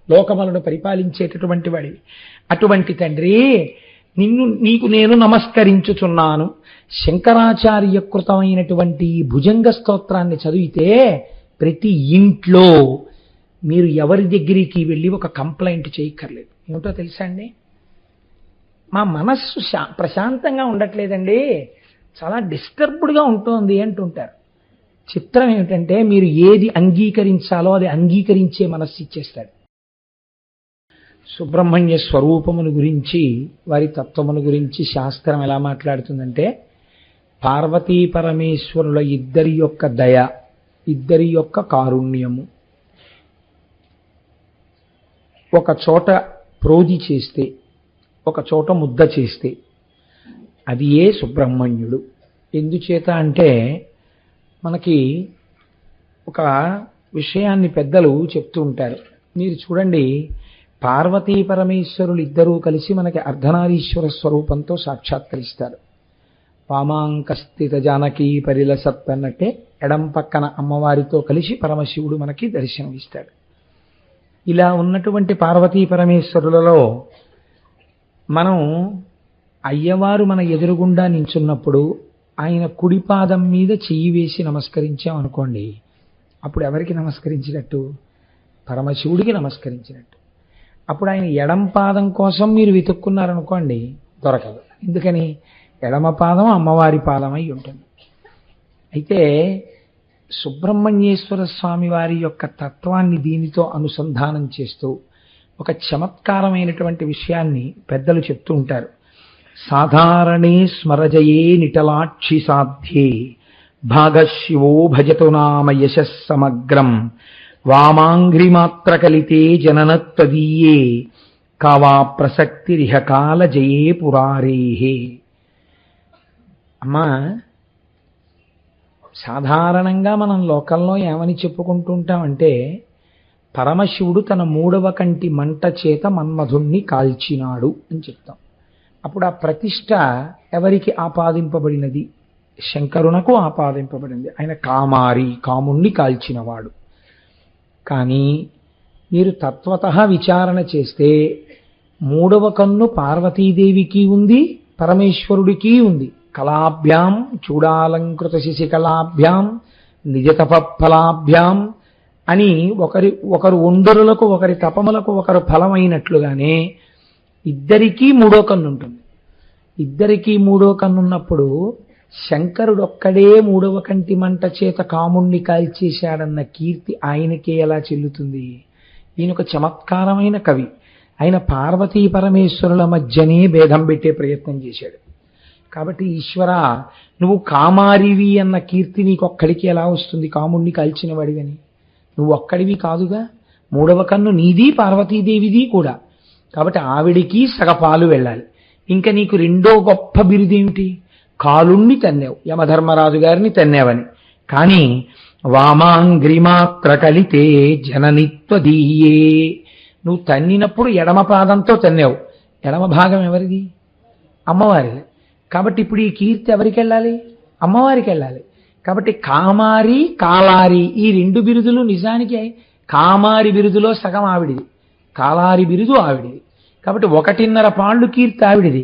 లోకములను పరిపాలించేటటువంటి వాడివి. అటువంటి తండ్రి నీకు నేను నమస్కరించుచున్నాను. శంకరాచార్య కృతమైనటువంటి భుజంగ స్తోత్రాన్ని చదివితే ప్రతి ఇంట్లో మీరు ఎవరి దగ్గరికి వెళ్ళి ఒక కంప్లైంట్ చేయక్కర్లేదు. ఏమిటో తెలుసా అండి, మా మనస్సు ప్రశాంతంగా ఉండట్లేదండి, చాలా డిస్టర్బ్డ్గా ఉంటుంది అంటుంటారు. చిత్రం ఏమిటంటే మీరు ఏది అంగీకరించాలో అది అంగీకరించే మనస్సు ఇచ్చేస్తాడు. సుబ్రహ్మణ్య స్వరూపమును గురించి, వారి తత్వమును గురించి శాస్త్రం ఎలా మాట్లాడుతుందంటే, పార్వతీ పరమేశ్వరుల ఇద్దరి యొక్క దయ, ఇద్దరి యొక్క కారుణ్యము ఒక చోట ప్రోది చేస్తే, ఒక చోట ముద్ద చేస్తే అది ఏ సుబ్రహ్మణ్యుడు. ఎందుచేత అంటే మనకి ఒక విషయాన్ని పెద్దలు చెప్తూ ఉంటారు. మీరు చూడండి, పార్వతీ పరమేశ్వరులు ఇద్దరూ కలిసి మనకి అర్ధనారీశ్వర స్వరూపంతో సాక్షాత్కరిస్తారు. వామాంకస్థిత జానకీ పరిలసత్ అన్నట్టే ఎడం పక్కన అమ్మవారితో కలిసి పరమశివుడు మనకి దర్శనమిస్తాడు. ఇలా ఉన్నటువంటి పార్వతీ పరమేశ్వరులలో మనం అయ్యవారు మన ఎదురుగుండా నించున్నప్పుడు ఆయన కుడి పాదం మీద చెయ్యి వేసి నమస్కరించామనుకోండి, అప్పుడు ఎవరికి నమస్కరించినట్టు? పరమశివుడికి నమస్కరించినట్టు. అప్పుడు ఆయన ఎడం పాదం కోసం మీరు వెతుక్కున్నారనుకోండి, దొరకదు. ఎందుకని? ఎడమ పాదం అమ్మవారి పాదం అయి ఉంటుంది. అయితే సుబ్రహ్మణ్యేశ్వర స్వామి వారి యొక్క తత్వాన్ని దీనితో అనుసంధానం చేస్తూ ఒక చమత్కారమైనటువంటి విషయాన్ని పెద్దలు చెప్తూ ఉంటారు. సాధారణే స్మరజయే నిటలాక్షి సాధ్యే భాగశివో భజతు నామ యశస్ సమగ్రం వామాంఘ్రిమాత్రకలితే జననత్వదీయే కావా ప్రసక్తిరిహ కాల జయే పురారేహే. అమ్మా, సాధారణంగా మనం లోకంలో ఏమని చెప్పుకుంటూ ఉంటామంటే, పరమశివుడు తన మూడవ కంటి మంట చేత మన్మధుణ్ణి కాల్చినాడు అని చెప్తాం. అప్పుడు ఆ ప్రతిష్ట ఎవరికి ఆపాదింపబడినది? శంకరునకు ఆపాదింపబడింది. ఆయన కామారి, కాముణ్ణి కాల్చినవాడు. కానీ మీరు తత్వతః విచారణ చేస్తే మూడవ కన్ను పార్వతీదేవికి ఉంది, పరమేశ్వరుడికి ఉంది. కళాభ్యాం చూడాలంకృత శిశికళాభ్యాం నిజతపఫలాభ్యాం అని ఒకరు ఒండరులకు, ఒకరి తపములకు ఒకరు ఫలమైనట్లుగానే ఇద్దరికీ మూడో కన్ను ఉంటుంది. ఇద్దరికీ మూడో కన్నున్నప్పుడు శంకరుడొక్కడే మూడవ కంటి మంట చేత కాముణ్ణి కాల్చేశాడన్న కీర్తి ఆయనకే ఎలా చెల్లుతుంది? ఈయన ఒక చమత్కారమైన కవి. ఆయన పార్వతీ పరమేశ్వరుల మధ్యనే భేదం పెట్టే ప్రయత్నం చేశాడు. కాబట్టి ఈశ్వర, నువ్వు కామారివి అన్న కీర్తి నీకొక్కడికి ఎలా వస్తుంది? కాముణ్ణి కాల్చిన వాడివని. నువ్వు ఒక్కడివి కాదుగా, మూడవ కన్ను నీది, పార్వతీదేవిది కూడా. కాబట్టి ఆవిడికి సగపాలు వెళ్ళాలి. ఇంకా నీకు రెండో గొప్ప బిరుదేమిటి? కాలుణ్ణి తన్నావు, యమధర్మరాజు గారిని తన్నావని. కానీ వామాంగ్రిమాత్ర కలితే జననిత్వదీయే, నువ్వు తన్నినప్పుడు ఎడమ పాదంతో తన్నావు. ఎడమ భాగం ఎవరిది? అమ్మవారిది. కాబట్టి ఇప్పుడు ఈ కీర్తి ఎవరికి వెళ్ళాలి? అమ్మవారికి వెళ్ళాలి. కాబట్టి కామారి, కాలారి ఈ రెండు బిరుదులు నిజానికి కామారి బిరుదులో సగం ఆవిడిది, కాలారి బిరుదు ఆవిడిది. కాబట్టి 1.5 పాళ్ళు కీర్తి ఆవిడిది,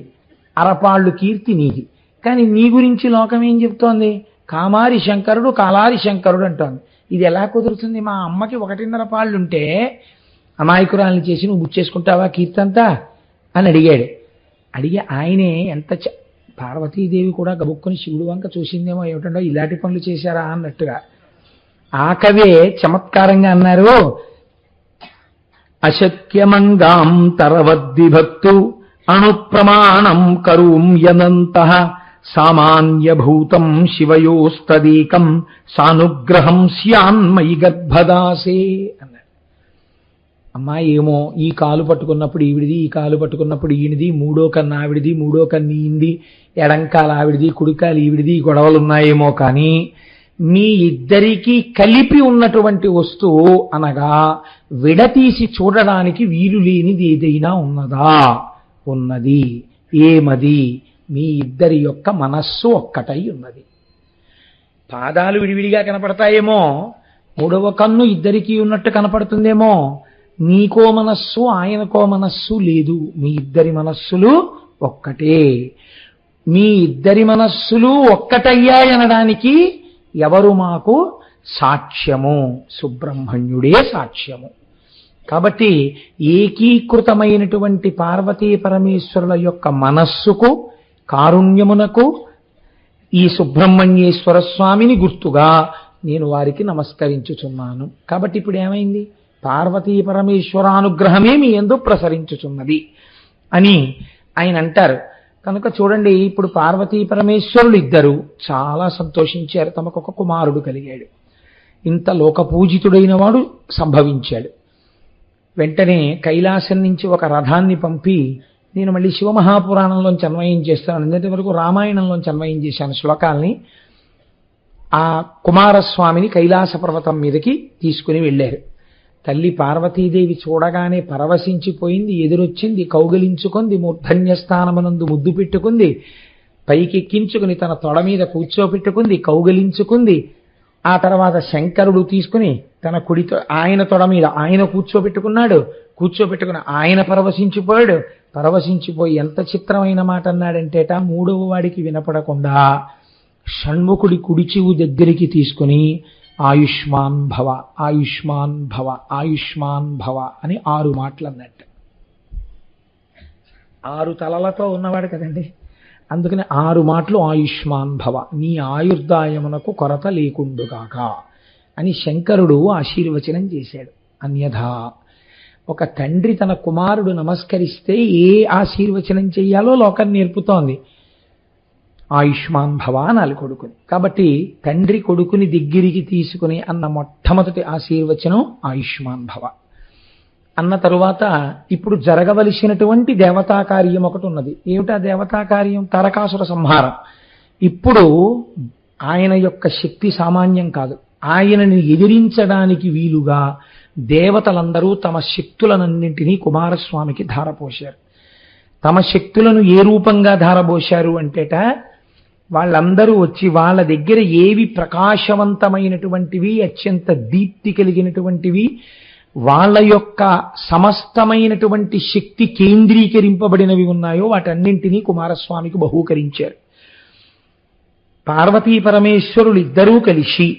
అరపాళ్ళు కీర్తి నీది. కానీ నీ గురించి లోకం ఏం చెప్తోంది? కామారి శంకరుడు, కాలారి శంకరుడు అంటోంది. ఇది ఎలా కుదురుతుంది? మా అమ్మకి 1.5 పాళ్ళుంటే అమాయకురాల్ని చేసి నువ్వు బుచ్చేసుకుంటావా కీర్తంతా అని అడిగాడు. అడిగి ఆయనే ఎంత పార్వతీదేవి కూడా గబుక్కుని శివుడు వంక చూసిందేమో, ఏమిటంటే ఇలాంటి పనులు చేశారా అన్నట్టుగా. ఆ కవే చమత్కారంగా అన్నారు, అశక్యమంగాం తరవద్విభక్తు అణుప్రమాణం కరూం యనంతః సామాన్యభూతం శివయోస్తదీకం సానుగ్రహం స్యాన్మయి గర్భదాసే అన్నాడు. అమ్మా ఏమో, ఈ కాలు పట్టుకున్నప్పుడు ఈవిడిది, ఈ కాలు పట్టుకున్నప్పుడు ఈయనది, మూడో కన్ను ఆవిడిది, మూడో కన్ను ఈంది, ఎడంకాలు ఆవిడిది, కుడికాలు ఈవిడిది, గొడవలు ఉన్నాయేమో. కానీ మీ ఇద్దరికీ కలిపి ఉన్నటువంటి వస్తువు అనగా విడతీసి చూడడానికి వీలు లేనిది ఏదైనా ఉన్నదా? ఉన్నది. ఏమది? మీ ఇద్దరి యొక్క మనస్సు ఒక్కటై ఉన్నది. పాదాలు విడివిడిగా కనపడతాయేమో, మూడవ కన్ను ఇద్దరికీ ఉన్నట్టు కనపడుతుందేమో, నీకో మనస్సు ఆయనకో మనస్సు లేదు, మీ ఇద్దరి మనస్సులు ఒక్కటే. మీ ఇద్దరి మనస్సులు ఒక్కటయ్యాయనడానికి ఎవరు మాకు సాక్ష్యము? సుబ్రహ్మణ్యుడే సాక్ష్యము. కాబట్టి ఏకీకృతమైనటువంటి పార్వతీ పరమేశ్వరుల యొక్క మనస్సుకు, కారుణ్యమునకు ఈ సుబ్రహ్మణ్యేశ్వర స్వామిని గుర్తుగా నేను వారికి నమస్కరించుచున్నాను. కాబట్టి ఇప్పుడు ఏమైంది? పార్వతీ పరమేశ్వరానుగ్రహమే మీ యందు ప్రసరించుచున్నది అని ఆయన అంటారు. కనుక చూడండి, ఇప్పుడు పార్వతీ పరమేశ్వరులు ఇద్దరు చాలా సంతోషించారు. తమకొక కుమారుడు కలిగాడు. ఇంత లోకపూజితుడైన వాడు సంభవించాడు. వెంటనే కైలాసం నుంచి ఒక రథాన్ని పంపి, నేను మళ్ళీ శివమహాపురాణంలోంచి అన్వయం చేస్తాను, నిన్నటి వరకు రామాయణంలోంచి అన్వయం చేశాను శ్లోకాల్ని. ఆ కుమారస్వామిని కైలాస పర్వతం మీదకి తీసుకుని వెళ్ళారు. తల్లి పార్వతీదేవి చూడగానే పరవశించిపోయింది, ఎదురొచ్చింది, కౌగిలించుకుంది, మూర్ధన్యస్థానమునందు ముద్దు పెట్టుకుంది, పైకెక్కించుకుని తన తొడ మీద కూర్చోపెట్టుకుంది, కౌగిలించుకుంది. ఆ తర్వాత శంకరుడు తీసుకుని తన కుడితో ఆయన తొడ మీద ఆయన కూర్చోపెట్టుకుని ఆయన పరవశించిపోయాడు. పరవశించిపోయి ఎంత చిత్రమైన మాట అన్నాడంటేట, మూడవ వాడికి వినపడకుండా షణ్ముఖుడి కుడి చెవు దగ్గరికి తీసుకుని ఆయుష్మాన్ భవ, ఆయుష్మాన్ భవ, ఆయుష్మాన్ భవ అని 6 మాటలు అన్నట్టు. 6 తలలతో ఉన్నవాడు కదండి, అందుకని 6 మాటలు ఆయుష్మాన్ భవ, నీ ఆయుర్దాయమునకు కొరత లేకుండుగాక అని శంకరుడు ఆశీర్వచనం చేశాడు. అన్యథా ఒక తండ్రి తన కుమారుడు నమస్కరిస్తే ఏ ఆశీర్వచనం చెయ్యాలో లోకం నేర్పుతోంది. ఆయుష్మాన్ భవ అనాలి కొడుకుని. కాబట్టి తండ్రి కొడుకుని దగ్గరికి తీసుకుని అన్న మొట్టమొదటి ఆశీర్వచనం ఆయుష్మాన్ భవ. అన్న తరువాత ఇప్పుడు జరగవలసినటువంటి దేవతా కార్యం ఒకటి ఉన్నది. ఏమిటా దేవతా కార్యం? తారకాసుర సంహారం. ఇప్పుడు ఆయన యొక్క శక్తి సామాన్యం కాదు. ఆయనని ఎదిరించడానికి వీలుగా దేవతలందరూ తమ శక్తులనన్నింటినీ కుమారస్వామికి ధారపోశారు. తమ శక్తులను ఏ రూపంగా ధారపోశారు అంటేట, వాళ్ళందరూ వచ్చి వాళ్ళ దగ్గర ఏవి ప్రకాశవంతమైనటువంటివి, అత్యంత దీప్తి కలిగినటువంటివి, వాళ్ళ యొక్క సమస్తమైనటువంటి శక్తి కేంద్రీకరింపబడినవి ఉన్నాయో వాటన్నింటినీ కుమారస్వామికి బహూకరించారు. పార్వతీ పరమేశ్వరులు ఇద్దరూ కలిసి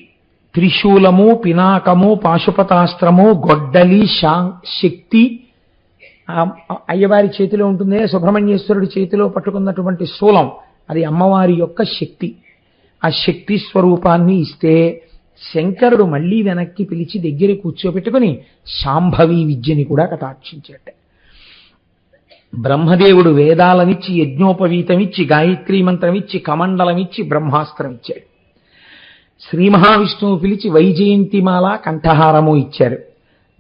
త్రిశూలము, పినాకము, పాశుపతాస్త్రము, గొడ్డలి, శక్తి అయ్యవారి చేతిలో ఉంటుంది, సుబ్రహ్మణ్యేశ్వరుడి చేతిలో పట్టుకున్నటువంటి శూలం అది అమ్మవారి యొక్క శక్తి. ఆ శక్తి స్వరూపాన్ని ఇస్తే శంకరుడు మళ్ళీ వెనక్కి పిలిచి దగ్గర కూర్చోబెట్టుకుని శాంభవి విద్యని కూడా కటాక్షించాట. బ్రహ్మదేవుడు వేదాలనిచ్చి, యజ్ఞోపవీతమిచ్చి, గాయత్రీ మంత్రమిచ్చి, కమండలమిచ్చి, బ్రహ్మాస్త్రం ఇచ్చాడు. శ్రీ మహావిష్ణువు పిలిచి వైజయంతిమాల కంఠహారము ఇచ్చారు.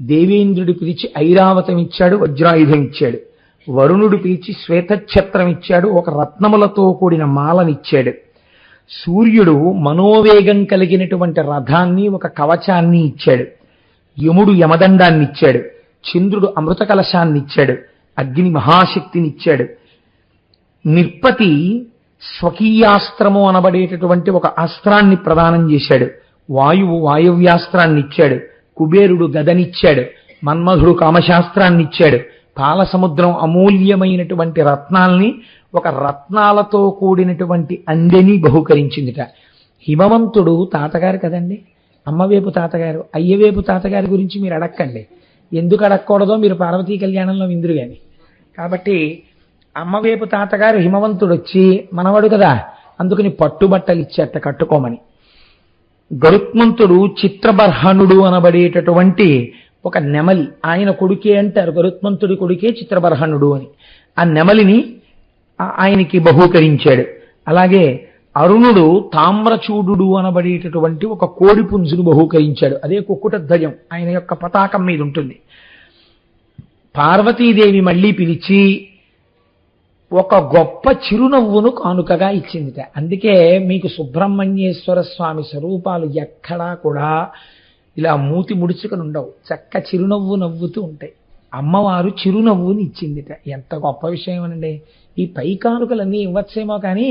దేవేంద్రుడు పిలిచి ఐరావతం ఇచ్చాడు, వజ్రాయుధం ఇచ్చాడు. వరుణుడు పిలిచి శ్వేతఛత్రం ఇచ్చాడు, ఒక రత్నములతో కూడిన మాలనిచ్చాడు. సూర్యుడు మనోవేగం కలిగినటువంటి రథాన్ని, ఒక కవచాన్ని ఇచ్చాడు. యముడు యమదండాన్ని ఇచ్చాడు. చంద్రుడు అమృత కలశాన్ని ఇచ్చాడు. అగ్ని మహాశక్తినిచ్చాడు. నిర్పతి స్వకీయాస్త్రము అనబడేటటువంటి ఒక అస్త్రాన్ని ప్రదానం చేశాడు. వాయువు వాయవ్యాస్త్రాన్ని ఇచ్చాడు. కుబేరుడు గదనిచ్చాడు. మన్మధుడు కామశాస్త్రాన్ని ఇచ్చాడు. పాలసముద్రం అమూల్యమైనటువంటి రత్నాల్ని, ఒక రత్నాలతో కూడినటువంటి అందెని బహుకరించిందిట. హిమవంతుడు తాతగారు కదండి, అమ్మవేపు తాతగారు. అయ్యవేపు తాతగారి గురించి మీరు అడక్కండి, ఎందుకు అడగకూడదో మీరు పార్వతీ కళ్యాణంలో విందురు గాని. కాబట్టి అమ్మవేపు తాతగారు హిమవంతుడు వచ్చి మనవడు కదా, అందుకని పట్టుబట్టలు ఇచ్చేట కట్టుకోమని. గరుత్మంతుడు చిత్రబర్హణుడు అనబడేటటువంటి ఒక నెమలి, ఆయన కొడుకే అంటారు, గరుత్మంతుడి కొడుకే చిత్రబర్హణుడు అని. ఆ నెమలిని ఆయనకి బహూకరించాడు. అలాగే అరుణుడు తామ్రచూడు అనబడేటటువంటి ఒక కోడి పుంజును బహూకరించాడు. అదే కుక్కుట ధ్వజం ఆయన యొక్క పతాకం మీద ఉంటుంది. పార్వతీదేవి మళ్ళీ పిలిచి ఒక గొప్ప చిరునవ్వును కానుకగా ఇచ్చిందిట. అందుకే మీకు సుబ్రహ్మణ్యేశ్వర స్వామి స్వరూపాలు ఎక్కడా కూడా ఇలా మూతి ముడుచుకొని ఉండవు, చక్క చిరునవ్వు నవ్వుతూ ఉంటాయి. అమ్మవారు చిరునవ్వుని ఇచ్చిందిట. ఎంత గొప్ప విషయం అనండి. ఈ పై కానుకలన్నీ ఇవ్వచ్చేమో కానీ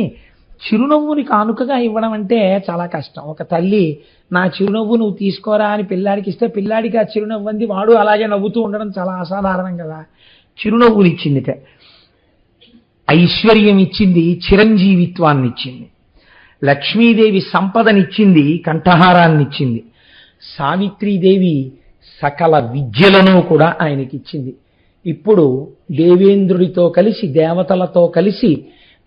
చిరునవ్వుని కానుకగా ఇవ్వడం అంటే చాలా కష్టం. ఒక తల్లి నా చిరునవ్వు నువ్వు తీసుకోరా అని పిల్లాడికి ఇస్తే పిల్లాడికి ఆ చిరునవ్వు అంది వాడు అలాగే నవ్వుతూ ఉండడం చాలా అసాధారణం కదా. చిరునవ్వుని ఇచ్చిందిట, ఐశ్వర్యం ఇచ్చింది, చిరంజీవిత్వాన్ని ఇచ్చింది, లక్ష్మీదేవి సంపదనిచ్చింది, కంఠహారాన్నిచ్చింది, సావిత్రీదేవి సకల విద్యలను కూడా ఆయనకిచ్చింది. ఇప్పుడు దేవేంద్రుడితో కలిసి దేవతలతో కలిసి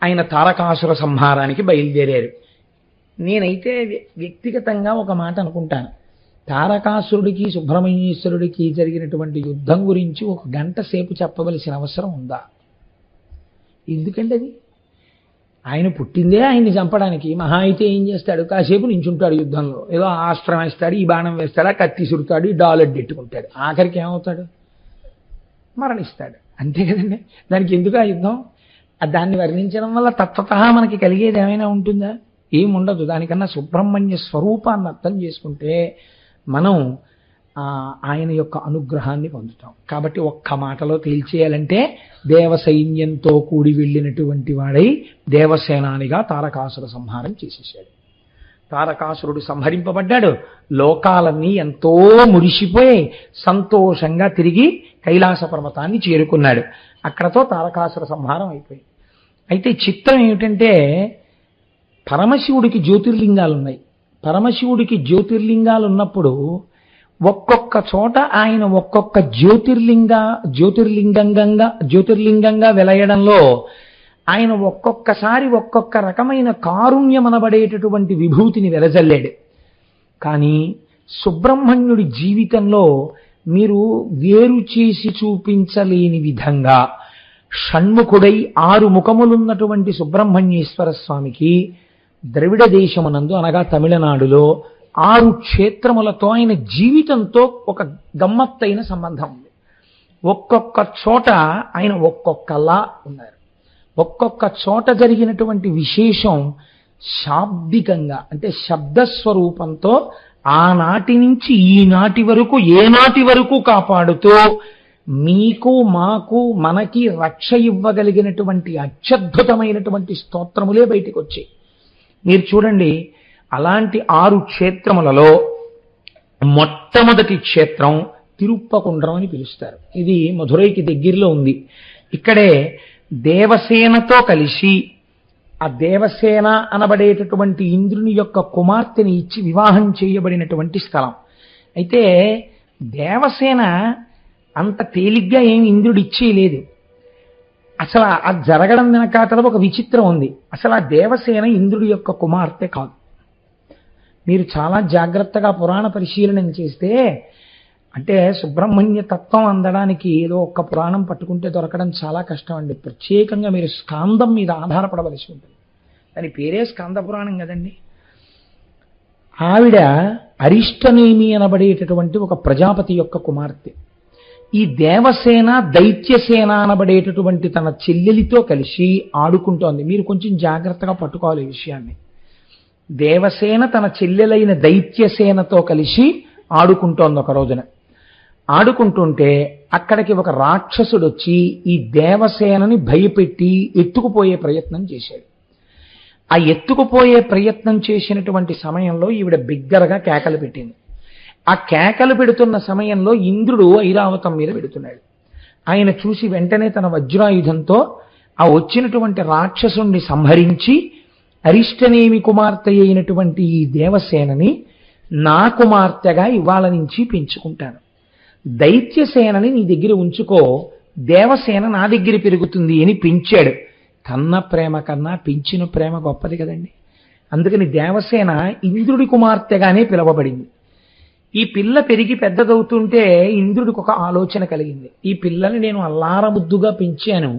ఆయన తారకాసుర సంహారానికి బయలుదేరారు. నేనైతే వ్యక్తిగతంగా ఒక మాట అనుకుంటాను, తారకాసురుడికి సుబ్రహ్మణ్యేశ్వరుడికి జరిగినటువంటి యుద్ధం గురించి 1 గంట సేపు చెప్పవలసిన అవసరం ఉందా? ఎందుకంటే అది ఆయన పుట్టిందే ఆయన్ని చంపడానికి. మహా అయితే ఏం చేస్తాడు, కాసేపు నించుంటాడు యుద్ధంలో, ఏదో ఆస్త్రం వేస్తాడు, ఈ బాణం వేస్తాడు, ఆ కత్తి సురుతాడు, ఈ డాలెడ్డెట్టుకుంటాడు, ఆఖరికి ఏమవుతాడు, మరణిస్తాడు. అంతే కదండి. దానికి ఎందుకు ఆ యుద్ధం? దాన్ని వర్ణించడం వల్ల తత్వత మనకి కలిగేది ఏమైనా ఉంటుందా? ఏముండదు. దానికన్నా సుబ్రహ్మణ్య స్వరూపాన్ని అర్థం చేసుకుంటే మనం ఆయన యొక్క అనుగ్రహాన్ని పొందుతాం. కాబట్టి ఒక్క మాటలో తేల్చేయాలంటే దేవసైన్యంతో కూడి వెళ్ళినటువంటి వాడై దేవసేనానిగా తారకాసుర సంహారం చేసేసాడు. తారకాసురుడు సంహరింపబడ్డాడు. లోకాలన్నీ ఎంతో మురిసిపోయి సంతోషంగా తిరిగి కైలాస పర్వతాన్ని చేరుకున్నాడు. అక్కడతో తారకాసుర సంహారం అయిపోయింది. అయితే చిత్రం ఏమిటంటే పరమశివుడికి జ్యోతిర్లింగాలు ఉన్నాయి. పరమశివుడికి జ్యోతిర్లింగాలు ఉన్నప్పుడు ఒక్కొక్క చోట ఆయన ఒక్కొక్క జ్యోతిర్లింగంగా వెలయడంలో ఆయన ఒక్కొక్కసారి ఒక్కొక్క రకమైన కారుణ్యమనబడేటటువంటి విభూతిని వెలజల్లాడు. కానీ సుబ్రహ్మణ్యుడి జీవితంలో మీరు వేరు చేసి చూపించలేని విధంగా షణ్ముఖుడై 6 ముఖములున్నటువంటి సుబ్రహ్మణ్యేశ్వర స్వామికి ద్రవిడ దేశమునందు అనగా తమిళనాడులో 6 క్షేత్రములతో ఆయన జీవితంతో ఒక గమ్మత్తైన సంబంధం ఉంది. ఒక్కొక్క చోట ఆయన ఒక్కొక్కలా ఉన్నారు. ఒక్కొక్క చోట జరిగినటువంటి విశేషం శాబ్దికంగా అంటే శబ్దస్వరూపంతో ఆనాటి నుంచి ఈనాటి వరకు ఏనాటి వరకు కాపాడుతూ మీకు మాకు మనకి రక్ష ఇవ్వగలిగినటువంటి అత్యద్భుతమైనటువంటి స్తోత్రములే బయటికి వచ్చాయి. మీరు చూడండి, అలాంటి 6 క్షేత్రములలో మొట్టమొదటి క్షేత్రం తిరుప్పకుండ్రం అని పిలుస్తారు. ఇది మధురైకి దగ్గరలో ఉంది. ఇక్కడే దేవసేనతో కలిసి ఆ దేవసేన అనబడేటటువంటి ఇంద్రుని యొక్క కుమార్తెని ఇచ్చి వివాహం చేయబడినటువంటి స్థలం. అయితే దేవసేన అంత తేలిగ్గా ఏమి ఇంద్రుడు ఇచ్చేయలేదు. అసలు అది జరగడం వెనకాతల ఒక విచిత్రం ఉంది. అసలు ఆ దేవసేన ఇంద్రుడి యొక్క కుమార్తె కాదు. మీరు చాలా జాగ్రత్తగా పురాణ పరిశీలన చేస్తే అంటే సుబ్రహ్మణ్య తత్వం అందడానికి ఏదో ఒక్క పురాణం పట్టుకుంటే దొరకడం చాలా కష్టం అండి. ప్రత్యేకంగా మీరు స్కాందం మీద ఆధారపడవలసి ఉంటుంది. దాని పేరే స్కాంద పురాణం కదండి. ఆవిడ అరిష్టనేమి అనబడేటటువంటి ఒక ప్రజాపతి యొక్క కుమార్తె. ఈ దేవసేన దైత్యసేన అనబడేటటువంటి తన చెల్లెలితో కలిసి ఆడుకుంటోంది. మీరు కొంచెం జాగ్రత్తగా పట్టుకోవాలి ఈ విషయాన్ని. దేవసేన తన చెల్లెలైన దైత్యసేనతో కలిసి ఆడుకుంటోంది. ఒక రోజున ఆడుకుంటుంటే అక్కడికి ఒక రాక్షసుడు వచ్చి ఈ దేవసేనని భయపెట్టి ఎత్తుకుపోయే ప్రయత్నం చేశాడు. ఆ ఎత్తుకుపోయే ప్రయత్నం చేసినటువంటి సమయంలో ఈవిడ బిగ్గరగా కేకలు పెట్టింది. ఆ కేకలు పెడుతున్న సమయంలో ఇంద్రుడు ఐరావతం మీద పెడుతున్నాడు. ఆయన చూసి వెంటనే తన వజ్రాయుధంతో ఆ వచ్చినటువంటి రాక్షసుణ్ణి సంహరించి అరిష్టనేమి కుమార్తె అయినటువంటి ఈ దేవసేనని నా కుమార్తెగా ఇవాళ నుంచి పెంచుకుంటాను. దైత్యసేనని నీ దగ్గర ఉంచుకో, దేవసేన నా దగ్గర పెరుగుతుంది అని పెంచాడు. కన్న ప్రేమ కన్నా పెంచిన ప్రేమ గొప్పది కదండి. అందుకని దేవసేన ఇంద్రుడి కుమార్తెగానే పిలువబడింది. ఈ పిల్ల పెరిగి పెద్దదవుతుంటే ఇంద్రుడికి ఒక ఆలోచన కలిగింది. ఈ పిల్లని నేను అల్లారముద్దుగా పెంచాను,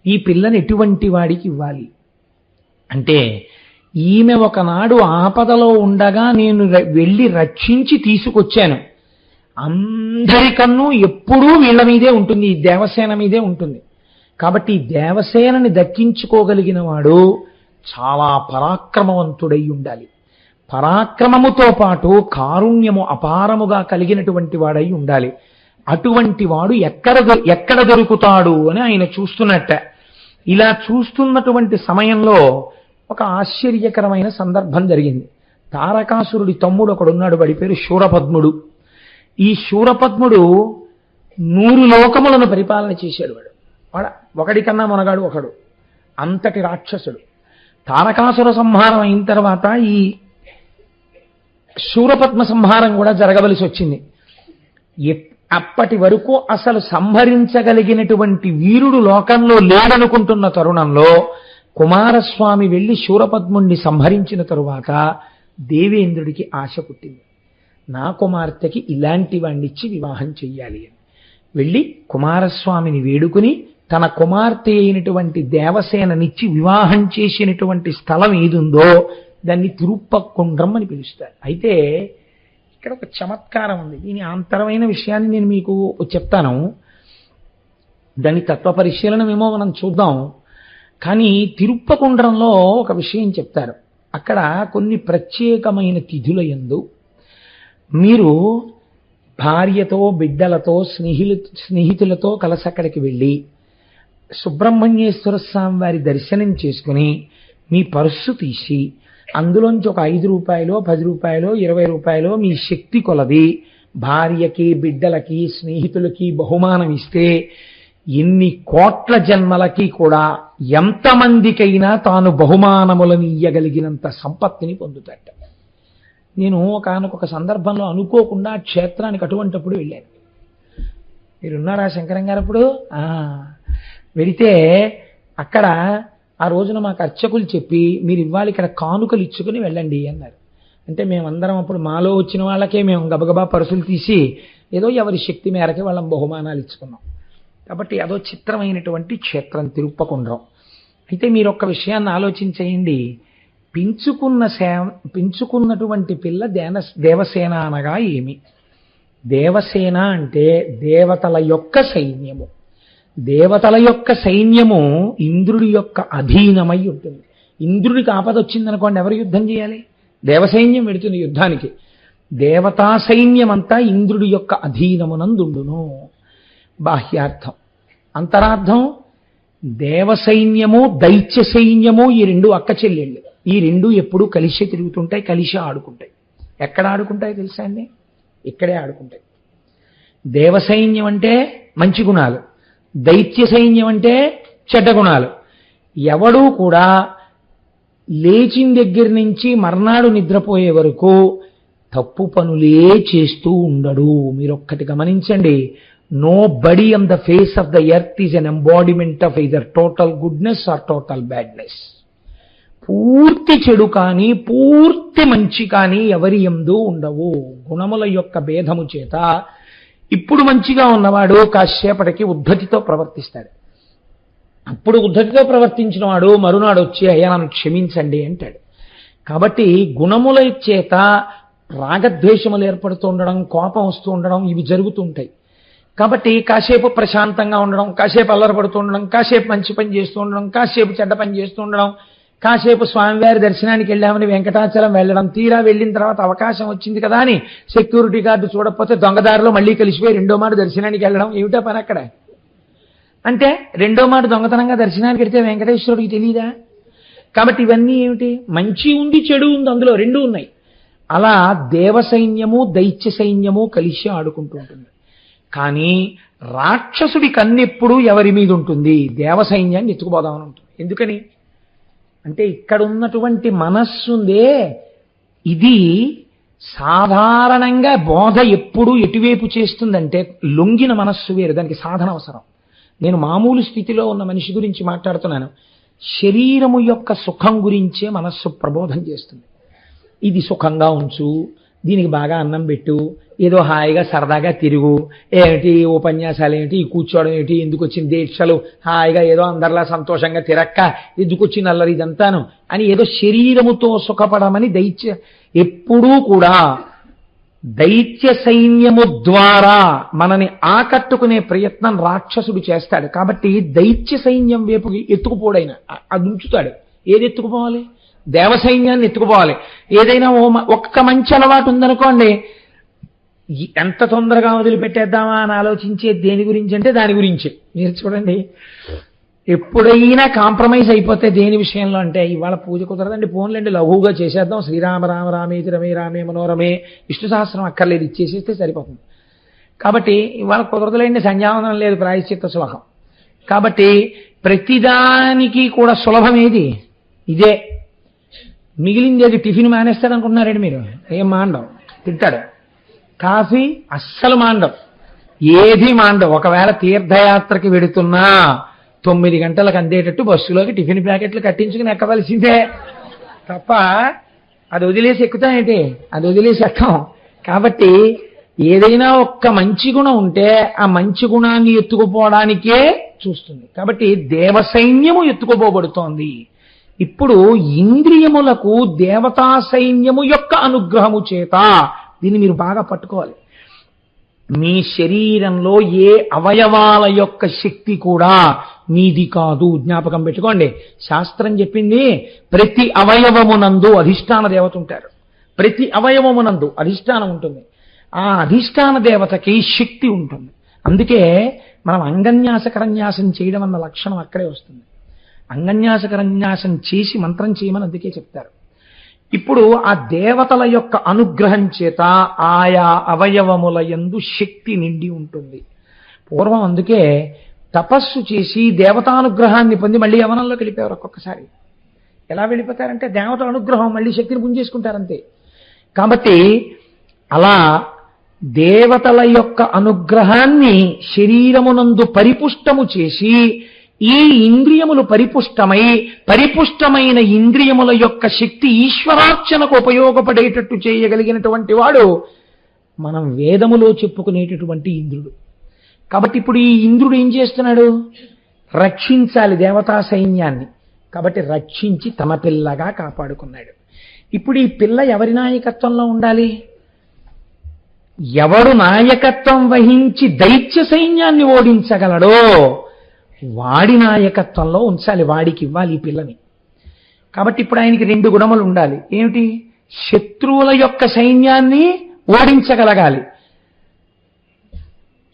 ఈ పిల్లని ఎటువంటి వాడికి ఇవ్వాలి అంటే, ఈమె ఒకనాడు ఆపదలో ఉండగా నేను వెళ్ళి రక్షించి తీసుకొచ్చాను. అందరికన్నూ ఎప్పుడూ వీళ్ళ మీదే ఉంటుంది, ఈ దేవసేన మీదే ఉంటుంది. కాబట్టి ఈ దేవసేనని దక్కించుకోగలిగిన వాడు చాలా పరాక్రమవంతుడై ఉండాలి. పరాక్రమముతో పాటు కారుణ్యము అపారముగా కలిగినటువంటి వాడై ఉండాలి. అటువంటి వాడు ఎక్కడ దొరుకుతాడు అని ఆయన చూస్తున్నట్ట. ఇలా చూస్తున్నటువంటి సమయంలో ఒక ఆశ్చర్యకరమైన సందర్భం జరిగింది. తారకాసురుడి తమ్ముడు ఒకడున్నాడు, వాడి పేరు శూరపద్ముడు. ఈ శూరపద్ముడు 100 లోకములను పరిపాలన చేశాడు. వాడు ఒకడికన్నా మొనగాడు ఒకడు, అంతటి రాక్షసుడు. తారకాసుర సంహారం అయిన తర్వాత ఈ శూరపద్మ సంహారం కూడా జరగవలసి వచ్చింది. అప్పటి వరకు అసలు సంహరించగలిగినటువంటి వీరుడు లోకంలో లేడనుకుంటున్న తరుణంలో కుమారస్వామి వెళ్లి శూరపద్ముణ్ణి సంహరించిన తరువాత దేవేంద్రుడికి ఆశ పుట్టింది. నా కుమార్తెకి ఇలాంటి వాణ్ణిచ్చి వివాహం చెయ్యాలి అని వెళ్ళి కుమారస్వామిని వేడుకుని తన కుమార్తె అయినటువంటి దేవసేననిచ్చి వివాహం చేసినటువంటి స్థలం ఏదుందో దాన్ని తిరుప్పకుండ్రం అని పిలుస్తారు. అయితే ఇక్కడ ఒక చమత్కారం ఉంది. దీని ఆంతరమైన విషయాన్ని నేను మీకు చెప్తాను. దాని తత్వ పరిశీలనమేమో మనం చూద్దాం. కానీ తిరుప్పకుండ్రంలో ఒక విషయం చెప్తారు. అక్కడ కొన్ని ప్రత్యేకమైన తిథుల యందు మీరు భార్యతో బిడ్డలతో స్నేహితులతో కలిసి అక్కడికి వెళ్ళి సుబ్రహ్మణ్యేశ్వర స్వామి వారి దర్శనం చేసుకుని మీ పర్సు తీసి అందులోంచి ఒక 5 రూపాయలు 10 రూపాయలు 20 రూపాయలు మీ శక్తి కొలది భార్యకి బిడ్డలకి స్నేహితులకి బహుమానం ఇస్తే ఎన్ని కోట్ల జన్మలకి కూడా ఎంతమందికైనా తాను బహుమానములను ఇయ్యగలిగినంత సంపత్తిని పొందుతాట. నేను ఒకానొక సందర్భంలో అనుకోకుండా క్షేత్రానికి అటువంటిప్పుడు వెళ్ళాను. మీరున్నారా శంకరం గారు? అప్పుడు వెళితే అక్కడ ఆ రోజున మాకు అర్చకులు చెప్పి మీరు ఇవ్వాలి ఇక్కడ కానుకలు ఇచ్చుకుని వెళ్ళండి అన్నారు. అంటే మేమందరం అప్పుడు మాలో వచ్చిన వాళ్ళకే మేము గబగబా పరుసులు తీసి ఏదో ఎవరి శక్తి మేరకి వాళ్ళం బహుమానాలు ఇచ్చుకున్నాం. కాబట్టి అదో చిత్రమైనటువంటి క్షేత్రం తిరుప్పకుండ్రం. అయితే మీరు ఒక్క విషయాన్ని ఆలోచించేయండి. పెంచుకున్నటువంటి పిల్ల దేవసేన అనగా ఏమి? దేవసేన అంటే దేవతల యొక్క సైన్యము. దేవతల యొక్క సైన్యము ఇంద్రుడి యొక్క అధీనమై ఉంటుంది. ఇంద్రుడికి ఆపద వచ్చిందనుకోండి, ఎవరు యుద్ధం చేయాలి? దేవసైన్యం వెడుతుంది యుద్ధానికి. దేవతా సైన్యమంతా ఇంద్రుడి యొక్క అధీనమునందుండును. బాహ్యార్థం. అంతరార్థం, దేవసైన్యము దైత్య సైన్యము ఈ 2 అక్క చెల్లెళ్ళు. ఈ 2 ఎప్పుడూ కలిసి తిరుగుతుంటాయి, కలిసి ఆడుకుంటాయి. ఎక్కడ ఆడుకుంటాయి తెలుసా అండి? ఇక్కడే ఆడుకుంటాయి. దేవసైన్యం అంటే మంచి గుణాలు, దైత్య సైన్యం అంటే చెడ్డ గుణాలు. ఎవడూ కూడా లేచిన దగ్గర నుంచి మర్నాడు నిద్రపోయే వరకు తప్పు పనులే చేస్తూ ఉండడు. మీరొక్కటి గమనించండి. Nobody on the face of the earth is an embodiment of either total goodness or total badness. పూర్తి చెడు కానీ పూర్తి మంచి కానీ ఎవరి యందు ఉండవు. గుణముల యొక్క భేదము చేత ఇప్పుడు మంచిగా ఉన్నవాడు కాసేపటికి ఉద్ధతితో ప్రవర్తిస్తాడు. అప్పుడు ఉద్ధతితో ప్రవర్తించిన వాడు మరునాడు వచ్చి అయ్యా నన్ను క్షమించండి అంటాడు. కాబట్టి గుణముల చేత రాగద్వేషములు ఏర్పడుతూ ఉండడం, కోపం వస్తూ ఉండడం ఇవి జరుగుతుంటాయి. కాబట్టి కాసేపు ప్రశాంతంగా ఉండడం, కాసేపు అల్లరపడుతూ ఉండడం, కాసేపు మంచి పని చేస్తూ ఉండడం, కాసేపు చెడ్డ పని చేస్తూ ఉండడం, కాసేపు స్వామివారి దర్శనానికి వెళ్ళామని వెంకటాచలం వెళ్ళడం, తీరా వెళ్ళిన తర్వాత అవకాశం వచ్చింది కదా అని సెక్యూరిటీ గార్డు చూడకపోతే దొంగదారిలో మళ్ళీ కలిసిపోయి 2వ మాట దర్శనానికి వెళ్ళడం. ఏమిటో పని అక్కడ? అంటే 2వ మాట దొంగతనంగా దర్శనానికి వెళ్తే వెంకటేశ్వరుడికి తెలియదా? కాబట్టి ఇవన్నీ ఏమిటి? మంచి ఉంది, చెడు ఉంది, అందులో 2 ఉన్నాయి. అలా దేవసైన్యము దైత్య సైన్యము కలిసి ఆడుకుంటూ ఉంటుంది. కానీ రాక్షసుడి కన్నెప్పుడు ఎవరి మీద ఉంటుంది? దేవసైన్యాన్ని ఎత్తుకుపోదామని ఉంటుంది. ఎందుకని అంటే ఇక్కడ ఉన్నటువంటి మనస్సుందే, ఇది సాధారణంగా బోధ ఎప్పుడు ఎటువైపు చేస్తుందంటే లొంగిన మనస్సు వేరు, దానికి సాధన అవసరం. నేను మామూలు స్థితిలో ఉన్న మనిషి గురించి మాట్లాడుతున్నాను. శరీరము యొక్క సుఖం గురించే మనస్సు ప్రబోధం చేస్తుంది. ఇది సుఖంగా ఉంచు, దీనికి బాగా అన్నం పెట్టు, ఏదో హాయిగా సరదాగా తిరుగు, ఏమిటి ఉపన్యాసాలు ఏమిటి, కూర్చోవడం ఏమిటి, ఎందుకు వచ్చిన దీక్షలు, హాయిగా ఏదో అందరిలా సంతోషంగా తిరక్క, ఎందుకు వచ్చిన అల్లరి ఇదంతాను అని ఏదో శరీరముతో సుఖపడమని ఎప్పుడూ కూడా దైత్య సైన్యము ద్వారా మనని ఆకట్టుకునే ప్రయత్నం రాక్షసుడు చేస్తాడు. కాబట్టి దైత్య సైన్యం వైపు ఎత్తుకుపోడైన అది ఉంచుతాడు. ఏది ఎత్తుకుపోవాలి? దేవసైన్యాన్ని ఎత్తుకుపోవాలి. ఏదైనా ఒక్క మంచి అలవాటు ఉందనుకోండి, ఎంత తొందరగా వదిలిపెట్టేద్దామా అని ఆలోచించే దేని గురించి అంటే దాని గురించి. మీరు చూడండి, ఎప్పుడైనా కాంప్రమైజ్ అయిపోతే దేని విషయంలో అంటే ఇవాళ పూజ కుదరదండి, ఫోన్లండి లఘువుగా చేసేద్దాం, శ్రీరామ రామ రామేతి రమే రామే మనోరమే, విష్ణు సహస్రం అక్కర్లేదు, ఇచ్చేసేస్తే సరిపోతుంది. కాబట్టి ఇవాళ కుదరదులేండి, సంధ్యావందనం లేదు, ప్రాయశ్చిత్త శ్లోకం. కాబట్టి ప్రతిదానికి కూడా సులభం ఏది? ఇదే. మిగిలింది అది టిఫిన్ మానేస్తాడు అనుకుంటున్నారండి మీరు? ఏం మాండవు, తింటాడు. కాఫీ అస్సలు మాండవు, ఏది మాండవు. ఒకవేళ తీర్థయాత్రకి వెడుతున్నా 9 గంటలకు అందేటట్టు బస్సులోకి టిఫిన్ ప్యాకెట్లు కట్టించుకుని ఎక్కవలసిందే తప్ప అది వదిలేసి ఎక్కుతాయేంటి? అది వదిలేసి ఎక్కం. కాబట్టి ఏదైనా ఒక్క మంచి గుణం ఉంటే ఆ మంచి గుణాన్ని ఎత్తుకుపోవడానికే చూస్తుంది. కాబట్టి దేవసైన్యము ఎత్తుకుపోబడుతోంది. ఇప్పుడు ఇంద్రియములకు దేవతా సైన్యము యొక్క అనుగ్రహము చేత, దీన్ని మీరు బాగా పట్టుకోవాలి. మీ శరీరంలో ఏ అవయవాల యొక్క శక్తి కూడా మీది కాదు, జ్ఞాపకం పెట్టుకోండి. శాస్త్రం చెప్పింది ప్రతి అవయవమునందు అధిష్టాన దేవత ఉంటారు. ప్రతి అవయవమునందు అధిష్టానం ఉంటుంది. ఆ అధిష్టాన దేవతకి శక్తి ఉంటుంది. అందుకే మనం అంగన్యాసకరన్యాసం చేయడం అన్న లక్షణం అక్కడే వస్తుంది. అంగన్యాసకరన్యాసం చేసి మంత్రం చేయమని అందుకే చెప్తారు. ఇప్పుడు ఆ దేవతల యొక్క అనుగ్రహం చేత ఆయా అవయవముల యందు శక్తి నిండి ఉంటుంది. పూర్వం అందుకే తపస్సు చేసి దేవతానుగ్రహాన్ని పొంది మళ్ళీ యవనంలోకి వెళ్ళిపోయారు. ఒక్కొక్కసారి ఎలా వెళ్ళిపోతారంటే దేవతల అనుగ్రహం, మళ్ళీ శక్తిని పుంజేసుకుంటారంతే. కాబట్టి అలా దేవతల యొక్క అనుగ్రహాన్ని శరీరమునందు పరిపుష్టము చేసి ఈ ఇంద్రియములు పరిపుష్టమైన ఇంద్రియముల యొక్క శక్తి ఈశ్వరార్చనకు ఉపయోగపడేటట్టు చేయగలిగినటువంటి వాడు మనం వేదములో చెప్పుకునేటటువంటి ఇంద్రుడు. కాబట్టి ఇప్పుడు ఈ ఇంద్రుడు ఏం చేస్తున్నాడు? రక్షించాలి దేవతా సైన్యాన్ని. కాబట్టి రక్షించి తమ పిల్లగా కాపాడుకున్నాడు. ఇప్పుడు ఈ పిల్ల ఎవరి నాయకత్వంలో ఉండాలి? ఎవడు నాయకత్వం వహించి దైత్య సైన్యాన్ని ఓడించగలడో వాడి నాయకత్వంలో ఉంచాలి, వాడికి ఇవ్వాలి ఈ పిల్లని. కాబట్టి ఇప్పుడు ఆయనకి 2 గుణములు ఉండాలి. ఏమిటి? శత్రువుల యొక్క సైన్యాన్ని ఓడించగలగాలి,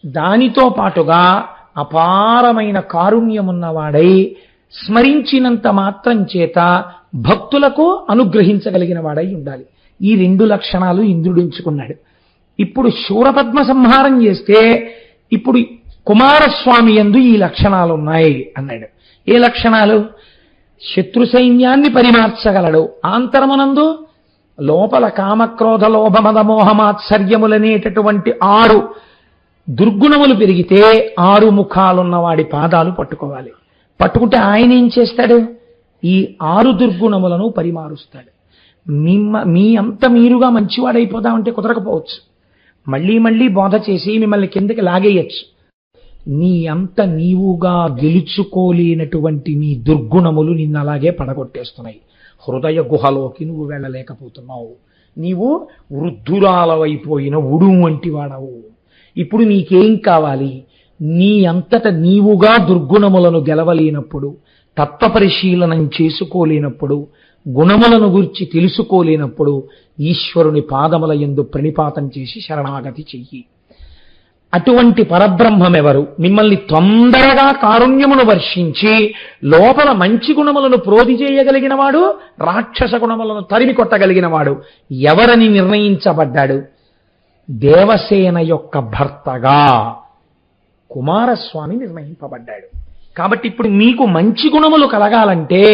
దానితో పాటుగా అపారమైన కారుణ్యమున్నవాడై స్మరించినంత మాత్రం చేత భక్తులకు అనుగ్రహించగలిగిన వాడై ఉండాలి. ఈ 2 లక్షణాలు ఇంద్రుడించుకున్నాడు. ఇప్పుడు శూరపద్మ సంహారం చేస్తే ఇప్పుడు కుమారస్వామి యందు ఈ లక్షణాలు ఉన్నాయి అన్నాడు. ఏ లక్షణాలు? శత్రు సైన్యాన్ని పరిమార్చగలడు. ఆంతరమునందు లోపల కామక్రోధ లోభమద మోహమాత్సర్యములనేటటువంటి 6 దుర్గుణములు పెరిగితే 6 ముఖాలున్న వాడి పాదాలు పట్టుకోవాలి. పట్టుకుంటే ఆయన ఏం చేస్తాడు? ఈ 6 దుర్గుణములను పరిమారుస్తాడు. మీ అంత మీరుగా మంచివాడైపోదామంటే కుదరకపోవచ్చు. మళ్ళీ మళ్ళీ బోధ చేసి మిమ్మల్ని కిందకి లాగేయచ్చు. నీ అంత నీవుగా గెలుచుకోలేనటువంటి నీ దుర్గుణములు నిన్ను అలాగే పడగొట్టేస్తున్నాయి. హృదయ గుహలోకి నువ్వు వెళ్ళలేకపోతున్నావు. నీవు వృద్ధురాలవైపోయిన ఉడుము వంటి వాడవు. ఇప్పుడు నీకేం కావాలి? నీ అంతట నీవుగా దుర్గుణములను గెలవలేనప్పుడు, తత్వపరిశీలనం చేసుకోలేనప్పుడు, గుణములను గురించి తెలుసుకోలేనప్పుడు ఈశ్వరుని పాదముల యందు ప్రణిపాతం చేసి శరణాగతి చెయ్యి. అటువంటి పరబ్రహ్మమెవరు? మిమ్మల్ని తొందరగా కారుణ్యమును వర్షించి లోపల మంచి గుణములను ప్రోధి చేయగలిగిన వాడు, రాక్షస గుణములను తరిమి కొట్టగలిగిన వాడు ఎవరని నిర్ణయించబడ్డాడు? దేవసేన యొక్క భర్తగా కుమారస్వామి నిర్ణయింపబడ్డాడు. కాబట్టి ఇప్పుడు మీకు మంచి గుణములు కలగాలంటే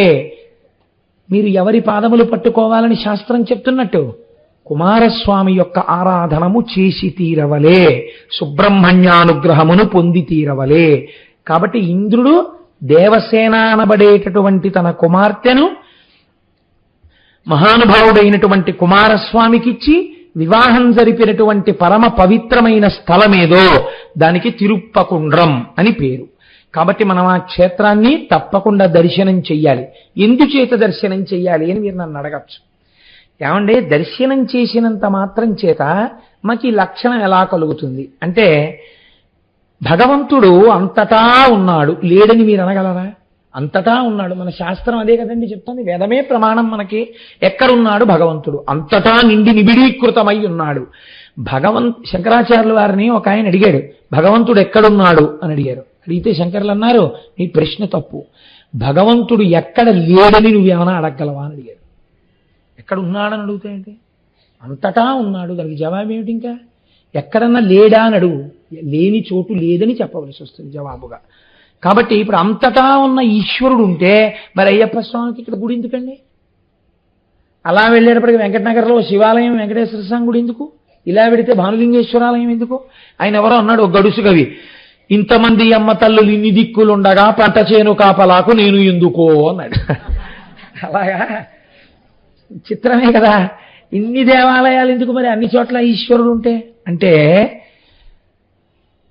మీరు ఎవరి పాదములు పట్టుకోవాలని శాస్త్రం చెప్తున్నట్టు? కుమారస్వామి యొక్క ఆరాధనము చేసి తీరవలే, సుబ్రహ్మణ్యానుగ్రహమును పొంది తీరవలే. కాబట్టి ఇంద్రుడు దేవసేన అనబడేటటువంటి తన కుమార్తెను మహానుభావుడైనటువంటి కుమారస్వామికిచ్చి వివాహం జరిపినటువంటి పరమ పవిత్రమైన స్థలమేదో దానికి తిరుప్పకుండ్రం అని పేరు. కాబట్టి మనం ఆ క్షేత్రాన్ని తప్పకుండా దర్శనం చెయ్యాలి. ఎందుచేత దర్శనం చెయ్యాలి అని మీరు నన్ను అడగచ్చు. ఏమంటే దర్శనం చేసినంత మాత్రం చేత మాకు ఈ లక్షణం ఎలా కలుగుతుంది అంటే, భగవంతుడు అంతటా ఉన్నాడు లేడని మీరు అనగలరా? అంతటా ఉన్నాడు. మన శాస్త్రం అదే కదండి చెప్తుంది. వేదమే ప్రమాణం మనకి. ఎక్కడున్నాడు భగవంతుడు? అంతటా నిండి నిబిడీకృతమై ఉన్నాడు. శంకరాచార్యుల వారిని ఒక ఆయన అడిగాడు, భగవంతుడు ఎక్కడున్నాడు అని అడిగారు. అడిగితే శంకర్లు అన్నారు, నీ ప్రశ్న తప్పు. భగవంతుడు ఎక్కడ లేడని నువ్వేమైనా అడగగలవా అని అడిగారు. ఎక్కడ ఉన్నాడని అడుగుతాయంటే అంతటా ఉన్నాడు. దానికి జవాబు ఏమిటి? ఇంకా ఎక్కడన్నా లేడా అని అడుగు. లేని చోటు లేదని చెప్పవలసి వస్తుంది జవాబుగా. కాబట్టి ఇప్పుడు అంతటా ఉన్న ఈశ్వరుడు ఉంటే మరి అయ్యప్ప స్వామికి ఇక్కడ గుడి ఎందుకండి? అలా వెళ్ళేటప్పటికి వెంకటనగర్లో శివాలయం, వెంకటేశ్వర స్వామి గుడి ఎందుకు? ఇలా వెడితే భానులింగేశ్వరాలయం ఎందుకు? ఆయన ఎవరో అన్నాడు, ఒక గడుసు కవి, ఇంతమంది అమ్మ తల్లులు ఇన్ని దిక్కులుండగా పంట చేను కాపలాకు నేను ఎందుకో అన్నాడు. అలాగా చిత్రమే కదా. ఇన్ని దేవాలయాలు ఎందుకు మరి అన్ని చోట్ల ఈశ్వరుడు ఉంటే? అంటే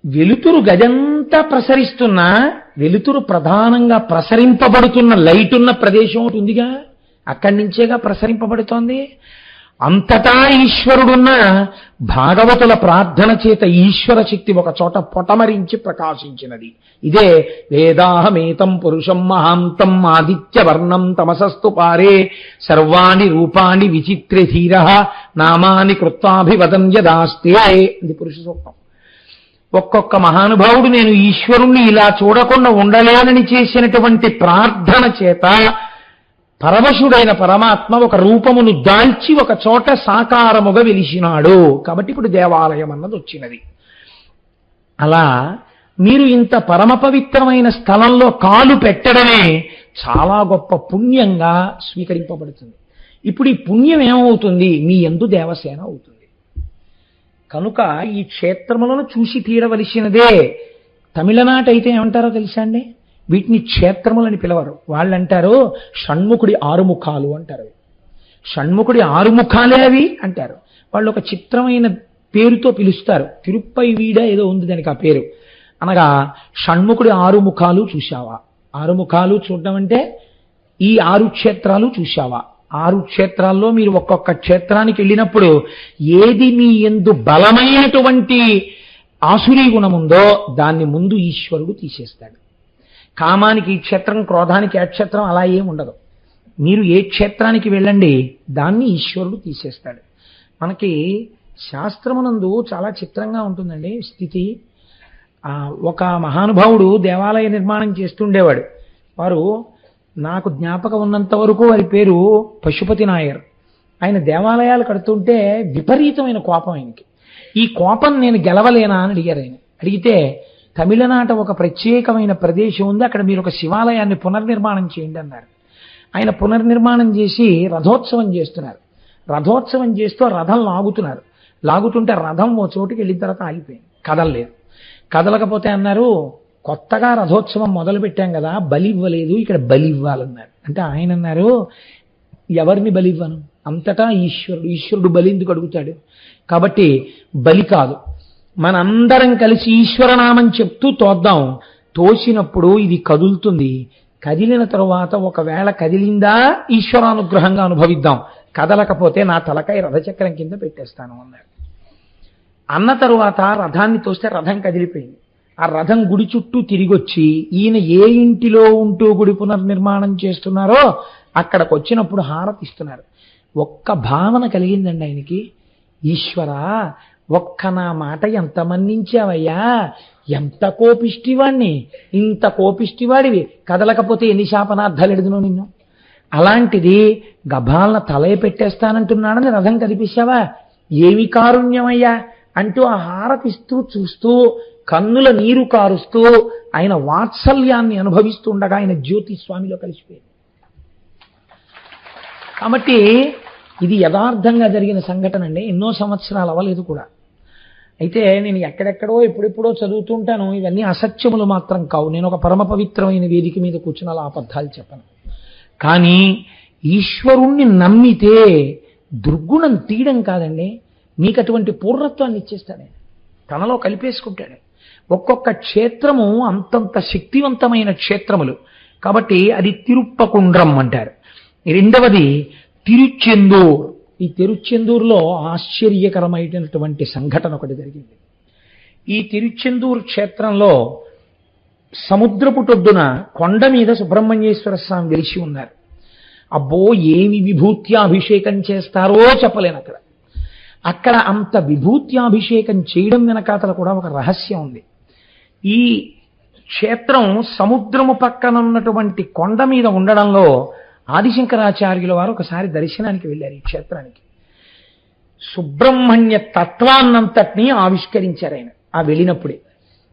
వెలుతురు గదంతా ప్రసరిస్తున్నా వెలుతురు ప్రధానంగా ప్రసరింపబడుతున్న లైట్ ఉన్న ప్రదేశం ఒకటి ఉందిగా, అక్కడి నుంచేగా ప్రసరింపబడుతోంది. అంతటా ఈశ్వరుడున్న భాగవతుల ప్రార్థన చేత ఈశ్వర శక్తి ఒక చోట పొటమరించి ప్రకాశించినది. ఇదే వేదాహమేతం పురుషం మహాంతం ఆదిత్యవర్ణం తమసస్తు పారే సర్వాణి రూపాణి విచిత్రే ధీర నామాని కృత్వాభివదన్ యదాస్తే. ఇది పురుష సూక్తం. ఒక్కొక్క మహానుభావుడు నేను ఈశ్వరుణ్ణి ఇలా చూడకుండా ఉండలేనని చేసినటువంటి ప్రార్థన చేత పరమశుడైన పరమాత్మ ఒక రూపమును దాల్చి ఒక చోట సాకారముగా వెలిసినాడు. కాబట్టి ఇప్పుడు దేవాలయం అన్నది వచ్చినది. అలా మీరు ఇంత పరమ పవిత్రమైన స్థలంలో కాలు పెట్టడమే చాలా గొప్ప పుణ్యంగా స్వీకరింపబడుతుంది. ఇప్పుడు ఈ పుణ్యం ఏమవుతుంది? మీ యందు దేవసేన అవుతుంది. కనుక ఈ క్షేత్రములను చూసి తీరవలసినదే. తమిళనాటైతే ఏమంటారో తెలుసా అండి? వీటిని క్షేత్రములని పిలవరు. వాళ్ళంటారు షణ్ముఖుడి ఆరుముఖాలు అంటారు. షణ్ముఖుడి ఆరుముఖాలే అవి అంటారు. వాళ్ళు ఒక చిత్రమైన పేరుతో పిలుస్తారు. తిరుప్పై వీడ ఏదో ఉంది దానికి ఆ పేరు. అనగా షణ్ముఖుడి ఆరుముఖాలు చూశావా? ఆరుముఖాలు చూడడం అంటే ఈ 6 క్షేత్రాలు చూశావా? 6 క్షేత్రాల్లో మీరు ఒక్కొక్క క్షేత్రానికి వెళ్ళినప్పుడు ఏది మీ యందు బలమైనటువంటి ఆసురీ గుణం ఉందో దాన్ని ముందు ఈశ్వరుడు తీసేస్తాడు. కామానికి ఈ క్షేత్రం, క్రోధానికి ఆ క్షేత్రం, అలా ఏం ఉండదు. మీరు ఏ క్షేత్రానికి వెళ్ళండి దాన్ని ఈశ్వరుడు తీసేస్తాడు. మనకి శాస్త్రమునందు చాలా చిత్రంగా ఉంటుందండి స్థితి. ఒక మహానుభావుడు దేవాలయ నిర్మాణం చేస్తుండేవాడు. వారు నాకు జ్ఞాపకం ఉన్నంత వరకు వారి పేరు పశుపతి నాయర్. ఆయన దేవాలయాలు కడుతుంటే విపరీతమైన కోపం ఆయనకి. ఈ కోపం నేను గెలవలేనా అని అడిగారు ఆయన. అడిగితే తమిళనాట ఒక ప్రత్యేకమైన ప్రదేశం ఉంది, అక్కడ మీరు ఒక శివాలయాన్ని పునర్నిర్మాణం చేయండి అన్నారు. ఆయన పునర్నిర్మాణం చేసి రథోత్సవం చేస్తున్నారు. రథోత్సవం చేస్తూ రథం లాగుతున్నారు. లాగుతుంటే రథం ఓ చోటుకి వెళ్ళిన తర్వాత ఆగిపోయింది, కదలలేదు. కదలకపోతే అన్నారు, కొత్తగా రథోత్సవం మొదలు పెట్టాం కదా, బలి ఇవ్వలేదు, ఇక్కడ బలి ఇవ్వాలన్నారు. అంటే ఆయన అన్నారు, ఎవరిని బలి ఇవ్వను? అంతటా ఈశ్వరుడు బలి ఎందుకు అడుగుతాడు? కాబట్టి బలి కాదు, మనందరం కలిసి ఈశ్వరనామం చెప్తూ తోద్దాం. తోసినప్పుడు ఇది కదులుతుంది. కదిలిన తరువాత ఒకవేళ కదిలిందా ఈశ్వరానుగ్రహంగా అనుభవిద్దాం, కదలకపోతే నా తలకాయ రథచక్రం కింద పెట్టేస్తాను అన్నాడు. అన్న తరువాత రథాన్ని తోస్తే రథం కదిలిపోయింది. ఆ రథం గుడి చుట్టూ తిరిగొచ్చి ఈయన ఏ ఇంటిలో ఉంటూ గుడి పునర్నిర్మాణం చేస్తున్నారో అక్కడికి వచ్చినప్పుడు హారతిస్తున్నారు. ఒక్క భావన కలిగిందండి ఆయనకి, ఈశ్వరా ఒక్క నా మాట ఎంత మన్నించావయ్యా, ఎంత కోపిష్టివాణ్ణి, ఇంత కోపిష్టివాడివి, కదలకపోతే ఎన్ని శాపనార్థాలు ఎడుదునో నిన్ను. అలాంటిది గభాలన తలయ పెట్టేస్తానంటున్నాడని రథం కదిపిస్తావా, ఏమి కారుణ్యమయ్యా అంటూ ఆ హారతిస్తూ చూస్తూ కన్నుల నీరు కారుస్తూ ఆయన వాత్సల్యాన్ని అనుభవిస్తూ ఉండగా ఆయన జ్యోతి స్వామిలో కలిసిపోయింది. కాబట్టి ఇది యథార్థంగా జరిగిన సంఘటన అండి. ఎన్నో సంవత్సరాలు అవ్వలేదు కూడా. అయితే నేను ఎక్కడెక్కడో ఎప్పుడెప్పుడో చదువుతుంటాను. ఇవన్నీ అసత్యములు మాత్రం కావు. నేను ఒక పరమ పవిత్రమైన వేదిక మీద కూర్చుని అలా అబద్ధాలు చెప్పను. కానీ ఈశ్వరుణ్ణి నమ్మితే దుర్గుణం తీయడం కాదండి, మీకు అటువంటి పూర్ణత్వాన్ని ఇచ్చేస్తాడే, తనలో కలిపేసుకుంటాడు. ఒక్కొక్క క్షేత్రము అంతంత శక్తివంతమైన క్షేత్రములు. కాబట్టి అది తిరుప్పకుండ్రం అంటారు. రెండవది తిరుచెందూర్. ఈ తిరుచెందూరులో ఆశ్చర్యకరమైనటువంటి సంఘటన ఒకటి జరిగింది. ఈ తిరుచెందూరు క్షేత్రంలో సముద్రపుటొడ్డున కొండ మీద సుబ్రహ్మణ్యేశ్వర స్వామి వెలిసి ఉన్నారు. అబ్బో ఏమి విభూత్యాభిషేకం చేస్తారో చెప్పలేను. అక్కడ అంత విభూత్యాభిషేకం చేయడం వెనకాతల కూడా ఒక రహస్యం ఉంది. ఈ క్షేత్రం సముద్రము పక్కన ఉన్నటువంటి కొండ మీద ఉండడంలో ఆదిశంకరాచార్యుల వారు ఒకసారి దర్శనానికి వెళ్ళారు ఈ క్షేత్రానికి. సుబ్రహ్మణ్య తత్వాన్నంతటినీ ఆవిష్కరించారు ఆయన ఆ వెళ్ళినప్పుడే.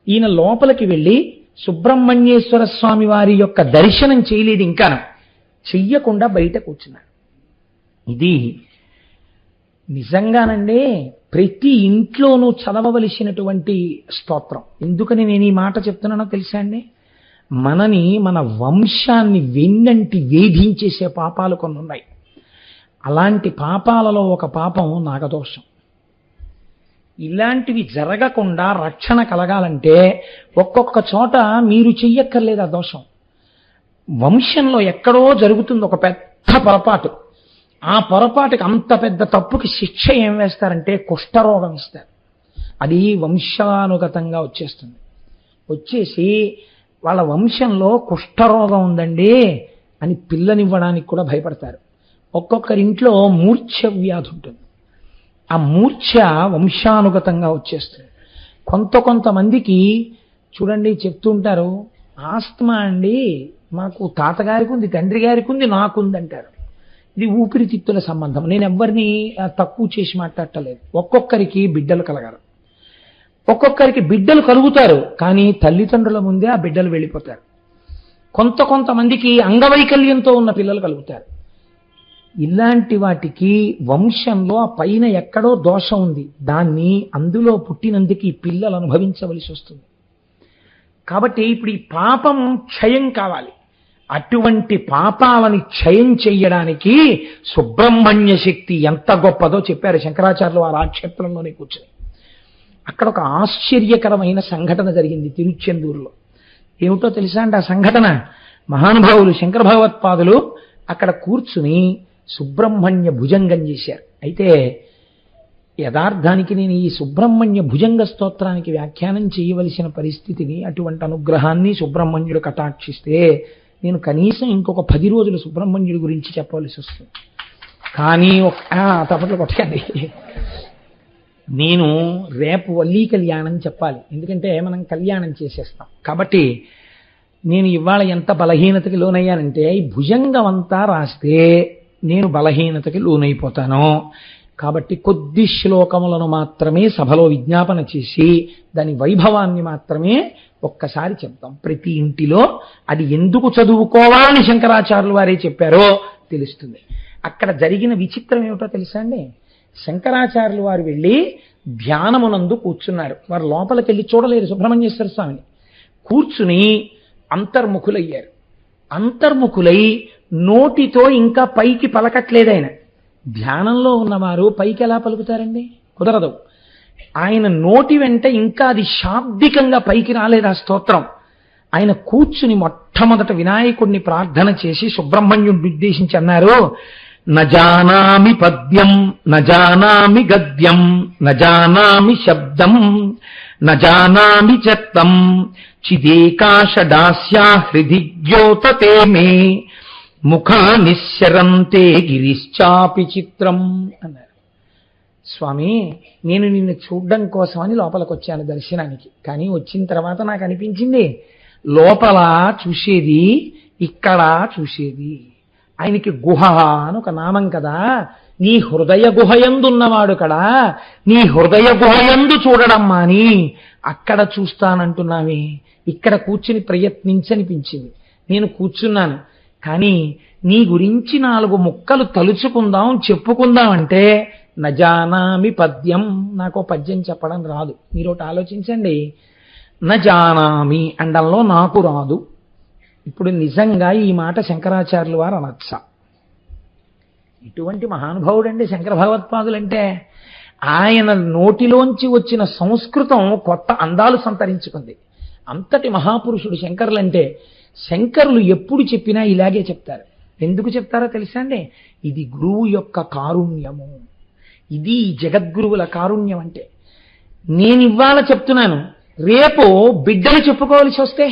ఈయన లోపలికి వెళ్ళి సుబ్రహ్మణ్యేశ్వర స్వామి వారి యొక్క దర్శనం చేయలేదు, ఇంకా చెయ్యకుండా బయట కూర్చున్నాడు. ఇది నిజంగానండి ప్రతి ఇంట్లోనూ చదవవలసినటువంటి స్తోత్రం. ఎందుకని నేను ఈ మాట చెప్తున్నానో తెలుసా అండి? మనని, మన వంశాన్ని వెన్నంటి వేధించేసే పాపాలు కొన్ని ఉన్నాయి. అలాంటి పాపాలలో ఒక పాపం నాగదోషం. ఇలాంటివి జరగకుండా రక్షణ కలగాలంటే ఒక్కొక్క చోట మీరు చెయ్యక్కర్లేదు ఆ దోషం. వంశంలో ఎక్కడో జరుగుతుంది ఒక పెద్ద పొరపాటు. ఆ పొరపాటుకి అంత పెద్ద తప్పుకి శిక్ష ఏం వేస్తారంటే కుష్ఠరోగం ఇస్తారు. అది వంశానుగతంగా వచ్చేస్తుంది. వచ్చేసి వాళ్ళ వంశంలో కుష్ఠరోగం ఉందండి అని పిల్లనివ్వడానికి కూడా భయపడతారు. ఒక్కొక్కరింట్లో మూర్ఛ వ్యాధి ఉంటుంది. ఆ మూర్ఛ వంశానుగతంగా వచ్చేస్తుంది. కొంతమందికి చూడండి చెప్తుంటారు, ఆస్తమా అండి మాకు తాతగారికి ఉంది, తండ్రి గారికి ఉంది, నాకుంది అంటారు. ఇది ఊపిరితిత్తుల సంబంధం. నేను ఎవరిని తక్కువ చేసి మాట్లాడటలేదు. ఒక్కొక్కరికి బిడ్డలు కలగరు, ఒక్కొక్కరికి బిడ్డలు కలుగుతారు కానీ తల్లిదండ్రుల ముందే ఆ బిడ్డలు వెళ్ళిపోతారు. కొంతమందికి అంగవైకల్యంతో ఉన్న పిల్లలు కలుగుతారు. ఇలాంటి వాటికి వంశంలో ఆ పైన ఎక్కడో దోషం ఉంది, దాన్ని అందులో పుట్టినందుకు ఈ పిల్లలు అనుభవించవలసి వస్తుంది. కాబట్టి ఇప్పుడు ఈ పాపం క్షయం కావాలి. అటువంటి పాపాలని క్షయం చెయ్యడానికి సుబ్రహ్మణ్య శక్తి ఎంత గొప్పదో చెప్పారు శంకరాచార్యులు వారు ఆ క్షేత్రంలోనే కూర్చొని. అక్కడ ఒక ఆశ్చర్యకరమైన సంఘటన జరిగింది తిరుచెందూరులో. ఏమిటో తెలుసా అంటే ఆ సంఘటన, మహానుభావులు శంకర భగవత్పాదులు అక్కడ కూర్చుని సుబ్రహ్మణ్య భుజంగం చేశారు. అయితే యథార్థానికి నేను ఈ సుబ్రహ్మణ్య భుజంగ స్తోత్రానికి వ్యాఖ్యానం చేయవలసిన పరిస్థితిని, అటువంటి అనుగ్రహాన్ని సుబ్రహ్మణ్యుడు కటాక్షిస్తే నేను కనీసం ఇంకొక 10 రోజులు సుబ్రహ్మణ్యుడి గురించి చెప్పవలసి వస్తుంది. కానీ తప్పట్లు కొట్టకండి, నేను రేపు వల్లీ కళ్యాణం చెప్పాలి. ఎందుకంటే మనం కళ్యాణం చేసేస్తాం. కాబట్టి నేను ఇవాళ ఎంత బలహీనతకి లోనయ్యానంటే ఈ భుజంగం అంతా రాస్తే నేను బలహీనతకి లోనైపోతాను. కాబట్టి కొద్ది శ్లోకములను మాత్రమే సభలో విజ్ఞాపన చేసి దాని వైభవాన్ని మాత్రమే ఒక్కసారి చెప్తాం. ప్రతి ఇంటిలో అది ఎందుకు చదువుకోవాలని శంకరాచార్యులు వారే చెప్పారో తెలుస్తుంది. అక్కడ జరిగిన విచిత్రం ఏమిటో తెలుసా అండి? శంకరాచార్యులు వారు వెళ్ళి ధ్యానమునందు కూర్చున్నారు. వారు లోపలికి వెళ్ళి చూడలేరు సుబ్రహ్మణ్యేశ్వర స్వామిని. కూర్చుని అంతర్ముఖులయ్యారు. అంతర్ముఖులై నోటితో ఇంకా పైకి పలకట్లేదు ఆయన. ధ్యానంలో ఉన్నవారు పైకి ఎలా పలుకుతారండి? కుదరదు. ఆయన నోటి వెంట ఇంకా అది శాబ్దికంగా పైకి రాలేదు ఆ స్తోత్రం. ఆయన కూర్చుని మొట్టమొదట వినాయకుడిని ప్రార్థన చేసి సుబ్రహ్మణ్యుడిని ఉద్దేశించి అన్నారు, నజానామి పద్యం నజానామి గద్యం నజానామి శబ్దం నజానామి చత్తం చిదేకాశడాస్యా హృది ద్యోతతే మే ముఖా నిశ్చరంతే గిరిశ్చాపి చిత్రం అన్నారు. స్వామి, నేను నిన్ను చూడ్డం కోసమని లోపలికి వచ్చాను దర్శనానికి. కానీ వచ్చిన తర్వాత నాకు అనిపించింది లోపల చూసేది ఇక్కడ చూసేది. ఆయనకి గుహ అని ఒక నామం కదా, నీ హృదయ గుహయందున్నవాడు కదా, నీ హృదయ గుహయందు చూడడం మాని అక్కడ చూస్తానంటున్నావి. ఇక్కడ కూర్చుని ప్రయత్నించనిపించింది. నేను కూర్చున్నాను. కానీ నీ గురించి 4 ముక్కలు తలుచుకుందాం, చెప్పుకుందాం అంటే నజానామి పద్యం, నాకు పద్యం చెప్పడం రాదు. మీరు ఒకటి ఆలోచించండి, నజానామి అండంలో నాకు రాదు. ఇప్పుడు నిజంగా ఈ మాట శంకరాచార్యులు వారు అనొచ్చా? ఇటువంటి మహానుభావుడండి శంకర భగవత్పాదులంటే. ఆయన నోటిలోంచి వచ్చిన సంస్కృతం కొత్త అందాలు సంతరించుకుంది. అంతటి మహాపురుషుడు శంకరులంటే. శంకరులు ఎప్పుడు చెప్పినా ఇలాగే చెప్తారు. ఎందుకు చెప్తారో తెలుసా అండి? ఇది గురువు యొక్క కారుణ్యము, ఇది జగద్గురువుల కారుణ్యం. అంటే నేను ఇవాళ చెప్తున్నాను, రేపు బిడ్డలు చెప్పుకోవాల్సి వస్తే,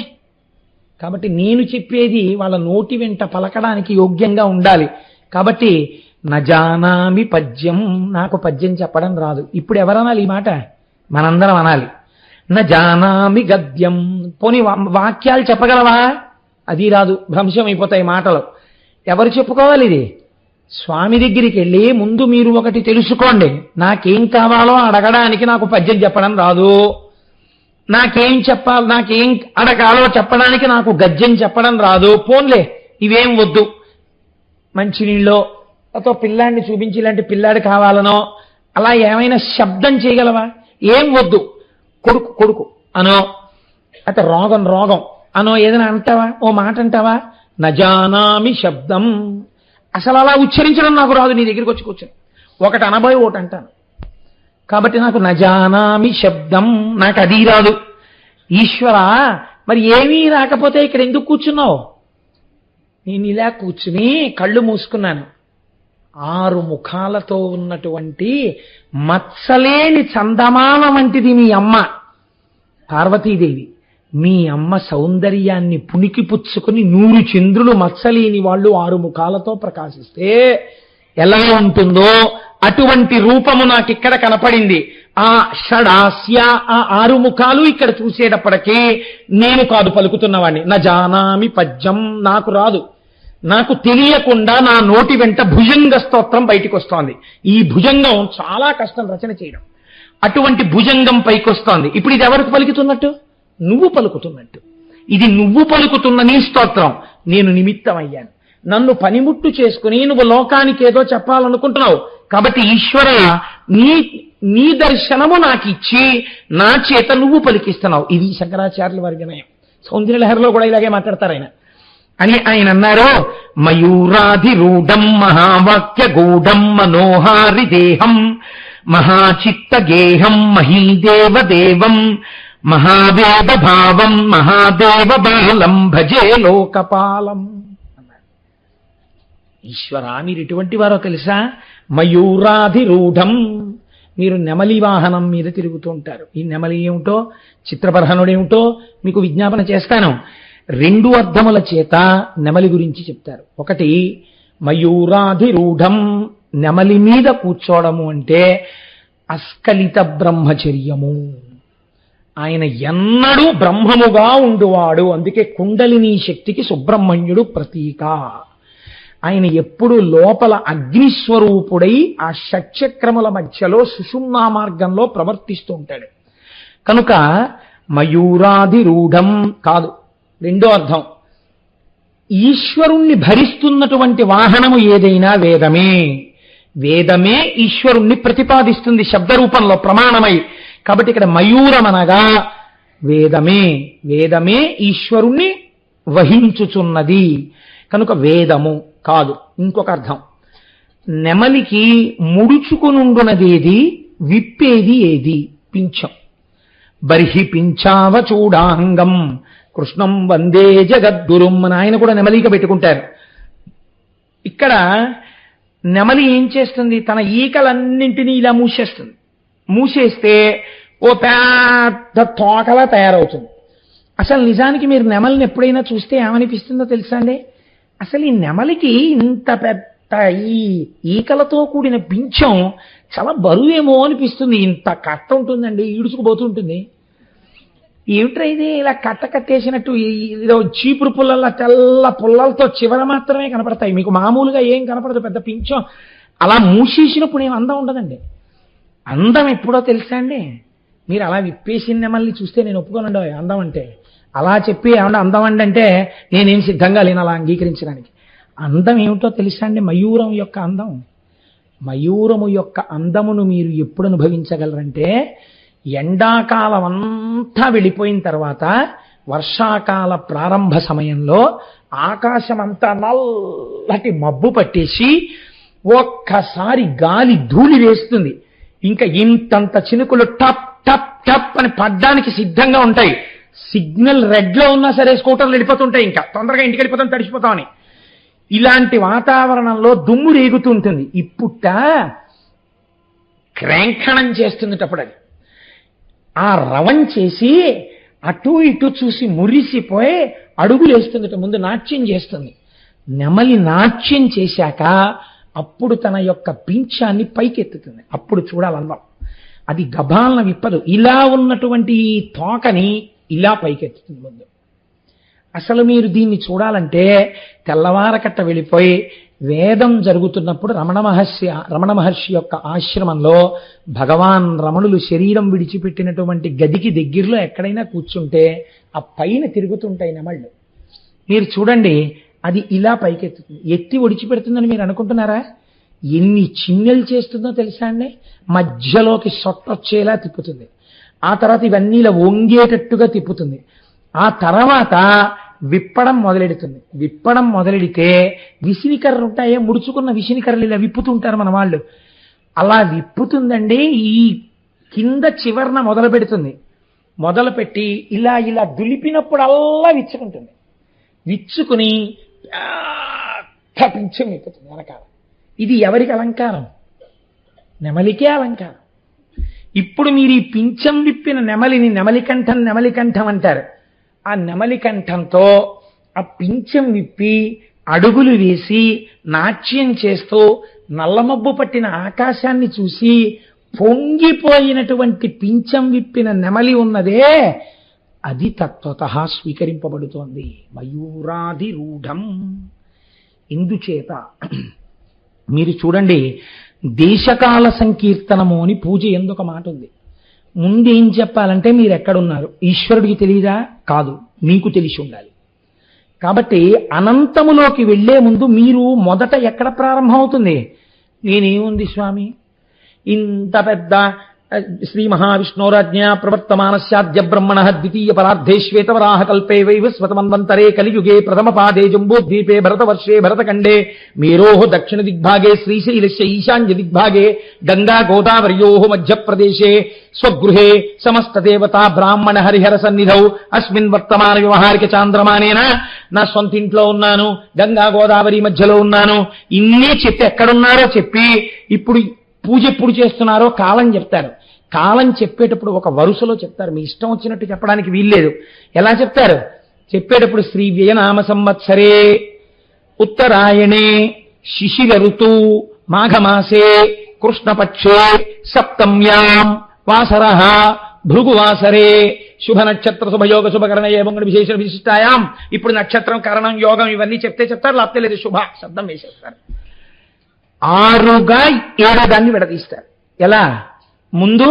కాబట్టి నేను చెప్పేది వాళ్ళ నోటి వెంట పలకడానికి యోగ్యంగా ఉండాలి. కాబట్టి నజానామి పద్యం, నాకు పద్యం చెప్పడం రాదు. ఇప్పుడు ఎవరనాలి ఈ మాట? మనందరం అనాలి. జానామి గద్యం. పోని వాక్యాలు చెప్పగలవా? అది రాదు, భ్రంశం అయిపోతాయి మాటలు. ఎవరు చెప్పుకోవాలి ఇది? స్వామి దగ్గరికి వెళ్ళి ముందు మీరు ఒకటి తెలుసుకోండి, నాకేం కావాలో అడగడానికి నాకు పద్యం చెప్పడం రాదు, నాకేం చెప్పాలి, నాకేం అడగాలో చెప్పడానికి నాకు గద్యం చెప్పడం రాదు, పోన్లే ఇవేం వద్దు, మంచినీళ్ళో అతో పిల్లాడిని చూపించి ఇలాంటి పిల్లాడు కావాలనో అలా ఏమైనా శబ్దం చేయగలవా? ఏం వద్దు, కొడుకు కొడుకు అనో, అయితే రోగం రోగం అనో ఏదైనా అంటావా? ఓ మాట అంటావా? నజానామి శబ్దం. అసలు అలా ఉచ్చరించడం నాకు రాదు. నీ దగ్గరికి వచ్చి కూర్చొని ఒకటి అనబోయి ఒకటి అంటాను. కాబట్టి నాకు నజానామి శబ్దం, నాకు అది రాదు. ఈశ్వర, మరి ఏమీ రాకపోతే ఇక్కడ ఎందుకు కూర్చున్నావు? నేను ఇలా కూర్చుని కళ్ళు మూసుకున్నాను. 6 ముఖాలతో ఉన్నటువంటి మత్సలేని చందమామ వంటిది మీ అమ్మ పార్వతీదేవి. మీ అమ్మ సౌందర్యాన్ని పుణికి పుచ్చుకుని 100 చంద్రులు మత్సలేని వాళ్ళు 6 ముఖాలతో ప్రకాశిస్తే ఎలా ఉంటుందో అటువంటి రూపము నాకు ఇక్కడ కనపడింది. ఆ షడాస్య, ఆ 6 ముఖాలు ఇక్కడ చూసేటప్పటికీ నేను కాదు పలుకుతున్నవాడిని. నజానామి పద్యం, నాకు రాదు. నాకు తెలియకుండా నా నోటి వెంట భుజంగ స్తోత్రం బయటికి వస్తోంది. ఈ భుజంగం చాలా కష్టం రచన చేయడం. అటువంటి భుజంగం పైకి వస్తోంది. ఇప్పుడు ఇది ఎవరికి పలుకుతున్నట్టు? నువ్వు పలుకుతున్నట్టు. ఇది నువ్వు పలుకుతున్న నీ స్తోత్రం. నేను నిమిత్తమయ్యాను. నన్ను పనిముట్టు చేసుకుని నువ్వు లోకానికి ఏదో చెప్పాలనుకుంటున్నావు. కాబట్టి ఈశ్వర, నీ దర్శనము నాకు ఇచ్చి నా చేత నువ్వు పలికిస్తున్నావు. ఇది శంకరాచార్యుల వారి వినయం. సౌందర్యలహరిలో కూడా ఇలాగే మాట్లాడతారు ఆయన. అని ఆయన అన్నారు, మయూరాధిరూఢం మహావాక్య గూఢం మనోహారి దేహం మహాచిత్త గేహం మహీదేవ దేవం మహావేద భావం మహాదేవ బాలం భజే లోకపాలం. ఈశ్వర, మీరు ఇటువంటి వారో తెలుసా? మయూరాధిరూఢం, మీరు నెమలి వాహనం మీద తిరుగుతూ ఉంటారు. ఈ నెమలి ఏమిటో, చిత్రపరహనుడేమిటో మీకు విజ్ఞాపన చేస్తాను. 2 అర్థముల చేత నెమలి గురించి చెప్తారు. ఒకటి మయూరాధిరూఢం, నెమలి మీద కూర్చోవడము అంటే అస్కలిత బ్రహ్మచర్యము. ఆయన ఎన్నడూ బ్రహ్మముగా ఉండువాడు. అందుకే కుండలిని శక్తికి సుబ్రహ్మణ్యుడు ప్రతీక. ఆయన ఎప్పుడు లోపల అగ్నిస్వరూపుడై ఆ షట్చక్రముల మధ్యలో సుషుమ్నా మార్గంలో ప్రవర్తిస్తూ ఉంటాడు. కనుక మయూరాధిరూఢం కాదు. 2వ అర్థం, ఈశ్వరుణ్ణి భరిస్తున్నటువంటి వాహనము ఏదైనా వేదమే. వేదమే ఈశ్వరుణ్ణి ప్రతిపాదిస్తుంది శబ్దరూపంలో ప్రమాణమై. కాబట్టి ఇక్కడ మయూరమనగా వేదమే. వేదమే ఈశ్వరుణ్ణి వహించుచున్నది కనుక వేదము కాదు. ఇంకొక అర్థం, నెమలికి ముడుచుకునుండునదేది, విప్పేది ఏది? పింఛం. బర్హి పింఛావ చూడాంగం కృష్ణం వందే జగద్గురుం అని ఆయన కూడా నెమలిక పెట్టుకుంటారు. ఇక్కడ నెమలి ఏం చేస్తుంది? తన ఈకలన్నింటినీ ఇలా మూసేస్తుంది. మూసేస్తే ఓ పెద్ద తోకలా తయారవుతుంది. అసలు నిజానికి మీరు నెమలిని ఎప్పుడైనా చూస్తే ఏమనిపిస్తుందో తెలుసా అండి? అసలు ఈ నెమలికి ఇంత పెద్ద ఈ ఈకలతో కూడిన పింఛం చాలా బరువేమో అనిపిస్తుంది. ఇంత కట్ట ఉంటుందండి, ఈడుచుకుపోతుంటుంది. ఏమిట్రా ఇది ఇలా కట్ట కట్టేసినట్టు, ఏదో చీపురు పుల్లల తెల్ల పుల్లలతో చివర మాత్రమే కనపడతాయి, మీకు మామూలుగా ఏం కనపడదు. పెద్ద పింఛం అలా మూసేసినప్పుడు ఏం అందం ఉండదండి. అందం ఎప్పుడో తెలుసా అండి? మీరు అలా విప్పేసిన నెమల్ని చూస్తే నేను ఒప్పుకోనండి అందం అంటే. అలా చెప్పి ఏమన్నా అందం అండి అంటే నేనేం సిద్ధంగా లేను అలా అంగీకరించడానికి. అందం ఏమిటో తెలుసా అండి? మయూరం యొక్క అందం. మయూరము యొక్క అందమును మీరు ఎప్పుడు అనుభవించగలరంటే, ఎండాకాలం అంతా వెళ్ళిపోయిన తర్వాత వర్షాకాల ప్రారంభ సమయంలో ఆకాశం అంతా నల్లటి మబ్బు పట్టేసి ఒక్కసారి గాలి ధూళి వేస్తుంది. ఇంకా ఇంతంత చినుకులు టప్ టప్ టప్ అని పడ్డానికి సిద్ధంగా ఉంటాయి. సిగ్నల్ రెడ్ లో ఉన్నా సరే స్కూటర్లు వెళ్ళిపోతుంటాయి, ఇంకా తొందరగా ఇంటికి వెళ్ళిపోతాం తడిసిపోతామని. ఇలాంటి వాతావరణంలో దుమ్ము రేగుతుంటుంది. ఇప్పుట క్రేంఖణం చేస్తున్నప్పుడు అది ఆ రవం చేసి అటు ఇటు చూసి మురిసిపోయి అడుగులు వేస్తుందట. ముందు నాట్యం చేస్తుంది. నెమలి నాట్యం చేశాక అప్పుడు తన యొక్క పింఛాన్ని పైకెత్తుతుంది. అప్పుడు చూడాలందం. అది గభాలన విప్పదు. ఇలా ఉన్నటువంటి ఈ తోకని ఇలా పైకెత్తుతుంది ముందు. అసలు మీరు దీన్ని చూడాలంటే తెల్లవారకట్ట వెళ్ళిపోయి వేదం జరుగుతున్నప్పుడు రమణ మహర్షి యొక్క ఆశ్రమంలో భగవాన్ రమణులు శరీరం విడిచిపెట్టినటువంటి గదికి దగ్గరలో ఎక్కడైనా కూర్చుంటే ఆ పైన తిరుగుతుంటాయి నెమళ్ళు. మీరు చూడండి, అది ఇలా పైకెత్తుతుంది. ఎత్తి ఒడిచిపెడుతుందని మీరు అనుకుంటున్నారా? ఎన్ని చిన్నెలు చేస్తుందో తెలుసా అండి? మధ్యలోకి సొట్టొచ్చేలా తిప్పుతుంది. ఆ తర్వాత ఇవన్నీ ఇలా వంగేటట్టుగా తిప్పుతుంది. ఆ తర్వాత విప్పడం మొదలెడుతుంది. విప్పడం మొదలెడితే విసినికర్రలు ఉంటాయే, ముడుచుకున్న విసినికర్రలు ఇలా విప్పుతుంటారు మన వాళ్ళు. అలా విప్పుతుందండి. ఈ కింద చివర్న మొదలు పెడుతుంది. మొదలుపెట్టి ఇలా ఇలా దులిపినప్పుడల్లా విచ్చుకుంటుంది. విచ్చుకుని పింఛం విప్పుతుంది వెనకాల. ఇది ఎవరికి అలంకారం? నెమలికే అలంకారం. ఇప్పుడు మీరు ఈ పింఛం విప్పిన నెమలిని నెమలికంఠం అంటారు. ఆ నెమలికంఠంతో ఆ పింఛం విప్పి అడుగులు వేసి నాట్యం చేస్తూ నల్లమబ్బు పట్టిన ఆకాశాన్ని చూసి పొంగిపోయినటువంటి పింఛం విప్పిన నెమలి ఉన్నదే, అది తత్వతః స్వీకరింపబడుతోంది. మయూరాధిరూఢం. ఇందుచేత మీరు చూడండి, దేశకాల సంకీర్తనము అని పూజ ఎందుకు మాట ఉంది. ముందేం చెప్పాలంటే మీరు ఎక్కడున్నారు, ఈశ్వరుడికి తెలియదా? కాదు, మీకు తెలిసి ఉండాలి. కాబట్టి అనంతములోకి వెళ్లే ముందు మీరు మొదట ఎక్కడ ప్రారంభం అవుతుంది? నేనేముంది స్వామి, ఇంత పెద్ద శ్రీ మహావిష్ణోరాజ్ఞ ప్రవర్తమానస్యాద్య బ్రహ్మణ ద్వితీయ పరార్ధే శ్వేతవరాహ కల్పే వైవస్వతమన్వంతరే కలియుగే ప్రథమ పాదే జంబూద్వీపే భరతవర్షే భరతఖండే మేరోః దక్షిణ దిగ్భాగే శ్రీశైలస్య ఈశాన్య దిగ్భాగే గంగా గోదావర్యోః మధ్యప్రదేశే స్వగృహే సమస్త దేవతా బ్రాహ్మణ హరిహర సన్నిధౌ అస్మిన్ వర్తమాన వ్యవహారిక చాంద్రమానేన. నా సొంత ఇంట్లో ఉన్నాను, గంగా గోదావరి మధ్యలో ఉన్నాను. ఇన్ని చెప్పి ఎక్కడున్నారో చెప్పి ఇప్పుడు పూజ ఎప్పుడు చేస్తున్నారో కాలం చెప్తారు. కాలం చెప్పేటప్పుడు ఒక వరుసలో చెప్తారు. మీ ఇష్టం వచ్చినట్టు చెప్పడానికి వీల్లేదు. ఎలా చెప్తారు? చెప్పేటప్పుడు శ్రీ వ్యయనామ సంవత్సరే ఉత్తరాయణే శిశిర ఋతు మాఘమాసే కృష్ణపక్షే సప్తమ్యాం వాసర భృగువాసరే శుభ నక్షత్ర శుభయోగ శుభకరణ ఏమంగళ విశేష విశిష్టాయాం. ఇప్పుడు నక్షత్రం, కరణం, యోగం ఇవన్నీ చెప్తారు. లేకపోతే లేదు శుభ శబ్దం వేసేస్తారు. 6గా 7 దాన్ని విడదీస్తారు. ఎలా? ముందు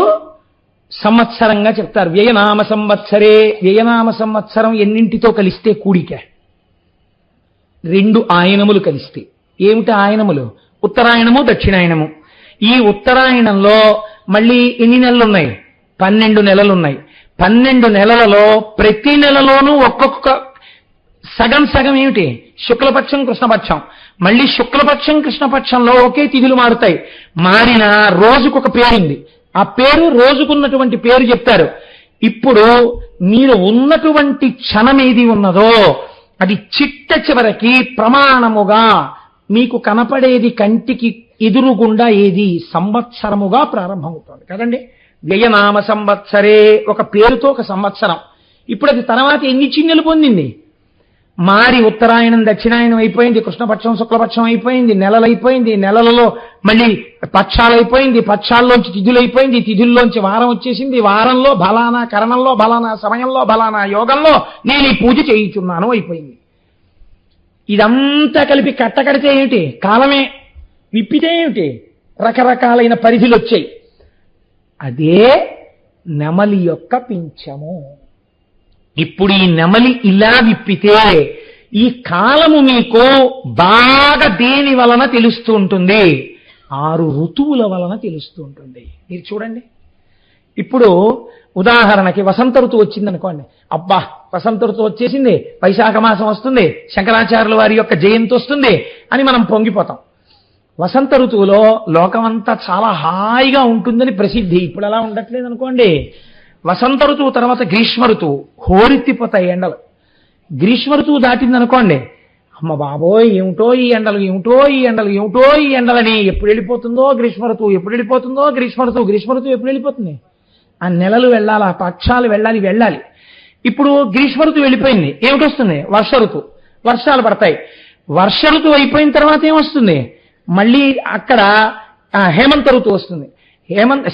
సంవత్సరంగా చెప్తారు. వ్యయనామ సంవత్సరే. వ్యయనామ సంవత్సరం ఎన్నింటితో కలిస్తే కూడిక? 2 ఆయనములు కలిస్తే. ఏమిటి ఆయనములు? ఉత్తరాయణము, దక్షిణాయనము. ఈ ఉత్తరాయణంలో మళ్ళీ ఎన్ని నెలలు ఉన్నాయి? 12 నెలలు ఉన్నాయి. 12 నెలలలో ప్రతి నెలలోనూ ఒక్కొక్క సగం సగం ఏమిటి? శుక్లపక్షం, కృష్ణపక్షం. మళ్ళీ శుక్లపక్షం, కృష్ణపక్షంలో ఒకే తిథులు మారుతాయి. మారిన రోజుకొక పేరుంది. ఆ పేరు రోజుకున్నటువంటి పేరు చెప్తారు. ఇప్పుడు మీరు ఉన్నటువంటి క్షణం ఏది ఉన్నదో అది చిట్ట చివరికి ప్రమాణముగా మీకు కనపడేది కంటికి ఎదురుగుండా ఏది? సంవత్సరముగా ప్రారంభమవుతుంది కదండి. వ్యయనామ సంవత్సరే ఒక పేరుతో ఒక సంవత్సరం. ఇప్పుడు అది తర్వాత ఎన్ని చిన్నెలు పొందింది? మారి ఉత్తరాయణం, దక్షిణాయనం అయిపోయింది, కృష్ణపక్షం, శుక్లపక్షం అయిపోయింది, నెలలు అయిపోయింది, నెలలలో మళ్ళీ పక్షాలు అయిపోయింది, పక్షాల్లోంచి తిథులు అయిపోయింది, తిథుల్లోంచి వారం వచ్చేసింది, వారంలో బలానా, కరణంలో బలానా, సమయంలో బలానా, యోగంలో నేను ఈ పూజ చేయించున్నాను అయిపోయింది. ఇదంతా కలిపి కట్టకడితే ఏమిటి? కాలమే. విప్పితే ఏమిటి? రకరకాలైన పరిధులు వచ్చాయి. అదే నెమలి యొక్క పింఛము. ఇప్పుడు ఈ నెమలి ఇలా విప్పితే ఈ కాలము మీకు బాగా దేని వలన తెలుస్తూ ఉంటుంది? 6 ఋతువుల వలన తెలుస్తూ ఉంటుంది. మీరు చూడండి, ఇప్పుడు ఉదాహరణకి వసంత ఋతువు వచ్చిందనుకోండి. అబ్బా, వసంత ఋతువు వచ్చేసింది, వైశాఖ మాసం వస్తుంది, శంకరాచార్యుల వారి యొక్క జయంతి వస్తుంది అని మనం పొంగిపోతాం. వసంత ఋతువులో లోకమంతా చాలా హాయిగా ఉంటుందని ప్రసిద్ధి. ఇప్పుడు అలా ఉండట్లేదు అనుకోండి. వసంత ఋతువు తర్వాత గ్రీష్మ ఋతువు, హోరెత్తిపోతాయి ఎండలు. గ్రీష్మ ఋతువు దాటిందనుకోండి, అమ్మ బాబోయ్ ఏమిటో ఈ ఎండలు, ఏమిటో ఈ ఎండలు, ఏమిటో ఈ ఎండలని. ఎప్పుడు వెళ్ళిపోతుందో గ్రీష్మ ఋతువు, ఎప్పుడు వెళ్ళిపోతుందో గ్రీష్మ ఋతువు. గ్రీష్మ ఋతువు ఎప్పుడు వెళ్ళిపోతుంది? ఆ నెలలు వెళ్ళాలి, ఆ పక్షాలు వెళ్ళాలి. ఇప్పుడు గ్రీష్మ ఋతువు వెళ్ళిపోయింది, ఏమిటొస్తుంది? వర్ష ఋతువు. వర్షాలు పడతాయి. వర్ష ఋతువు అయిపోయిన తర్వాత ఏమొస్తుంది? మళ్ళీ అక్కడ హేమంత ఋతువు వస్తుంది.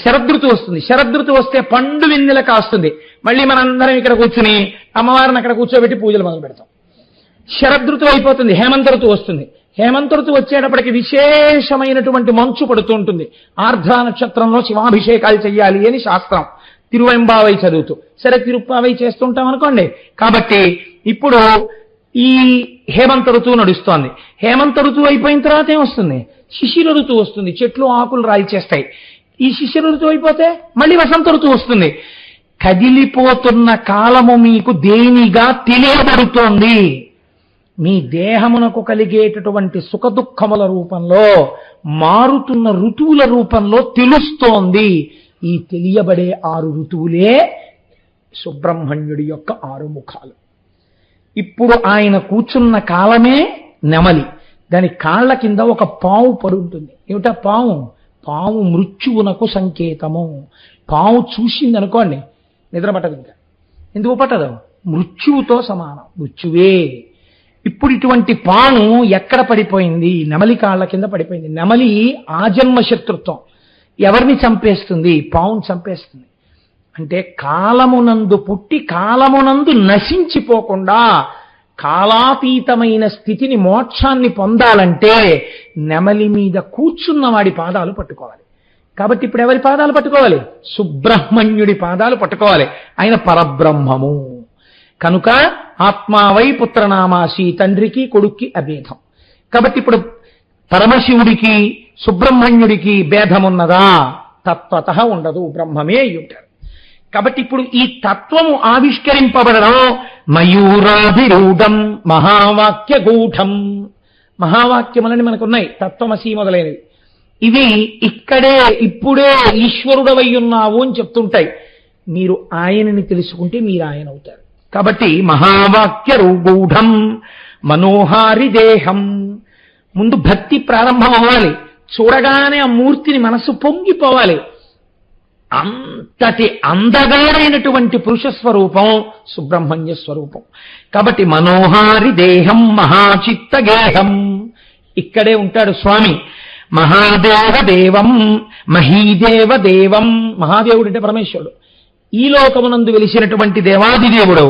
శరదృతువు వస్తుంది. శరదృతువు వస్తే పండు వెన్నెల కాస్తుంది. మళ్ళీ మనందరం ఇక్కడ కూర్చుని అమ్మవారిని అక్కడ కూర్చోబెట్టి పూజలు మొదలు పెడతాం. శరదృతువు అయిపోతుంది, హేమంత ఋతువు వస్తుంది. హేమంత ఋతువు వచ్చేటప్పటికి విశేషమైనటువంటి మంచు పడుతూ ఉంటుంది. ఆర్ద్ర నక్షత్రంలో శివాభిషేకాలు చెయ్యాలి అని శాస్త్రం. తిరువెంబావై చదువుతూ సరే తిరుప్పావై చేస్తుంటాం అనుకోండి. కాబట్టి ఇప్పుడు ఈ హేమంత ఋతువు నడుస్తోంది. హేమంత ఋతువు అయిపోయిన తర్వాత ఏమొస్తుంది? శిశిర ఋతువు వస్తుంది. చెట్లు ఆకులు రాల్చేస్తాయి. ఈ శిశిర ఋతువు అయిపోతే మళ్ళీ వసంత ఋతువు వస్తుంది. కదిలిపోతున్న కాలము మీకు దేనిగా తెలియబడుతోంది? మీ దేహమునకు కలిగేటటువంటి సుఖదుఖముల రూపంలో, మారుతున్న ఋతువుల రూపంలో తెలుస్తోంది. ఈ తెలియబడే 6 ఋతువులే సుబ్రహ్మణ్యుడి యొక్క 6 ముఖాలు. ఇప్పుడు ఆయన కూర్చున్న కాలమే నెమలి. దాని కాళ్ల కింద ఒక పాము పడుంటుంది. ఏమిటా పాము? పాము మృత్యువునకు సంకేతము. పాము చూసింది అనుకోండి నిద్ర పట్టదు. ఇంకా ఎందుకు పట్టదు? మృత్యువుతో సమానం, మృత్యువే. ఇప్పుడు ఇటువంటి పాము ఎక్కడ పడిపోయింది? నెమలి కాళ్ల కింద పడిపోయింది. నెమలి ఆజన్మ శత్రుత్వం. ఎవరిని చంపేస్తుంది? పావును చంపేస్తుంది. అంటే కాలమునందు పుట్టి కాలమునందు నశించిపోకుండా కాలాతీతమైన స్థితిని, మోక్షాన్ని పొందాలంటే నెమలి మీద కూర్చున్న వాడి పాదాలు పట్టుకోవాలి. కాబట్టి ఇప్పుడు ఎవరి పాదాలు పట్టుకోవాలి? సుబ్రహ్మణ్యుడి పాదాలు పట్టుకోవాలి. ఆయన పరబ్రహ్మము కనుక ఆత్మావై పుత్రనామాసి, తండ్రికి కొడుక్కి అభేదం. కాబట్టి ఇప్పుడు పరమశివుడికి సుబ్రహ్మణ్యుడికి భేదమున్నదా? తత్వతః ఉండదు, బ్రహ్మమే అయ్యుంటారు. కాబట్టి ఇప్పుడు ఈ తత్వము ఆవిష్కరింపబడడం మయూరాభిరూఢం మహావాక్య గూఢం. మహావాక్యములని మనకున్నాయి, తత్వమసి మొదలైనవి. ఇవి ఇక్కడే ఇప్పుడే ఈశ్వరుడవై ఉన్నావు అని చెప్తుంటాయి. మీరు ఆయనని తెలుసుకుంటే మీరు ఆయన అవుతారు. కాబట్టి మహావాక్య రూఢం మనోహారి దేహం. ముందు భక్తి ప్రారంభం అవ్వాలి. చూడగానే ఆ మూర్తిని మనసు పొంగిపోవాలి. అంతటి అందగారైనటువంటి పురుష స్వరూపం సుబ్రహ్మణ్య స్వరూపం. కాబట్టి మనోహారి దేహం మహాచిత్త గేహం. ఇక్కడే ఉంటాడు స్వామి. మహాదేవ దేవం మహీదేవ దేవం. మహాదేవుడు అంటే పరమేశ్వరుడు. ఈ లోకమునందు వెలిసినటువంటి దేవాదిదేవుడు.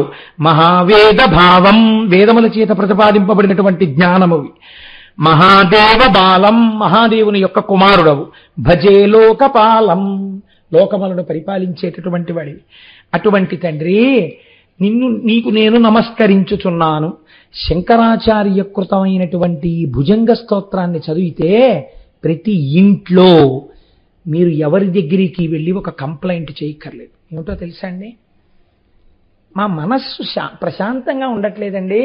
మహావేద భావం, వేదముల చేత ప్రతిపాదింపబడినటువంటి జ్ఞానమువి. మహాదేవ బాలం, మహాదేవుని యొక్క కుమారుడవు. భజే లోకపాలం, లోకములను పరిపాలించేటటువంటి వాడివి. అటువంటి తండ్రి నీకు నేను నమస్కరించుచున్నాను. శంకరాచార్య కృతమైనటువంటి భుజంగ స్తోత్రాన్ని చదివితే ప్రతి ఇంట్లో మీరు ఎవరి దగ్గరికి వెళ్ళి ఒక కంప్లైంట్ చేయక్కర్లేదు. ఏమిటో తెలుసా అండి? మా మనస్సు ప్రశాంతంగా ఉండట్లేదండి,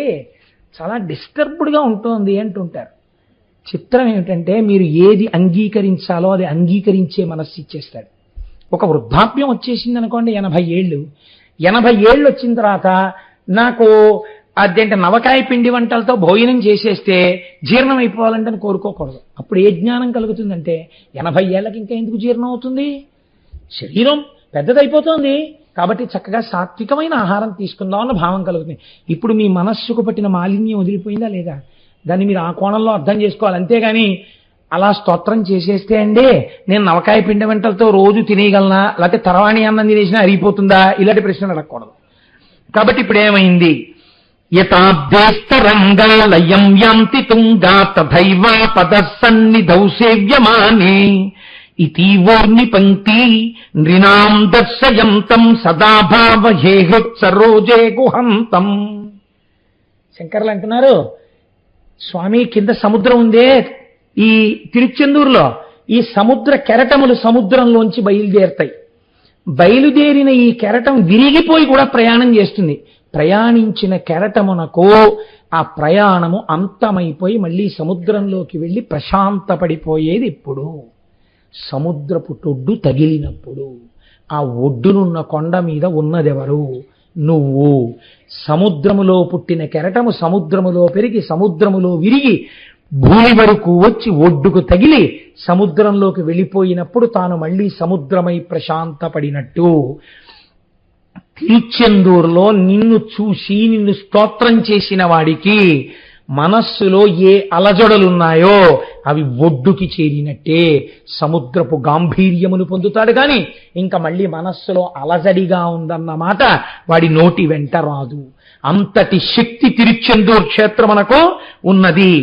చాలా డిస్టర్బ్డ్గా ఉంటుంది అంటుంటారు. చిత్రం ఏమిటంటే మీరు ఏది అంగీకరించాలో అది అంగీకరించే మనస్సు ఇచ్చేస్తాడు. ఒక వృద్ధాప్యం వచ్చేసింది అనుకోండి, 80 ఏళ్ళు. 80 ఏళ్ళు వచ్చిన తర్వాత నాకు అదేంటే నవకాయ పిండి వంటలతో భోజనం చేసేస్తే జీర్ణం అయిపోవాలంటే అని కోరుకోకూడదు. అప్పుడు ఏ జ్ఞానం కలుగుతుందంటే 80 ఏళ్ళకి ఇంకా ఎందుకు జీర్ణం అవుతుంది? శరీరం పెద్దదైపోతుంది కాబట్టి చక్కగా సాత్వికమైన ఆహారం తీసుకుందాం అన్న భావం కలుగుతుంది. ఇప్పుడు మీ మనస్సుకు పట్టిన మాలిన్యం వదిలిపోయిందా లేదా? దాన్ని మీరు ఆ కోణంలో అర్థం చేసుకోవాలి. అంతేగాని అలా స్తోత్రం చేసేస్తే అండి నేను నవకాయ పిండి వంటలతో రోజు తినేయగలనా, లేకపోతే తరవాణి అన్నం తినేసినా అరిగిపోతుందా, ఇలాంటి ప్రశ్నలు అడగకూడదు. కాబట్టి ఇప్పుడు ఏమైంది? యథాభ్యస్తరంగాలయం యాంతి తుంగా తథైవ పదసన్నిధౌ సేవ్యమానే ఇతీవోర్ని పంక్తి నృణాం దర్శయంతం సదా భావహేహుత్సరోజే గుహంతం. శంకర్లు అంటున్నారు, స్వామి కింద సముద్రం ఉందే ఈ తిరుచెందూరులో, ఈ సముద్ర కెరటములు సముద్రంలోంచి బయలుదేరుతాయి. బయలుదేరిన ఈ కెరటం విరిగిపోయి కూడా ప్రయాణం చేస్తుంది. ప్రయాణించిన కెరటమునకు ఆ ప్రయాణము అంతమైపోయి మళ్ళీ సముద్రంలోకి వెళ్ళి ప్రశాంతపడిపోయేది ఎప్పుడు? సముద్రపు టొడ్డు తగిలినప్పుడు. ఆ ఒడ్డునున్న కొండ మీద ఉన్నదెవరు? నువ్వు. సముద్రములో పుట్టిన కెరటము సముద్రములో పెరిగి సముద్రములో విరిగి భూమి వరకు వచ్చి ఒడ్డుకు తగిలి సముద్రంలోకి వెళ్ళిపోయినప్పుడు తాను మళ్ళీ సముద్రమై ప్రశాంతపడినట్టు తిరుచెందూరులో నిన్ను చూసి నిన్ను స్తోత్రం చేసిన వాడికి మనస్సులో ఏ అలజడులున్నాయో అవి ఒడ్డుకి చేరినట్టే సముద్రపు గాంభీర్యమును పొందుతాడు. కానీ ఇంకా మళ్ళీ మనస్సులో అలజడిగా ఉందన్నమాట వాడి నోటి వెంట రాదు. అంతటి శక్తి తిరుచెందూరు క్షేత్రమునకు ఉన్నది.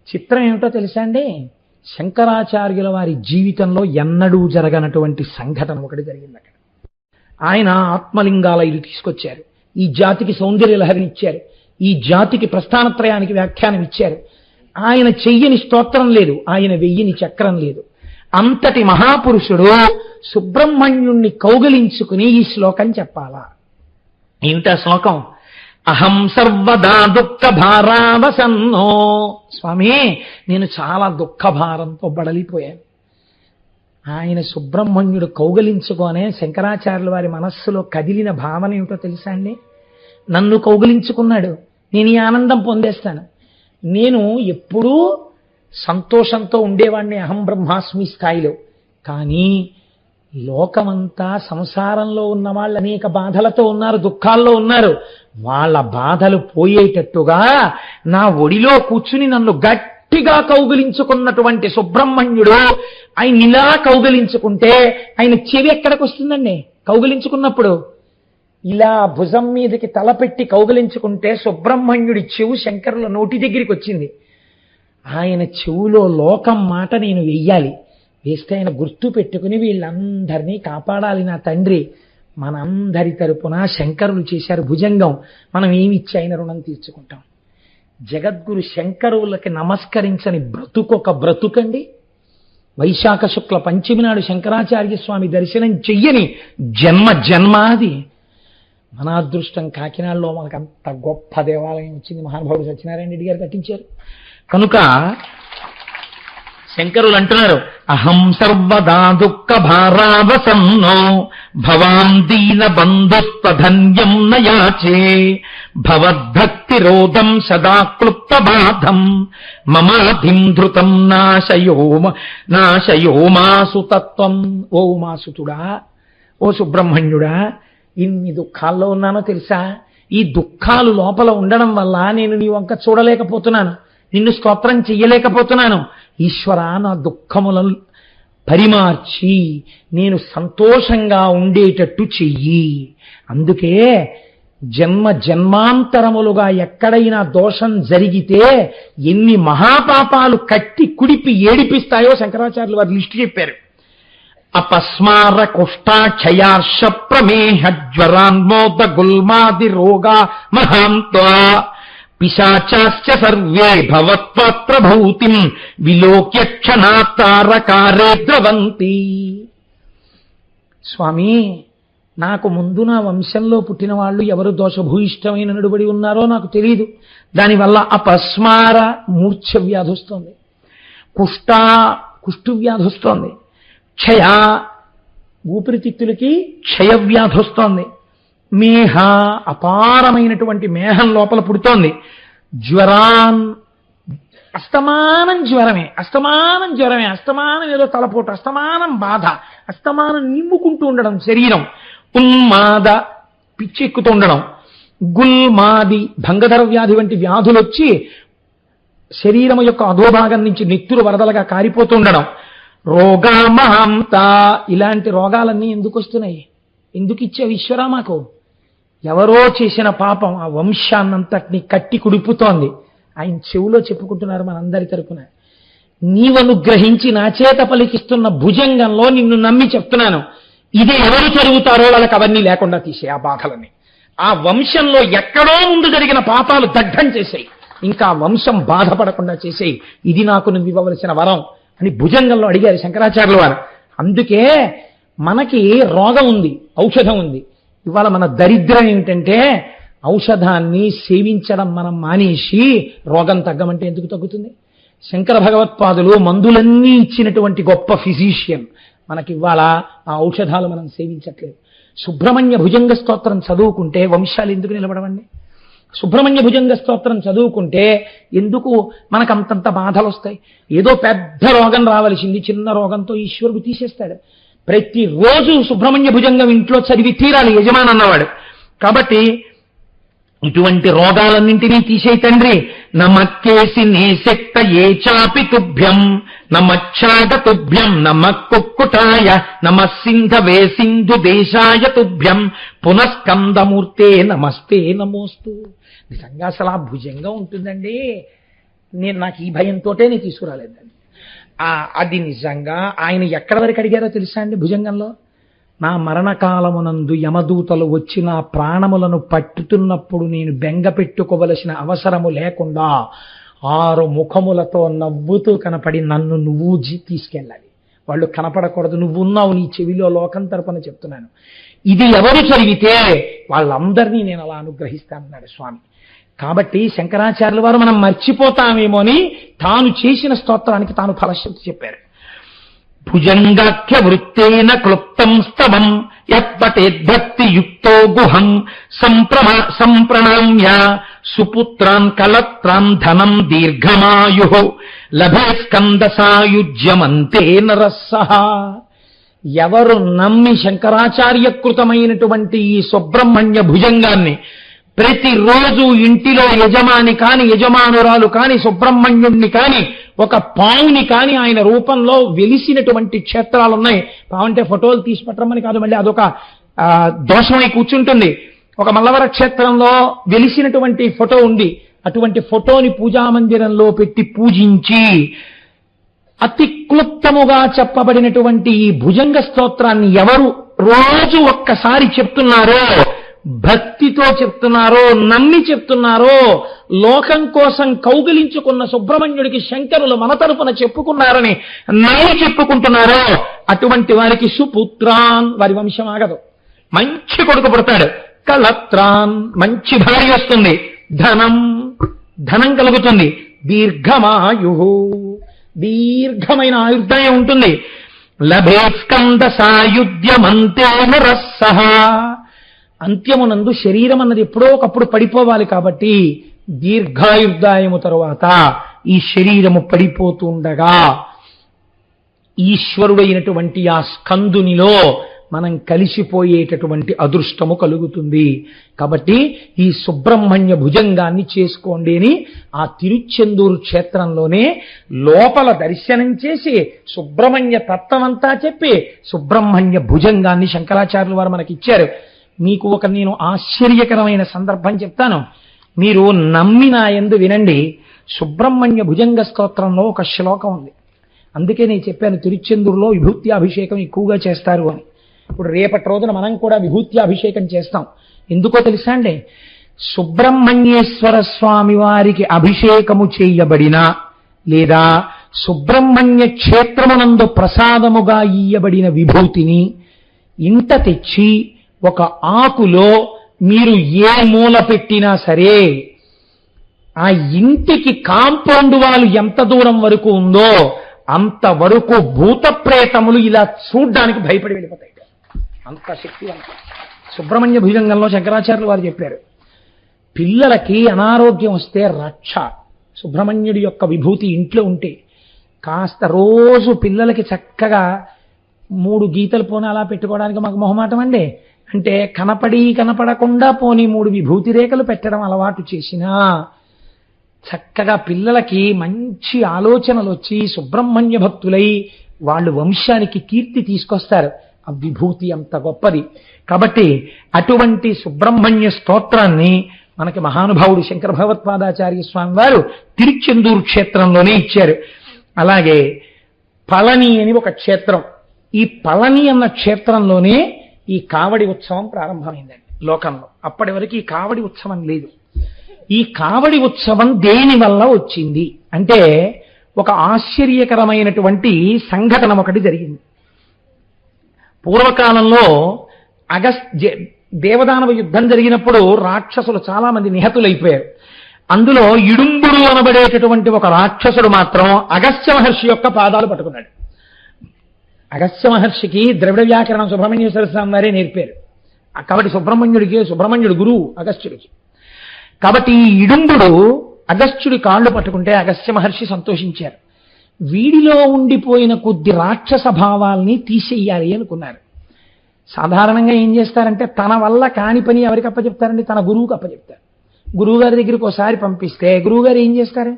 చిత్రం ఏమిటో తెలుసా అండి, శంకరాచార్యుల వారి జీవితంలో ఎన్నడూ జరగనటువంటి సంఘటన ఒకటి జరిగింది అక్కడ. ఆయన ఆత్మలింగాల ఇది తీసుకొచ్చారు, ఈ జాతికి సౌందర్య లహరిని ఇచ్చారు, ఈ జాతికి ప్రస్థానత్రయానికి వ్యాఖ్యానం ఇచ్చారు. ఆయన చెయ్యని స్తోత్రం లేదు, ఆయన వెయ్యని చక్రం లేదు. అంతటి మహాపురుషుడు సుబ్రహ్మణ్యుణ్ణి కౌగిలించుకుని ఈ శ్లోకం చెప్పాలా? ఏమిటా శ్లోకం? అహం సర్వదా దుఃఖ భారావసన్నో. స్వామి, నేను చాలా దుఃఖ భారంతో బడలిపోయాను. ఆయన సుబ్రహ్మణ్యుడు కౌగిలించుకోనే శంకరాచార్యుల వారి మనస్సులో కదిలిన భావన ఏమిటో తెలుసా అండి? నన్ను కౌగిలించుకున్నాడు, నేను ఈ ఆనందం పొందేస్తాను. నేను ఎప్పుడూ సంతోషంతో ఉండేవాడిని అహం బ్రహ్మాస్మి స్థాయిలో. కానీ లోకమంతా సంసారంలో ఉన్న వాళ్ళు అనేక బాధలతో ఉన్నారు, దుఃఖాల్లో ఉన్నారు. వాళ్ళ బాధలు పోయేటట్టుగా నా ఒడిలో కూర్చుని నన్ను గట్టిగా కౌగిలించుకున్నటువంటి సుబ్రహ్మణ్యుడు ఆయన ఇలా కౌగిలించుకుంటే ఆయన చెవి ఎక్కడికి వస్తుందండి? కౌగిలించుకున్నప్పుడు ఇలా భుజం మీదకి తలపెట్టి కౌగిలించుకుంటే సుబ్రహ్మణ్యుడి చెవు శంకరుల నోటి దగ్గరికి వచ్చింది. ఆయన చెవులో లోకం మాట నేను వెయ్యాలి, వేస్తే ఆయన గుర్తు పెట్టుకుని వీళ్ళందరినీ కాపాడాలి నా తండ్రి. మనందరి తరపున శంకరులు చేశారు భుజంగం, మనం ఏమిచ్చి ఆయన రుణం తీర్చుకుంటాం? జగద్గురు శంకరులకి నమస్కరించని బ్రతుకొక బ్రతుకండి. వైశాఖ శుక్ల పంచమి నాడు శంకరాచార్య స్వామి దర్శనం చెయ్యని జన్మాది. మన అదృష్టం కాకినాడలో మనకు అంత గొప్ప దేవాలయం వచ్చింది, మహానుభావుడు సత్యనారాయణ రెడ్డి గారు కట్టించారు. కనుక శంకరులు అంటున్నారు, అహం సర్వదా దుఃఖ భారావసన్నో భవాం దీన బంధుస్పధన్యం నయాచే భవద్భక్తిరోధం సదా క్లుప్త బాధం మమాధిం ధృతం నాశయో మాసు తత్వం. ఓ ఉమాసుతుడా, ఓ సుబ్రహ్మణ్యుడా, ఇన్ని దుఃఖాల్లో ఉన్నానో తెలుసా? ఈ దుఃఖాలు లోపల ఉండడం వల్ల నేను నీ వంక చూడలేకపోతున్నాను, నిన్ను స్తోత్రం చెయ్యలేకపోతున్నాను. ఈశ్వర, నా దుఃఖములను పరిమార్చి నేను సంతోషంగా ఉండేటట్టు చెయ్యి. అందుకే జన్మాంతరములుగా ఎక్కడైనా దోషం జరిగితే ఎన్ని మహాపాపాలు కట్టి కుడిపి ఏడిపిస్తాయో శంకరాచార్యులు వారు లిస్టు చెప్పారు. అపస్మార కుష్టాక్షయార్ష ప్రమేహ జ్వరాన్మోద గుల్మాది రోగా మహాంత్వా పిశాచాశ్చ సర్వే భవత్పాత్ర భౌతిం విలోక్య క్షణాతారకారే ద్రవంతి. స్వామి, నాకు ముందు నా వంశంలో పుట్టిన వాళ్ళు ఎవరు దోషభూయిష్టమైన నడుబడి ఉన్నారో నాకు తెలియదు. దానివల్ల అపస్మార మూర్ఛ వ్యాధి వస్తోంది, కుష్టు వ్యాధి వస్తోంది, క్షయ ఊపిరితిత్తులకి క్షయ వ్యాధి వస్తోంది, మేహ అపారమైనటువంటి మేహం లోపల పుడుతోంది, జ్వరాన్ అస్తమానం జ్వరమే, అస్తమానం ఏదో తలపోటు, అస్తమానం బాధ, అస్తమానం నిమ్ముకుంటూ ఉండడం శరీరం, ఉన్మాద పిచ్చెక్కుతూ ఉండడం, గుల్మాది భంగధర వ్యాధి వంటి వ్యాధులు వచ్చి శరీరం యొక్క అధోభాగం నుంచి నెత్తురు వరదలుగా కారిపోతూ ఉండడం, రోగామహంత. ఇలాంటి రోగాలన్నీ ఎందుకు వస్తున్నాయి? ఎందుకు ఇచ్చావు ఈశ్వరా మాకు? ఎవరో చేసిన పాపం ఆ వంశాన్నంతటిని కట్టి కుడిపుతోంది. ఆయన చెవులో చెప్పుకుంటున్నారు మనందరి తరపున, నీవనుగ్రహించి నా చేత పలికిస్తున్న భుజంగంలో నిన్ను నమ్మి చెప్తున్నాను, ఇది ఎవరు చదువుతారో వాళ్ళకి అవన్నీ లేకుండా తీసే ఆ బాధలని. ఆ వంశంలో ఎక్కడో ముందు జరిగిన పాపాలు దగ్ధం చేసేయి, ఇంకా వంశం బాధపడకుండా చేసేయి, ఇది నాకు నువ్వు ఇవ్వవలసిన వరం అని భుజంగంలో అడిగారు శంకరాచార్యుల వారు. అందుకే మనకి రోగం ఉంది, ఔషధం ఉంది. ఇవాళ మన దరిద్రం ఏమిటంటే ఔషధాన్ని సేవించడం మనం మానేసి రోగం తగ్గమంటే ఎందుకు తగ్గుతుంది? శంకర భగవత్పాదులు మందులన్నీ ఇచ్చినటువంటి గొప్ప ఫిజీషియన్. మనకి ఇవాళ ఆ ఔషధాలు మనం సేవించట్లేదు. సుబ్రహ్మణ్య భుజంగ స్తోత్రం చదువుకుంటే వంశాలు ఎందుకు నిలబడవండి? సుబ్రహ్మణ్య భుజంగ స్తోత్రం చదువుకుంటే ఎందుకు మనకు అంతంత బాధలు వస్తాయి? ఏదో పెద్ద రోగం రావలసింది, చిన్న రోగంతో ఈశ్వరుడు తీసేస్తాడు. ప్రతిరోజు సుబ్రహ్మణ్య భుజంగం ఇంట్లో చదివి తీరాలి యజమాని అన్నవాడు. కాబట్టి ఇటువంటి రోగాలన్నింటినీ తీసేయి తండ్రి. నమక్కేసి నేశక్త ఏ చాపి తుభ్యం నమచ్చాగ తుభ్యం నమక్కుక్కుటాయ నమస్సింధవే సింధు దేశాయ తుభ్యం పునఃస్కందమూర్తే నమస్తే నమోస్తు. నిజంగా అసలు ఆ భుజంగా ఉంటుందండి. నాకు ఈ భయంతోటే నేను తీసుకురాలేదండి. అది నిజంగా ఆయన ఎక్కడి వరకు అడిగారో తెలుసా అండి? భుజంగంలో నా మరణకాలమునందు యమదూతలు వచ్చి నా ప్రాణములను పట్టుతున్నప్పుడు నేను బెంగ పెట్టుకోవలసిన అవసరము లేకుండా 6 ముఖములతో నవ్వుతూ కనపడి నన్ను నువ్వు తీసుకెళ్ళాలి. వాళ్ళు కనపడకూడదు, నువ్వున్నావు నీ చెవిలో లోకం తరపున చెప్తున్నాను. ఇది ఎవరు చదివితే వాళ్ళందరినీ నేను అలా అనుగ్రహిస్తానన్నాడు స్వామి. కాబట్టి శంకరాచార్యుల వారు మనం మర్చిపోతామేమో అని తాను చేసిన స్తోత్రానికి తాను ఫలశ్రుతి చెప్పారు. భుజంగాఖ్య వృత్తేన క్లుప్తం స్తవం యత్పటేద్భక్తి యుక్తో గుహం సంప్రణామ్య సుపుత్రాన్ కలత్రాన్ ధనం దీర్ఘమాయు లభే స్కంద సాయుజ్యమంతే నరస్సహ. ఎవరు నమ్మి శంకరాచార్యకృతమైనటువంటి ఈ సుబ్రహ్మణ్య భుజంగాన్ని ప్రతిరోజు ఇంటిలో యజమాని కాని యజమానురాలు కాని సుబ్రహ్మణ్యుణ్ణి కాని ఒక పావుని కాని ఆయన రూపంలో వెలిసినటువంటి క్షేత్రాలున్నాయి. పావంటే ఫోటోలు తీసి పట్టమని కాదు, మళ్ళీ అదొక దోషమై కూర్చుంటుంది. ఒక మల్లవర క్షేత్రంలో వెలిసినటువంటి ఫోటో ఉంది. అటువంటి ఫోటోని పూజామందిరంలో పెట్టి పూజించి అతి క్లుప్తముగా చెప్పబడినటువంటి ఈ భుజంగ స్తోత్రాన్ని ఎవరు రోజు ఒక్కసారి చెప్తున్నారో, భక్తితో చెప్తున్నారో, నమ్మి చెప్తున్నారో, లోకం కోసం కౌగిలించుకున్న సుబ్రహ్మణ్యుడికి శంకరులు మన తరపున చెప్పుకున్నారని నమ్మి చెప్పుకుంటున్నారో అటువంటి వారికి సుపుత్రాన్, వారి వంశం ఆగదు, మంచి కొడుకు పుడతాడు. కలత్రాన్, మంచి భార్య వస్తుంది. ధనం కలుగుతుంది. దీర్ఘమాయు, దీర్ఘమైన ఆయుర్దాయం ఉంటుంది. లభే స్కంద సాయుధ్యమంతేన రస్సహ. అంత్యమునందు శరీరం అన్నది ఎప్పుడో ఒకప్పుడు పడిపోవాలి కాబట్టి దీర్ఘాయుర్దాయము తరువాత ఈ శరీరము పడిపోతుండగా ఈశ్వరుడైనటువంటి ఆ స్కందునిలో మనం కలిసిపోయేటటువంటి అదృష్టము కలుగుతుంది. కాబట్టి ఈ సుబ్రహ్మణ్య భుజంగాన్ని చేసుకోండి అని ఆ తిరుచెందూరు క్షేత్రంలోనే లోపల దర్శనం చేసి సుబ్రహ్మణ్య తత్వమంతా చెప్పి సుబ్రహ్మణ్య భుజంగాన్ని శంకరాచార్యుల వారు మనకిచ్చారు. మీకు నేను ఆశ్చర్యకరమైన సందర్భం చెప్తాను, మీరు నమ్మిన యందు వినండి. సుబ్రహ్మణ్య భుజంగ స్తోత్రంలో ఒక శ్లోకం ఉంది. అందుకే నేను చెప్పాను తిరుచెందూరులో విభూత్యాభిషేకం ఎక్కువగా చేస్తారు అని. ఇప్పుడు రేపటి రోజున మనం కూడా విభూత్యాభిషేకం చేస్తాం. ఎందుకో తెలుసా అండి? సుబ్రహ్మణ్యేశ్వర స్వామి వారికి అభిషేకము చేయబడిన లేదా సుబ్రహ్మణ్య క్షేత్రమునందు ప్రసాదముగా ఇయ్యబడిన విభూతిని ఇంట తెచ్చి ఒక ఆకులో మీరు ఏ మూల పెట్టినా సరే ఆ ఇంటికి కాంపౌండ్ వాళ్ళు ఎంత దూరం వరకు ఉందో అంతవరకు భూత ప్రేతములు ఇలా చూడ్డానికి భయపడి వెళ్ళిపోతాయి. అంత శక్తివంతం. సుబ్రహ్మణ్య భుజంగంలో శంకరాచార్యులు వారు చెప్పారు, పిల్లలకి అనారోగ్యం వస్తే రక్ష సుబ్రహ్మణ్యుడి యొక్క విభూతి ఇంట్లో ఉంటే కాస్త రోజు పిల్లలకి చక్కగా 3 గీతలు పోనీ అలా పెట్టుకోవడానికి మాకు మొహమాటం అండి. అంటే కనపడకుండా పోనీ 3 విభూతి రేఖలు పెట్టడం అలవాటు చేసినా చక్కగా పిల్లలకి మంచి ఆలోచనలు వచ్చి సుబ్రహ్మణ్య భక్తులై వాళ్ళు వంశానికి కీర్తి తీసుకొస్తారు. ఆ విభూతి అంత గొప్పది. కాబట్టి అటువంటి సుబ్రహ్మణ్య స్తోత్రాన్ని మనకి మహానుభావుడు శంకర భగవత్పాదాచార్య స్వామి వారు తిరుచెందూరు క్షేత్రంలోనే ఇచ్చారు. అలాగే పళని అని ఒక క్షేత్రం, ఈ పళని అన్న క్షేత్రంలోనే ఈ కావడి ఉత్సవం ప్రారంభమైందండి లోకంలో. అప్పటి వరకు ఈ కావడి ఉత్సవం లేదు. ఈ కావడి ఉత్సవం దేని వల్ల వచ్చింది అంటే ఒక ఆశ్చర్యకరమైనటువంటి సంఘటన ఒకటి జరిగింది. పూర్వకాలంలో దేవదానవ యుద్ధం జరిగినప్పుడు రాక్షసులు చాలా మంది నిహతులైపోయారు. అందులో ఇడుంబుడు అనబడేటటువంటి ఒక రాక్షసుడు మాత్రం అగస్త్య మహర్షి యొక్క పాదాలు పట్టుకున్నాడు. అగస్త్య మహర్షికి ద్రవిడ వ్యాకరణం సుబ్రహ్మణ్యేశ్వర స్వామి వారే నేర్పారు. కాబట్టి సుబ్రహ్మణ్యుడు గురువు అగస్త్యుడికి. కాబట్టి ఈ ఇడుంబుడు అగస్త్యుడి కాళ్ళు పట్టుకుంటే అగస్త్య మహర్షి సంతోషించారు. వీడిలో ఉండిపోయిన కొద్ది రాక్షస భావాల్ని తీసేయాలి అనుకున్నారు. సాధారణంగా ఏం చేస్తారంటే తన వల్ల కాని పని ఎవరికి అప్పచెప్తారండి? తన గురువుకి అప్పచెప్తారు. గురువుగారి దగ్గరికి ఒకసారి పంపిస్తే గురువుగారు ఏం చేస్తారు?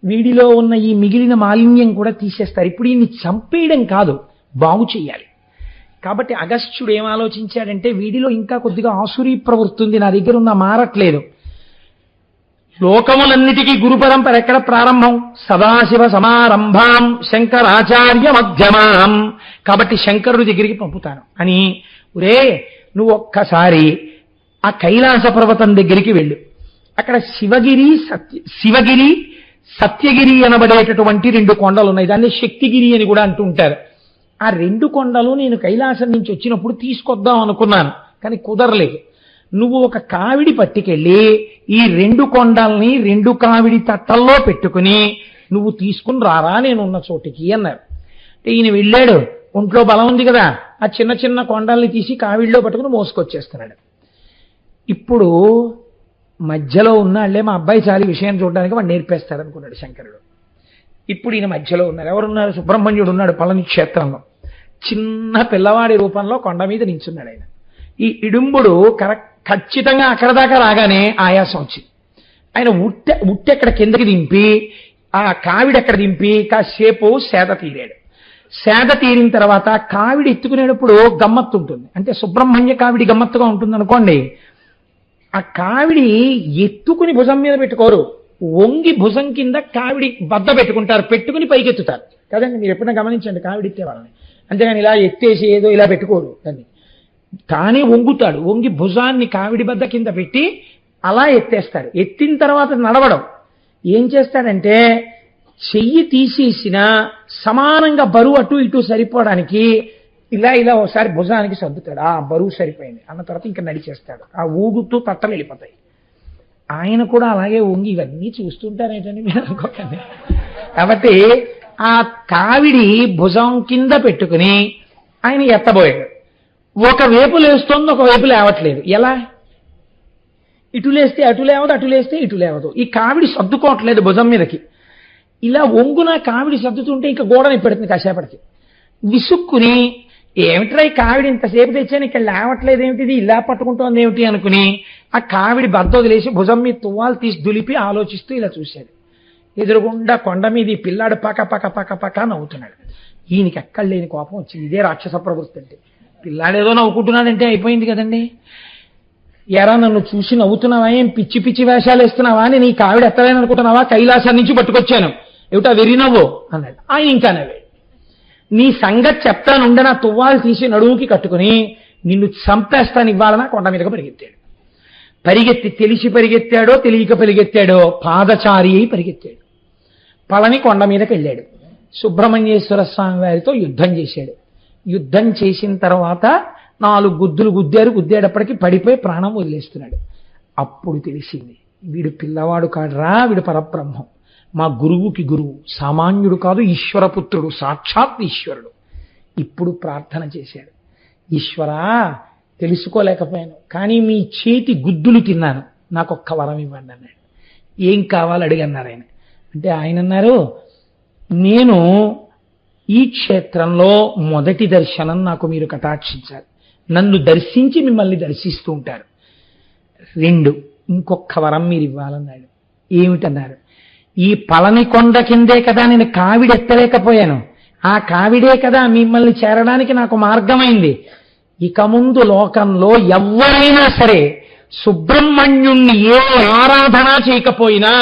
వీడిలో ఉన్న ఈ మిగిలిన మాలిన్యం కూడా తీసేస్తారు. ఇప్పుడు ఈయన్ని చంపేయడం కాదు, బాగు చెయ్యాలి. కాబట్టి అగస్త్యుడు ఏం ఆలోచించాడంటే, వీడిలో ఇంకా కొద్దిగా ఆసురీ ప్రవృత్తి ఉంది, నా దగ్గర ఉన్న మారట్లేదు. లోకములన్నిటికీ గురు పరంపర ఎక్కడ ప్రారంభం? సదాశివ సమారంభాం శంకరాచార్య మధ్యమాం. కాబట్టి శంకరుడి దగ్గరికి పంపుతాను అని, ఒరే నువ్వు ఒక్కసారి ఆ కైలాస పర్వతం దగ్గరికి వెళ్ళు. అక్కడ శివగిరి సత్యగిరి అనబడేటటువంటి 2 కొండలు ఉన్నాయి. దాన్ని శక్తిగిరి అని కూడా అంటూ ఉంటారు. ఆ 2 కొండలు నేను కైలాసం నుంచి వచ్చినప్పుడు తీసుకొద్దాం అనుకున్నాను, కానీ కుదరలేదు. నువ్వు ఒక కావిడి పట్టుకెళ్ళి ఈ 2 కొండల్ని 2 కావిడి తట్టల్లో పెట్టుకుని నువ్వు తీసుకుని రారా నేనున్న చోటికి అన్నారు. ఈయన వెళ్ళాడు, ఒంట్లో బలం ఉంది కదా, ఆ చిన్న చిన్న కొండల్ని తీసి కావిడిలో పట్టుకుని మోసుకొచ్చేస్తున్నాడు. ఇప్పుడు మధ్యలో ఉన్నాళ్లే, మా అబ్బాయి చాలి విషయం చూడడానికి వాడు నేర్పేస్తాడు అనుకున్నాడు శంకరుడు. ఇప్పుడు ఈయన మధ్యలో ఉన్నారు. ఎవరున్నారు? సుబ్రహ్మణ్యుడు ఉన్నాడు పళని క్షేత్రంలో. చిన్న పిల్లవాడి రూపంలో కొండ మీద నించున్నాడు ఆయన. ఈ ఇడుంబుడు ఖచ్చితంగా అక్కడ దాకా రాగానే ఆయాసం వచ్చింది. ఆయన ఉట్టెక్కడ కిందకి దింపి, ఆ కావిడెక్కడ దింపి కాసేపు సేద తీరాడు. సేద తీరిన తర్వాత కావిడి ఎత్తుకునేటప్పుడు గమ్మత్తు ఉంటుంది. అంటే సుబ్రహ్మణ్య కావిడి గమ్మత్తుగా ఉంటుంది అనుకోండి. ఆ కావిడి ఎత్తుకుని భుజం మీద పెట్టుకోరు, వంగి భుజం కింద కావిడి బద్ద పెట్టుకుంటారు, పెట్టుకుని పైకెత్తుతారు కదండి. మీరు ఎప్పుడైనా గమనించండి కావిడి ఎత్తే వాళ్ళని. అంతేగాని ఇలా ఎత్తేసి ఏదో ఇలా పెట్టుకోరు దాన్ని. కానీ వంగుతాడు, వంగి భుజాన్ని కావిడి బద్ద కింద పెట్టి అలా ఎత్తేస్తాడు. ఎత్తిన తర్వాత నడవడం ఏం చేస్తాడంటే, చెయ్యి తీసేసిన సమానంగా బరువు అటు ఇటు సరిపోవడానికి ఇలా ఒకసారి భుజానికి సర్దుతాడు. ఆ బరువు సరిపోయింది అన్న తర్వాత ఇంకా నడిచేస్తాడు. ఆ ఊగుతూ తట్టలు వెళ్ళిపోతాయి. ఆయన కూడా అలాగే వంగి, ఇవన్నీ చూస్తుంటారేంటని మీరు అనుకోకండి. కాబట్టి ఆ కావిడి భుజం కింద పెట్టుకుని ఆయన ఎత్తబోయాడు. ఒకవైపు లేస్తోంది, ఒకవైపు లేవట్లేదు. ఎలా? ఇటు లేస్తే అటు లేవదు, అటు లేస్తే ఇటు లేవదు. ఈ కావిడి సర్దుకోవట్లేదు భుజం మీదకి. ఇలా వంగున కావిడి సర్దుతుంటే ఇంకా గోడని పెడుతుంది. కాసేపటికి విసుక్కుని, ఏమిట్రా ఈ కావిడి ఇంతసేపు తెచ్చాను ఇక్కడ లేవట్లేదు ఏమిటిది, ఇలా పట్టుకుంటోంది ఏమిటి అనుకుని ఆ కావిడి బద్ద వదిలేసి భుజం మీద తువ్వాలు తీసి దులిపి ఆలోచిస్తూ ఇలా చూశాడు. ఎదురుగుండా కొండ మీద ఈ పిల్లాడు పక పక పక పక నవ్వుతున్నాడు. ఈయనకి ఎక్కడ లేని కోపం వచ్చింది. ఇదే రాక్షస ప్రవృత్తి అంటే. పిల్లాడేదో నవ్వుకుంటున్నాడంటే అయిపోయింది కదండి. ఎరా నన్ను చూసి నవ్వుతున్నావా, ఏం పిచ్చి పిచ్చి వేషాలు వేస్తున్నావా, అని నీ కావిడ ఎత్తలేని అనుకుంటున్నావా, కైలాసం నుంచి పట్టుకొచ్చాను, ఏమిటా వెర్రి నవ్వు అన్నాడు. ఆయన ఇంకా నవ్వాడు. నీ సంగతి చెప్తానుండే, నా తువ్వాలు తీసి నడువుకి కట్టుకుని నిన్ను చంపేస్తాను ఇవ్వాలన్నా కొండ మీదకి పరిగెత్తాడు. పరిగెత్తి తెలిసి పరిగెత్తాడో తెలియక పరిగెత్తాడో పాదచారి అయి పరిగెత్తాడు. పళని కొండ మీదకి వెళ్ళాడు. సుబ్రహ్మణ్యేశ్వర స్వామి వారితో యుద్ధం చేశాడు. యుద్ధం చేసిన తర్వాత 4 గుద్దులు గుద్దేటప్పటికి పడిపోయి ప్రాణం వదిలేస్తున్నాడు. అప్పుడు తెలిసింది, వీడు పిల్లవాడు కాడురా, వీడు పరబ్రహ్మం, మా గురువుకి గురువు, సామాన్యుడు కాదు, ఈశ్వరపుత్రుడు, సాక్షాత్ ఈశ్వరుడు. ఇప్పుడు ప్రార్థన చేశాడు, ఈశ్వరా తెలుసుకోలేకపోయాను, కానీ మీ చేతి గుద్దులు తిన్నాను, నాకొక్క వరం ఇవ్వండి అన్నాడు. ఏం కావాలి అడిగన్నారు ఆయన. అంటే ఆయన అన్నారు, నేను ఈ క్షేత్రంలో మొదటి దర్శనం నాకు మీరు కటాక్షించాలి, నన్ను దర్శించి మిమ్మల్ని దర్శిస్తూ ఉంటారు. 2 ఇంకొక వరం మీరు ఇవ్వాలన్నాడు. ఏమిటన్నారు? ఈ పళని కొండ కిందే కదా నేను కావిడి ఎత్తలేకపోయాను, ఆ కావిడే కదా మిమ్మల్ని చేరడానికి నాకు మార్గమైంది. ఇక ముందు లోకంలో ఎవరైనా సరే సుబ్రహ్మణ్యుణ్ణి ఏ ఆరాధన చేయకపోయినా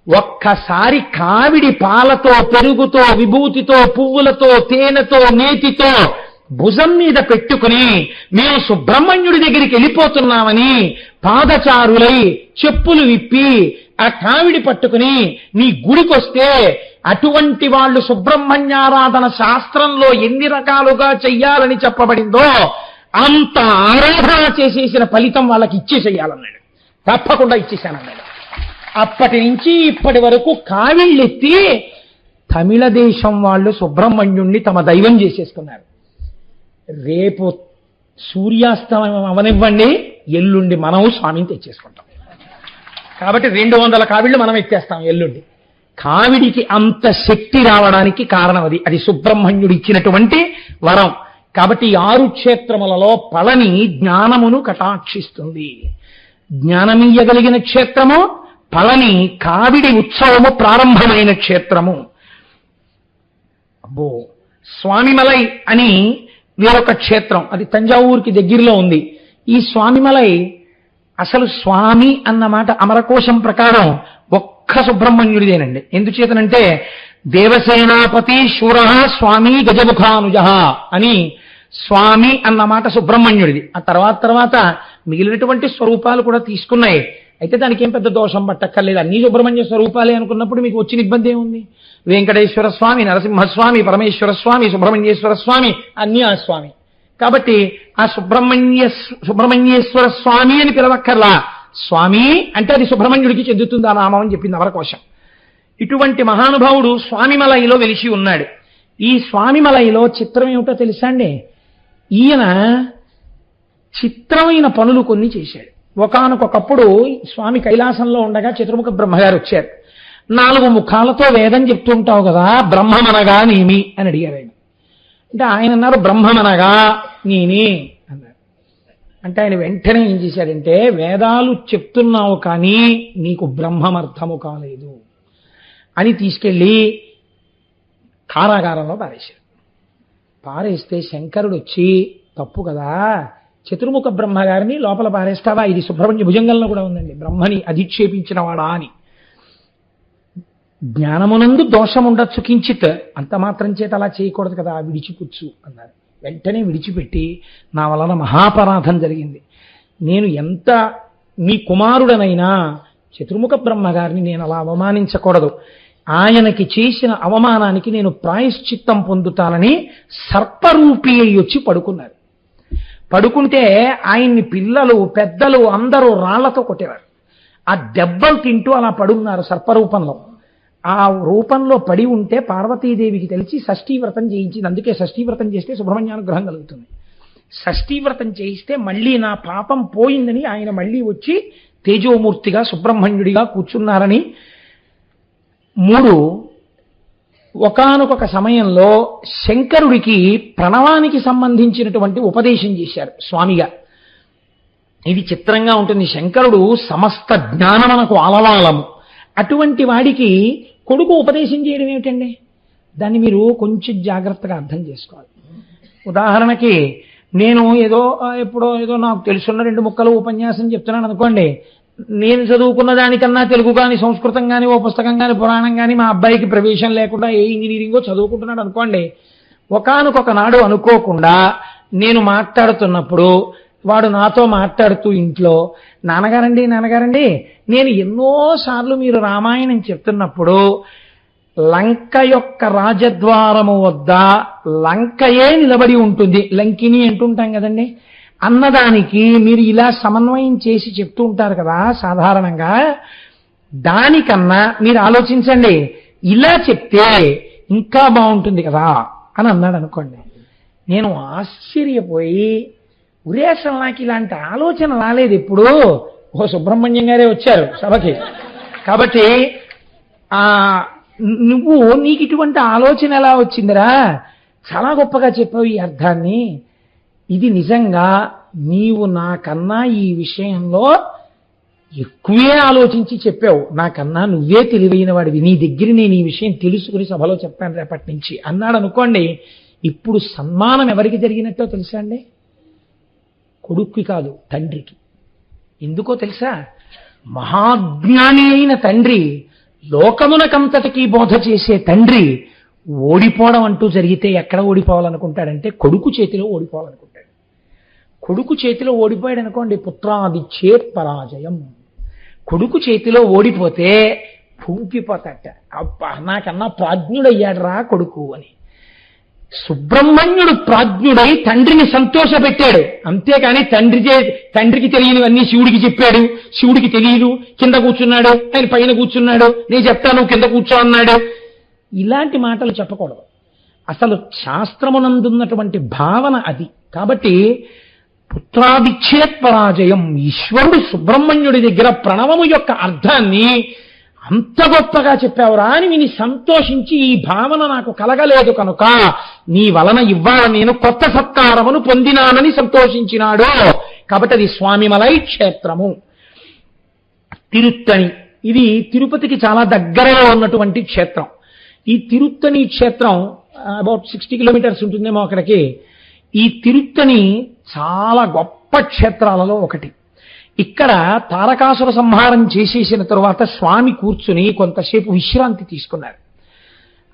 ఒక్కసారి కావిడి పాలతో, పెరుగుతో, విభూతితో, పువ్వులతో, తేనెతో, నేతితో భుజం మీద పెట్టుకుని మేము సుబ్రహ్మణ్యుడి దగ్గరికి వెళ్ళిపోతున్నామని పాదచారులై చెప్పులు విప్పి ఆ కావిడి పట్టుకుని నీ గుడికొస్తే, అటువంటి వాళ్ళు సుబ్రహ్మణ్యారాధన శాస్త్రంలో ఎన్ని రకాలుగా చెయ్యాలని చెప్పబడిందో అంత ఆరాధన చేసేసిన ఫలితం వాళ్ళకి ఇచ్చేసేయాలన్నాడు. తప్పకుండా ఇచ్చేశానన్నాడు. అప్పటి నుంచి ఇప్పటి వరకు కావిళ్ళెత్తి తమిళ దేశం వాళ్ళు సుబ్రహ్మణ్యుణ్ణి తమ దైవం చేసేసుకున్నారు. రేపు సూర్యాస్తమయం అవనివ్వండి, ఎల్లుండి మనం స్వామిని తెచ్చేసుకుంటాం. కాబట్టి 200 కావిళ్ళు మనం ఎత్తేస్తాం ఎల్లుండి. కావిడికి అంత శక్తి రావడానికి కారణం అది సుబ్రహ్మణ్యుడు ఇచ్చినటువంటి వరం. కాబట్టి 6 క్షేత్రములలో పళని జ్ఞానమును కటాక్షిస్తుంది. జ్ఞానమీయగలిగిన క్షేత్రము, పళని కావిడి ఉత్సవము ప్రారంభమైన క్షేత్రము. అబ్బో, స్వామిమలై అని వేరొక క్షేత్రం, అది తంజావూరుకి దగ్గరలో ఉంది. ఈ స్వామిమలై అసలు స్వామి అన్న మాట అమరకోశం ప్రకారం ఒక్క సుబ్రహ్మణ్యుడిదేనండి. ఎందుచేతనంటే దేవసేనాపతి శూర స్వామి గజముఖానుజ అని స్వామి అన్నమాట సుబ్రహ్మణ్యుడిది. ఆ తర్వాత మిగిలినటువంటి స్వరూపాలు కూడా తీసుకున్నాయి. అయితే దానికి ఏం పెద్ద దోషం పట్టక్కర్లేదు. అన్ని సుబ్రహ్మణ్య స్వరూపాలే అనుకున్నప్పుడు మీకు వచ్చిన ఇబ్బంది ఏముంది? వెంకటేశ్వర స్వామి, నరసింహస్వామి, పరమేశ్వర స్వామి, సుబ్రహ్మణ్యేశ్వర స్వామి అన్నీ ఆ స్వామి. కాబట్టి ఆ సుబ్రహ్మణ్యేశ్వర స్వామి అని పిలవక్కర్లా. స్వామి అంటే అది సుబ్రహ్మణ్యుడికి చెందుతుంది ఆ నామం అని చెప్పింది అమరకోశం. ఇటువంటి మహానుభావుడు స్వామిమలైలో వెలిసి ఉన్నాడు. ఈ స్వామిమలైలో చిత్రం ఏమిటో తెలుసా అండి? ఈయన చిత్రమైన పనులు కొన్ని చేశాడు. ఒకానొకప్పుడు స్వామి కైలాసంలో ఉండగా చతుర్ముఖ బ్రహ్మగారు వచ్చారు. 4 ముఖాలతో వేదం చెప్తుంటావు కదా, బ్రహ్మమనగా నేమి అని అడిగారు ఆయన. అంటే ఆయన అన్నారు, బ్రహ్మమనగా నేనే అన్నారు. అంటే ఆయన వెంటనే ఏం చేశాడంటే, వేదాలు చెప్తున్నావు కానీ నీకు బ్రహ్మమర్థము కాలేదు అని తీసుకెళ్ళి కారాగారంలో పారేశారు. పారేస్తే శంకరుడు వచ్చి, తప్పు కదా, చతుర్ముఖ బ్రహ్మగారిని లోపల పారేస్తావా? ఇది సుబ్రహ్మణ్య భుజంగంలో కూడా ఉందండి, బ్రహ్మని అధిక్షేపించిన వాడా అని. జ్ఞానమునందు దోషం ఉండొచ్చు కించిత్, అంత మాత్రం చేత అలా చేయకూడదు కదా, విడిచిపుచ్చు అన్నారు. వెంటనే విడిచిపెట్టి, నా వలన మహాపరాధం జరిగింది, నేను ఎంత మీ కుమారుడనైనా చతుర్ముఖ బ్రహ్మగారిని నేను అలా అవమానించకూడదు, ఆయనకి చేసిన అవమానానికి నేను ప్రాయశ్చిత్తం పొందుతానని సర్పరూపి అయి వచ్చి పడుకున్నారు. పడుకుంటే ఆయన్ని పిల్లలు పెద్దలు అందరూ రాళ్లతో కొట్టేవారు. ఆ దెబ్బలు తింటూ అలా పడున్నారు సర్పరూపంలో. ఆ రూపంలో పడి ఉంటే పార్వతీదేవికి తెలిసి షష్ఠీవ్రతం చేయించింది. అందుకే షష్ఠీవ్రతం చేస్తే సుబ్రహ్మణ్యానుగ్రహం కలుగుతుంది. షష్ఠీవ్రతం చేయిస్తే మళ్ళీ నా పాపం పోయిందని ఆయన మళ్ళీ వచ్చి తేజోమూర్తిగా సుబ్రహ్మణ్యుడిగా కూర్చున్నారని. 3 ఒకానొక సమయంలో శంకరుడికి ప్రణవానికి సంబంధించినటువంటి ఉపదేశం చేశారు స్వామిగా. ఇది చిత్రంగా ఉంటుంది. శంకరుడు సమస్త జ్ఞానమునకు ఆలవాలము. అటువంటి వాడికి కొడుకు ఉపదేశం చేయడం ఏమిటండి? దాన్ని మీరు కొంచెం జాగ్రత్తగా అర్థం చేసుకోవాలి. ఉదాహరణకి నేను ఎప్పుడో నాకు తెలుసున్న 2 ముక్కలు ఉపన్యాసం చెప్తున్నాను అనుకోండి. నేను చదువుకున్న దానికన్నా తెలుగు కానీ సంస్కృతం కానీ ఓ పుస్తకం కానీ పురాణం కానీ మా అబ్బాయికి ప్రవేశం లేకుండా ఏ ఇంజనీరింగో చదువుకుంటున్నాడు అనుకోండి. ఒకానొక నాడు అనుకోకుండా నేను మాట్లాడుతున్నప్పుడు వాడు నాతో మాట్లాడుతూ ఇంట్లో, నాన్నగారండి నేను ఎన్నోసార్లు మీరు రామాయణం చెప్తున్నప్పుడు లంక యొక్క రాజద్వారము వద్ద లంకయే నిలబడి ఉంటుంది, లంకిని అంటుంటాం కదండి, అన్నదానికి మీరు ఇలా సమన్వయం చేసి చెప్తూ ఉంటారు కదా సాధారణంగా. దానికన్నా మీరు ఆలోచించండి, ఇలా చెప్తే ఇంకా బాగుంటుంది కదా అని అన్నాడు అనుకోండి. నేను ఆశ్చర్యపోయి, ఉరేసం నాకు ఇలాంటి ఆలోచన రాలేదు ఎప్పుడు. ఓ సుబ్రహ్మణ్యం గారే వచ్చారు సభకి, కాబట్టి నీకు ఇటువంటి ఆలోచన ఎలా వచ్చిందిరా, చాలా గొప్పగా చెప్పావు ఈ అర్థాన్ని. ఇది నిజంగా నీవు నాకన్నా ఈ విషయంలో ఎక్కువే ఆలోచించి చెప్పావు, నాకన్నా నువ్వే తెలివైన వాడివి, నీ దగ్గర నేను ఈ విషయం తెలుసుకుని సభలో చెప్తాను రేపటి నుంచి అన్నాడు అనుకోండి. ఇప్పుడు సన్మానం ఎవరికి జరిగినట్టో తెలుసా అండి? కొడుక్కి కాదు, తండ్రికి. ఎందుకో తెలుసా? మహాజ్ఞాని అయిన తండ్రి, లోకమునకంతటికీ బోధ చేసే తండ్రి ఓడిపోవడం అంటూ జరిగితే ఎక్కడ ఓడిపోవాలనుకుంటాడంటే కొడుకు చేతిలో ఓడిపోవాలనుకుంటాడు. కొడుకు చేతిలో ఓడిపోయాడు అనుకోండి, పుత్రాదిచ్చేత్ పరాజయం. కొడుకు చేతిలో ఓడిపోతే పొంగిపోతాట, అబ్బా నాకన్నా ప్రాజ్ఞుడయ్యాడురా కొడుకు అని. సుబ్రహ్మణ్యుడు ప్రాజ్ఞుడై తండ్రిని సంతోషపెట్టాడు, అంతేకాని తండ్రికి తెలియనివన్నీ శివుడికి చెప్పాడు, శివుడికి తెలియదు, కింద కూర్చున్నాడు, ఆయన పైన కూర్చున్నాడు, నేను చెప్తాను కింద కూర్చో అన్నాడు. ఇలాంటి మాటలు చెప్పకూడదు. అసలు శాస్త్రమునందున్నటువంటి భావన అది. కాబట్టి పుత్రాదిచ్చేత్ పరాజయం, ఈశ్వరుడు సుబ్రహ్మణ్యుడి దగ్గర ప్రణవము యొక్క అర్థాన్ని అంత గొప్పగా చెప్పావురా అని విని సంతోషించి, ఈ భావన నాకు కలగలేదు కనుక నీ వలన ఇవ్వాల నేను కొత్త సత్కారమును పొందినానని సంతోషించినాడు. కాబట్టి అది స్వామిమలై క్షేత్రము. తిరుత్తణి, ఇది తిరుపతికి చాలా దగ్గరలో ఉన్నటువంటి క్షేత్రం. ఈ తిరుత్తణి క్షేత్రం అబౌట్ 60 కిలోమీటర్స్ ఉంటుందేమో అక్కడికి. ఈ తిరుత్తణి చాలా గొప్ప క్షేత్రాలలో ఒకటి. ఇక్కడ తారకాసుర సంహారం చేసేసిన తరువాత స్వామి కూర్చుని కొంతసేపు విశ్రాంతి తీసుకున్నారు.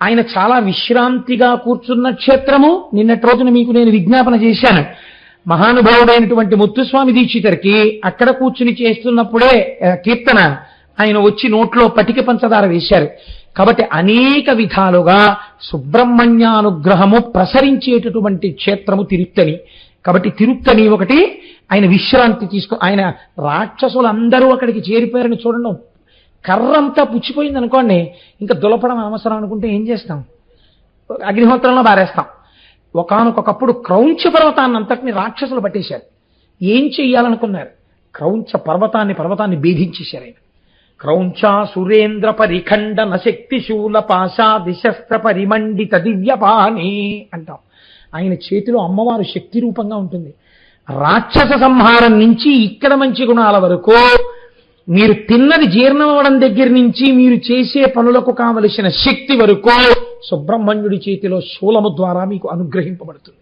ఆయన చాలా విశ్రాంతిగా కూర్చున్న క్షేత్రము. నిన్నటి రోజున మీకు నేను విజ్ఞాపన చేశాను, మహానుభావుడైనటువంటి ముత్తుస్వామి దీక్షితరికి అక్కడ కూర్చుని చేస్తున్నప్పుడే కీర్తన ఆయన వచ్చి నోట్లో పటిక పంచదార వేశారు. కాబట్టి అనేక విధాలుగా సుబ్రహ్మణ్యానుగ్రహము ప్రసరించేటటువంటి క్షేత్రము తిరుత్తణి. కాబట్టి తిరుత్తణి ఒకటి. ఆయన విశ్రాంతి ఆయన రాక్షసులందరూ అక్కడికి చేరిపోయారని చూడండి. కర్రంతా పుచ్చిపోయింది అనుకోండి, ఇంకా దులపడం అవసరం అనుకుంటే ఏం చేస్తాం? అగ్నిహోత్రంలో బారేస్తాం. ఒకానొకప్పుడు క్రౌంచ పర్వతాన్ని అంతటిని రాక్షసులు పట్టేశారు. ఏం చెయ్యాలనుకున్నారు? క్రౌంచ పర్వతాన్ని భేదించేశారు ఆయన. క్రౌంచ సురేంద్ర పరిఖండన శక్తి శూల పాశాది శస్త్ర పరిమండిత దివ్యపాణి అంటాం. ఆయన చేతిలో అమ్మవారు శక్తి రూపంగా ఉంటుంది. రాక్షస సంహారం నుంచి ఇక్కడ మంచి గుణాల వరకు, మీరు తిన్నది జీర్ణమవడం దగ్గర నుంచి మీరు చేసే పనులకు కావలసిన శక్తి వరకు సుబ్రహ్మణ్యుడి చేతిలో శూలము ద్వారా మీకు అనుగ్రహింపబడుతుంది.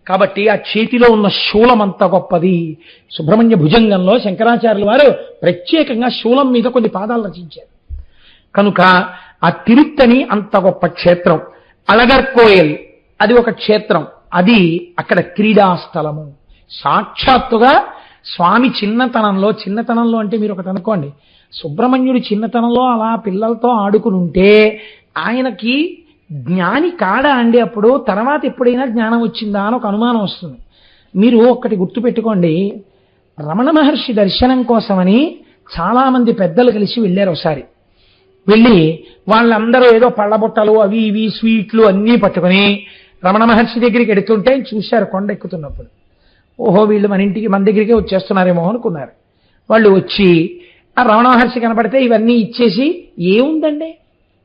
కాబట్టి ఆ చేతిలో ఉన్న శూలం అంత గొప్పది. సుబ్రహ్మణ్య భుజంగంలో శంకరాచార్యుల వారు ప్రత్యేకంగా శూలం మీద కొన్ని పాదాలు రచించారు. కనుక ఆ తిరుత్తని అంత గొప్ప క్షేత్రం. అళగర్కోయల్ అది ఒక క్షేత్రం. అది అక్కడ క్రీడాస్థలము. సాక్షాత్తుగా స్వామి చిన్నతనంలో అంటే మీరు ఒకటి అనుకోండి, సుబ్రహ్మణ్యుడి చిన్నతనంలో అలా పిల్లలతో ఆడుకుని ఉంటే ఆయనకి జ్ఞాని కాడా అండి అప్పుడు? తర్వాత ఎప్పుడైనా జ్ఞానం వచ్చిందా అని ఒక అనుమానం వస్తుంది. మీరు ఒక్కటి గుర్తుపెట్టుకోండి, రమణ మహర్షి దర్శనం కోసమని చాలామంది పెద్దలు కలిసి వెళ్ళారు. ఒకసారి వెళ్ళి వాళ్ళందరూ ఏదో పళ్ళబొట్టలు అవి ఇవి స్వీట్లు అన్నీ పట్టుకుని రమణ మహర్షి దగ్గరికి ఎడుతుంటే చూశారు. కొండ ఎక్కుతున్నప్పుడు ఓహో వీళ్ళు మన దగ్గరికే వచ్చేస్తున్నారేమో అనుకున్నారు. వాళ్ళు వచ్చి ఆ రమణ మహర్షి కనపడితే ఇవన్నీ ఇచ్చేసి ఏముందండి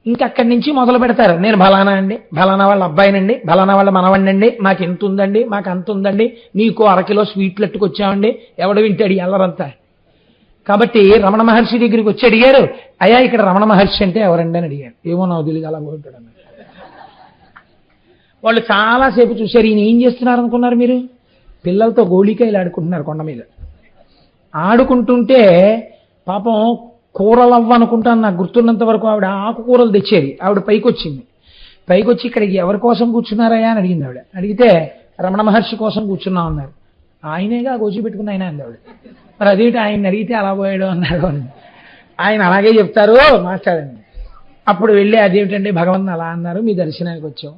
ఇంకక్కడి నుంచి మొదలు పెడతారు. నేను బలానా అండి, బలానా వాళ్ళ అబ్బాయినండి, బలానా వాళ్ళ మనవండి, మాకు ఎంత ఉందండి, మాకు అంత ఉందండి, నీకు 1 కిలో స్వీట్లు ఎట్టుకొచ్చామండి, ఎవడు వింటాడు ఎల్లరంతా. కాబట్టి రమణ మహర్షి దగ్గరికి వచ్చి అడిగారు, అయ్యా ఇక్కడ రమణ మహర్షి అంటే ఎవరండి అని అడిగారు. ఏమో నాకు తెలియదు అలా పోతాడు అన్నారు. వాళ్ళు చాలాసేపు చూశారు. ఈయన ఏం చేస్తున్నారు అనుకున్నారు మీరు? పిల్లలతో గోళికాయలు ఆడుకుంటున్నారు కొండ మీద. ఆడుకుంటుంటే పాపం కూరలవ్వ అనుకుంటాను, నాకు గుర్తున్నంత వరకు ఆవిడ ఆకుకూరలు తెచ్చేది. ఆవిడ పైకి వచ్చి ఇక్కడ ఎవరి కోసం కూర్చున్నారయ్యా అని అడిగింది. ఆవిడ అడిగితే రమణ మహర్షి కోసం కూర్చున్నాం అన్నారు. ఆయనేగా గోచి పెట్టుకున్న ఆయన అంది ఆవిడ. మరి అదేంటి ఆయన అడిగితే అలా పోయాడు అన్నారు అని. ఆయన అలాగే చెప్తారు మాట్లాడండి. అప్పుడు వెళ్ళి అదేమిటండి భగవంతుని అలా అన్నారు, మీ దర్శనానికి వచ్చాం,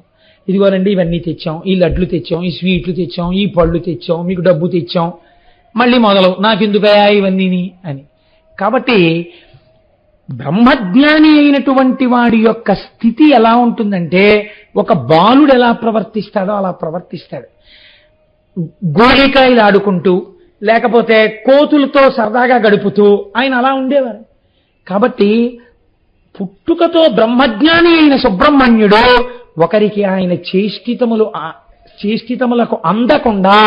ఇదిగోనండి ఇవన్నీ తెచ్చాం, ఈ లడ్లు తెచ్చాం, ఈ స్వీట్లు తెచ్చాం, ఈ పళ్ళు తెచ్చాం, మీకు డబ్బు తెచ్చాం, మళ్ళీ మొదలు నాకెందుకయా ఇవన్నీ అని. కాబట్టి బ్రహ్మజ్ఞాని అయినటువంటి వాడి యొక్క స్థితి ఎలా ఉంటుందంటే, ఒక బాలుడు ఎలా ప్రవర్తిస్తాడో అలా ప్రవర్తిస్తాడు. గోళికాయలు ఆడుకుంటూ లేకపోతే కోతులతో సరదాగా గడుపుతూ ఆయన అలా ఉండేవారు. కాబట్టి పుట్టుకతో బ్రహ్మజ్ఞాని అయిన సుబ్రహ్మణ్యుడు ఒకరికి ఆయన చేష్టితములకు అందకుండా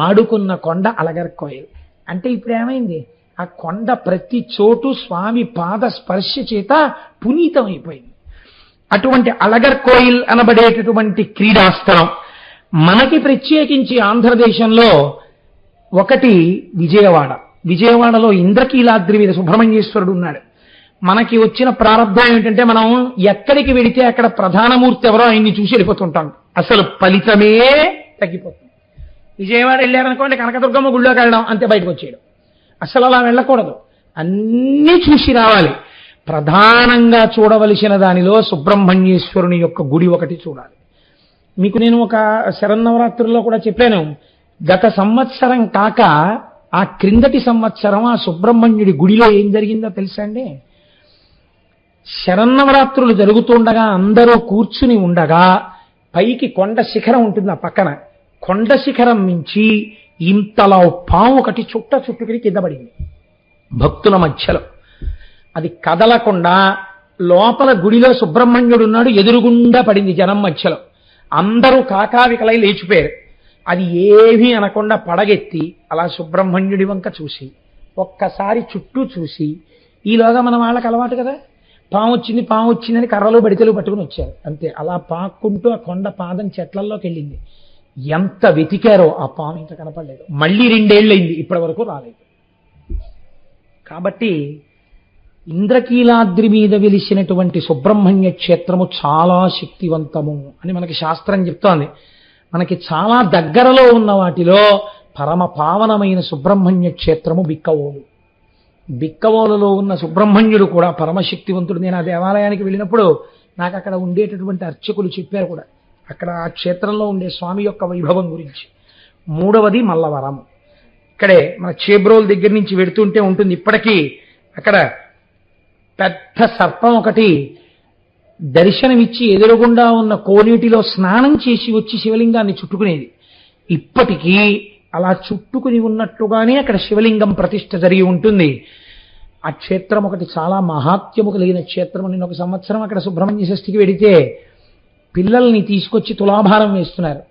ఆడుకున్న కొండ అళగర్కోయల్. అంటే ఇప్పుడు ఏమైంది? ఆ కొండ ప్రతి చోటు స్వామి పాద స్పర్శ చేత పునీతమైపోయింది. అటువంటి అళగర్కోయల్ అనబడేటటువంటి క్రీడాస్థలం మనకి ప్రత్యేకించి ఆంధ్రదేశంలో ఒకటి విజయవాడలో ఇంద్రకీలాద్రి మీద సుబ్రహ్మణ్యేశ్వరుడు ఉన్నాడు. మనకి వచ్చిన ప్రారంభం ఏమిటంటే మనం ఎక్కడికి వెడితే అక్కడ ప్రధానమూర్తి ఎవరో ఆయన్ని చూసి వెళ్ళిపోతుంటాం. అసలు ఫలితమే తగ్గిపోతుంది. విజయవాడ వెళ్ళారనుకోండి, కనకదుర్గమ్మ గుళ్ళోకి వెళ్ళడం అంతే, బయటకు వచ్చేయడం. అసలు అలా వెళ్ళకూడదు, అన్నీ చూసి రావాలి. ప్రధానంగా చూడవలసిన దానిలో సుబ్రహ్మణ్యేశ్వరుని యొక్క గుడి ఒకటి చూడాలి. మీకు నేను ఒక శరన్నవరాత్రుల్లో కూడా చెప్పాను, గత సంవత్సరం కాక ఆ క్రిందటి సంవత్సరం ఆ సుబ్రహ్మణ్యుడి గుడిలో ఏం జరిగిందో తెలుసా అండి? శరన్నవరాత్రులు జరుగుతుండగా అందరూ కూర్చుని ఉండగా పైకి కొండ శిఖరం ఉంటుంది, ఆ పక్కన కొండ శిఖరం నుంచి ఇంతలా పాము ఒకటి చుట్టుకుని కింద పడింది భక్తుల మధ్యలో. అది కదలకుండా లోపల గుడిలో సుబ్రహ్మణ్యుడు ఉన్నాడు, ఎదురుగుండా పడింది జనం మధ్యలో. అందరూ కాకావికలై లేచిపోయారు. అది ఏమీ అనకుండా పడగెత్తి అలా సుబ్రహ్మణ్యుడి వంక చూసి ఒక్కసారి చుట్టూ చూసి ఈలోగా మన వాళ్ళకి అలవాటు కదా, పాము వచ్చిందని కర్రలు బడితలు పట్టుకుని వచ్చారు అంతే. అలా పాక్కుంటూ ఆ కొండ పాదం చెట్లల్లోకి వెళ్ళింది. ఎంత వెతికారో ఆ పాము ఇంకా కనపడలేదు. మళ్ళీ 2 ఏళ్ళయింది, ఇప్పటి వరకు రాలేదు. కాబట్టి ఇంద్రకీలాద్రి మీద వెలిసినటువంటి సుబ్రహ్మణ్య క్షేత్రము చాలా శక్తివంతము అని మనకి శాస్త్రం చెప్తోంది. మనకి చాలా దగ్గరలో ఉన్న వాటిలో పరమ పావనమైన సుబ్రహ్మణ్య క్షేత్రము బిక్కవోలు. బిక్కవోలులో ఉన్న సుబ్రహ్మణ్యుడు కూడా పరమశక్తివంతుడు. నేను ఆ దేవాలయానికి వెళ్ళినప్పుడు నాకు అక్కడ ఉండేటటువంటి అర్చకులు చెప్పారు కూడా, అక్కడ ఆ క్షేత్రంలో ఉండే స్వామి యొక్క వైభవం గురించి. 3వది మల్లవరం. ఇక్కడే మన చేబ్రోల్ దగ్గర నుంచి వెడుతుంటే ఉంటుంది ఇప్పటికీ. అక్కడ పెద్ద సర్పం ఒకటి దర్శనమిచ్చి ఎదురుగుండా ఉన్న కోనేటిలో స్నానం చేసి వచ్చి శివలింగాన్ని చుట్టుకునేది. ఇప్పటికీ అలా చుట్టుకుని ఉన్నట్టుగానే అక్కడ శివలింగం ప్రతిష్ఠ జరిగి ఉంటుంది. ఆ క్షేత్రం ఒకటి చాలా మహాత్యము కలిగిన క్షేత్రం. నేను ఒక సంవత్సరం అక్కడ సుబ్రహ్మణ్య షష్ఠికి వెడితే పిల్లల్ని తీసుకొచ్చి తులాభారం వేస్తున్నారు.